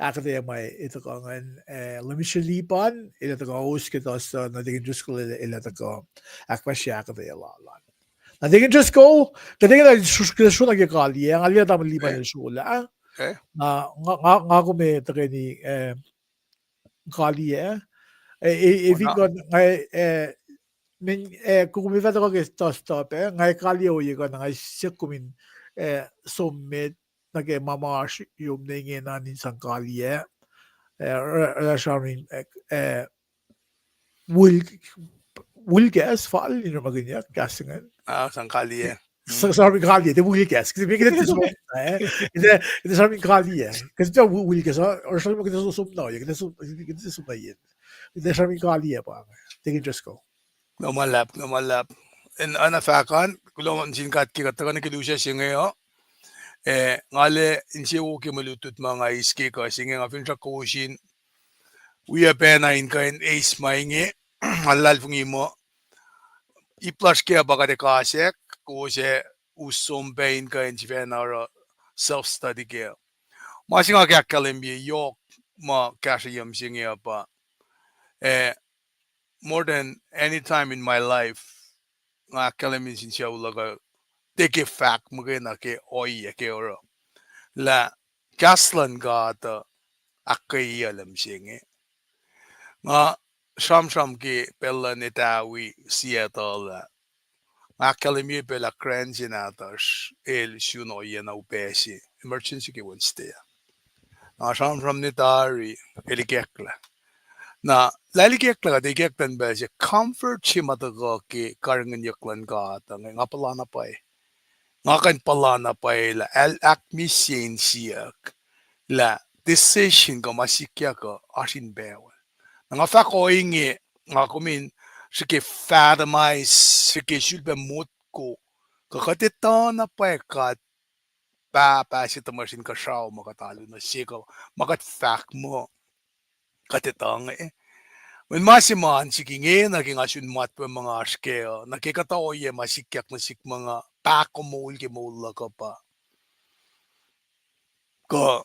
akketeyac may ito ko ngan lumishalipan ito ko host kita sto na digin just ko ito ko akpasya akketeyac lalan. Natingin just ko, katingin na susunod na kali, ang aliyah naman lima na sula. Nga ko may takay ni kali Even ko men kung kumita ko kay stop ngay kali o yung nga siya kumin sommet nagay mamash yung ningin na ninsang kali rashamin Wilgas fall in maganya kasingan. Sang kali Sabi kali, det Wilgas. Kasi bigyan natin sa Ito sabi kali Kasi ito Wilgas or sabi mo kita susumnaw. Kita sumayin. Ito sabi kali pa. Tingin just ko. Numalap. En fakan, kulong singkat kikatakan kilusya siya ngayon. Ngale insiya uki malutut mga iski ko. Sige nga fin siya kusin. Uya pena inkain ace mainge. Halal fungi mo. I-plus kaya baka de kasek. Kuse usum pain kain sifena or self-study kaya. Masing nga kaya kalimbi yok ma kasiyam siya pa. More than any time in my life, nga kalamin sin siya ulaga take fact magana ke oy ke oro la kaslan God akketeyac alam siya nga sham ke pella netawi Seattle nga kalimi pela crange natas el shuno yana upesi emergency ke Wednesday nga sham netari elikekla na lalikekla de gektan ba siya comfort siya mataga ke karangan yaklan ka nga pala na pa nga kan pala na pa la akmisin siya la decision ko masikya ko asin bewa nga fa ko inge nga kumin sige fatamize sige shulbe mot ko kakatita na pa ka pa si tamasin ka siya makatalo na siya makat fact mo katitang when masiman sige naging asun mat pa mga askeo nakikatao ye masikyak na sik mga pakomol ke mola ka pa ko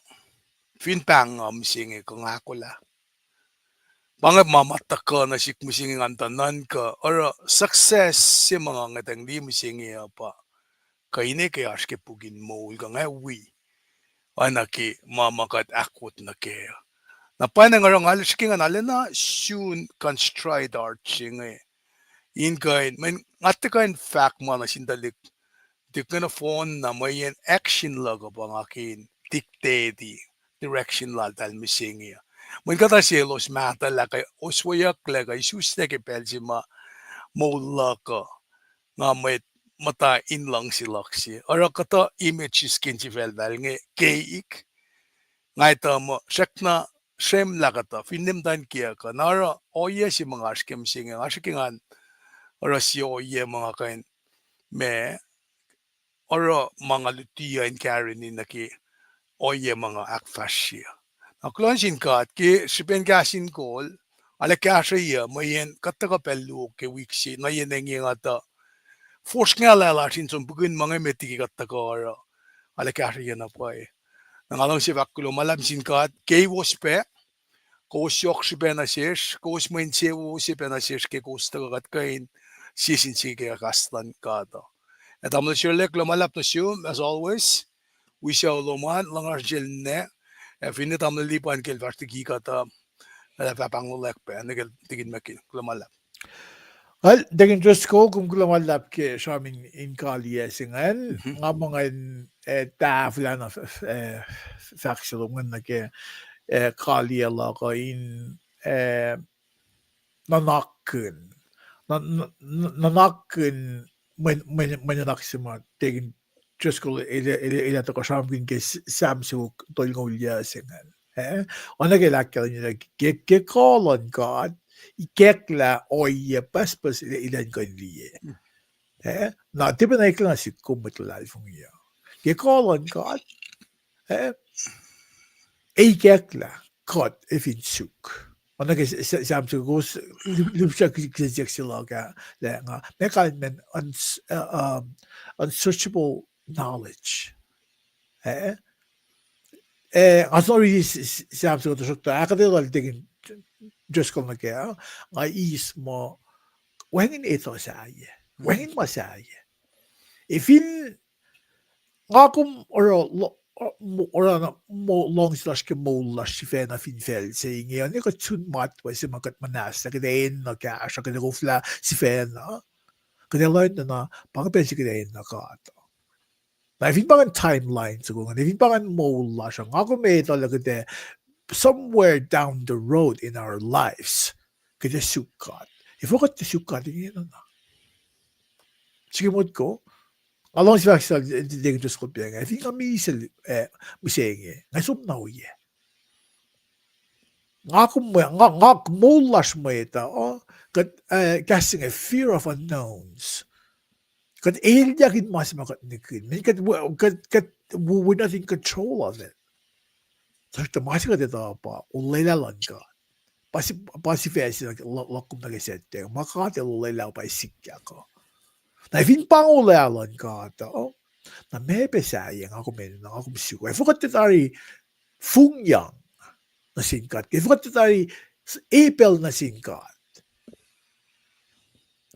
finpang singe ko akollah bangap mamataka na sik musingi antanan ka or success si mga ngatang di musingi pa kaine ke aske pugin mol ka nga wi anaki mamakat akwot na ke na panangarang alis kinga nalena soon can stride arching in kain men ngatakan fact mo na sindalik di kana phone na may action laga bang akin dictate direction la dal misingi men kata sielos mata la kay Wiliyucklac isus na ke peljima molaka nga may mata inlang silaksi or kata image skin sivel dal nge keik ngay mo sekna shem lagata finimdan kia ka nara oye si mga askem singa askingan ora si oye mga kain me ora mga lutian karen ni naki oye mga akfashia aklonsin kat ki sipen KahsInKol ala KahsInKol mayen kataga pelu ke wiksi na yen nga ta force nga la sin som bugun mga metiki kataga ora ala KahsInKol na pa nangalong sifac malam singkat kay waspe kosyok si penasish kos mensewo si penasish ke kostagat kain sisin sige kastan kata et amlo shirlek lumalap na siyum as always we shall luman langar jilne finit amlo lipan kel vastigi kata ala papangulek pe nigel tigin makin lumalap Al daging Diyos ko kung lumalap ke sa amin in kalyesingan, nga mga tafla na faksilungan na ke kalye laka in nanakken. Nanakken mananaksima daging Diyos ko ila to sa amin ke samsuk tolngulyasingan. Ona gelakkel nila gekolon God, ikekla oye paspas ilan kan liye. Na tiba na ikla si kumatulal fung iya. Gekolon God, ikekla God ifin suk. Ona ke samsuk gos lupsa kisilaga la nga mekan men unsearchable knowledge. Sorry, samsuk to sukta akketeyac digin Diyos ko na kaya, nga is mo, wangin ito sa aya. Wangin mo sa aya. Ifin, nga kung, or long slash ke lash si fena fin fel, sa inge, ano ka tun matwa si makat manas, na kadain na kaya, siya kadagufla si fena, kadalain na pangapel si kadain na ka ato. Na ifin pangan timeline, siguro, ifin pangan lash, nga kung may talaga de, somewhere down the road in our lives, kita sukat. If we got the sukat, yun na. Sige mo ko, along si Vaxel, hindi ko just ko piya nga. I think kami misenge, nga sumnaw ye. Nga kumulash mo ito, casting a fear of unknowns. Kat yakin mas makatnikin. We're not in control of it. So, tamasi ka dito pa, ulailalan ka. Pasi fesi lakum nagasette, makati ulailaw pa isikya ko. Na ifin pang ulailalan ka to, na mepe sayang ako meron na ako misuko. I forgot that ari fungyang na singkat. I forgot that ari apel na singkat.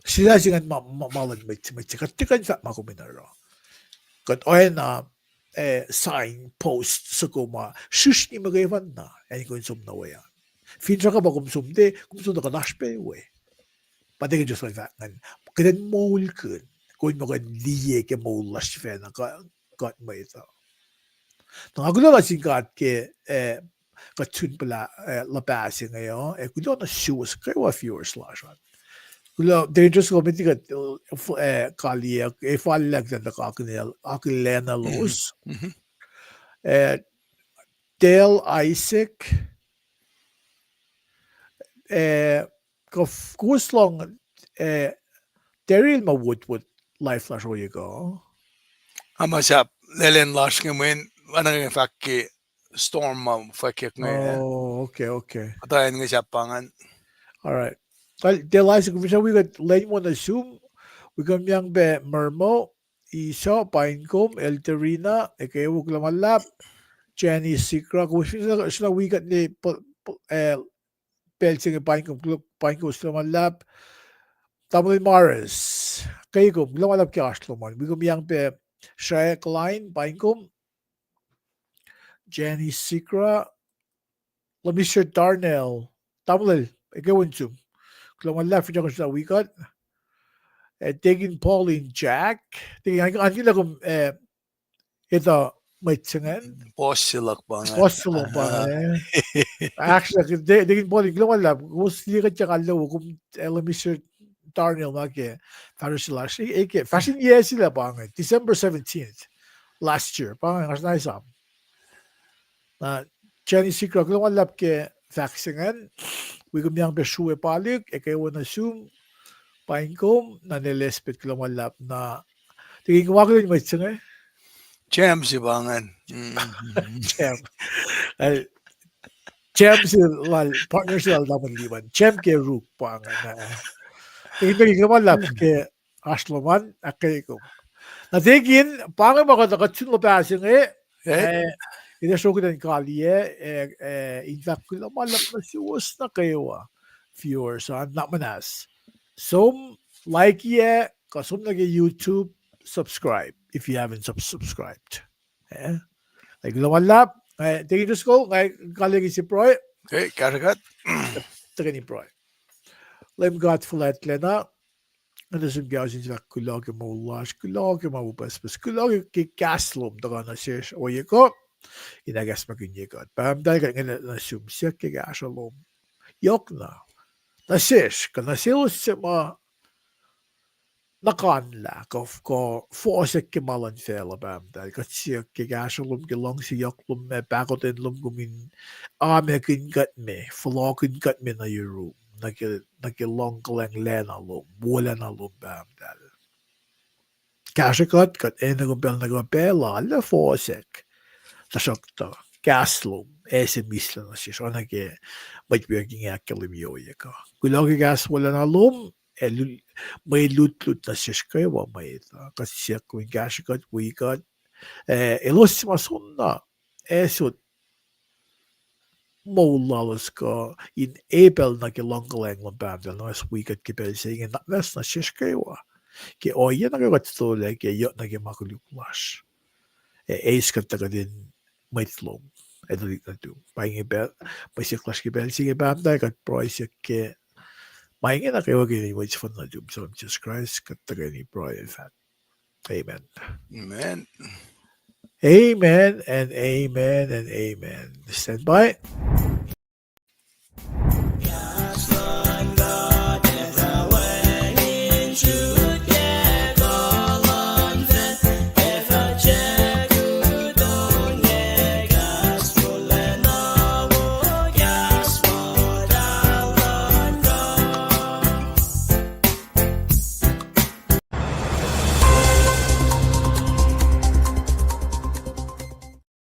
Sila singan malan may katikan sa makuminaro. Kat oana, sign post sa kuma shush ni magayawan na ay ko insum na wayan finra ka ba kumsumde kumsum ka nashpe we pati ka just like that ngan kaden mol kun ko mo kan liye ke mol lash fe na ka got mo ito nang agulo la singkat ke ka tun pala la basi ngayon kulo na shoes kay wa viewers lash Kulo, dangerous ko miti ka kaliya, falag na akketeyac na lowos. Dale Isaac, kuslong, Daryl wood life flash where you go. Ama siya, lelen lash nga mo yun, anang yung fakki, storm fakki ngayon. Oh, okay. Patayin nga siya pangan. All right. Dale Isaac, we got lane one assume, we got young be Mermo, Isa, Paing, Elterina, Ekewuk Lamalap, Jenny Sikra, sila we got ni Pelsing Paing Lamalap, Tamil Maris, Kayo, Lamalap Kasloman, we got young be Shrek Line, Paing, Jenny Sikra, Lamisher Darnell, Tamil, Ekewun Zoom. Lamalap, sila we got. Taking Pauline Jack, tingin ang kila kung ito may tsingan. Posilak pangan. Possible pa Actually, taking Pauline, lumalap, kung silikat siya kalaw, kung Mr. Darnell na ke, parang sila, fashion year sila pangan, December 17th, last year, pangan, kasi naisam. Na, Jenny Sikra, lumalap ke, vaccinagan, we kumiyang besuwe palik, kayo na assume, Paingkom, na nilespit ko lumalap na tingin ko wako yun may tsanga Cham si pangan. Chem sila partner sila naman liban Chem ke Rook pa nga na tingin ko lumalap ke Asloman akketeyac na tingin pangan mga nakatsun lapasing ina show ko din kaliye in fact ko lumalap na siwas na kayo viewers not manas. So, like kasum nag YouTube, subscribe if you haven't subscribed. Like lumalap, tingin ko, kalagi si Proy, Okay, karagat. tingin ni Proy. LEUM God fulat lena, Ano sun gawsin sila kulog mo lash, kulog mo bas, kulog ki kaslum daga na siya oye ko. Inagas magunyekot. Pam dahil nga na sumsiyak ki gasalum. Yok na. Nasish, ka nasilus sa mga nakanla ko fosek ki malan fela bam dahil katsiyak ki gasalum ki long si yoklum me bakotin lum gumin ame kin gat me, flokin gat me na yuru. Nagilong kaleng lena lum, wala na lum bam dahil. Kasakot kat enagubel nagabela la fosek. Tasokto gaslum ese misla na siya. So nage magbiaging akalimyoya ko. Kulogi gas wala na lum, may lut-lut na siya kayo wa may ito. Kasi siya kung gasikot, wikot, ilos masunna, esot, molalos ko, in apel na kilongkalang lababdal, no, as wikot kipel siya, in naknas na siya kayo wa. Ki oya na kayo katstole, ki yot na kayo makuluklas. Ace ka taga din maitlom. Ito na to. Paing ibel, may siklas kipel siya babdal, kat proy siya ki Paing na kayo gini which fun na dum so Jesus Christ kataga ni bro in fact. Amen. Amen. Amen and amen and amen. Stand by.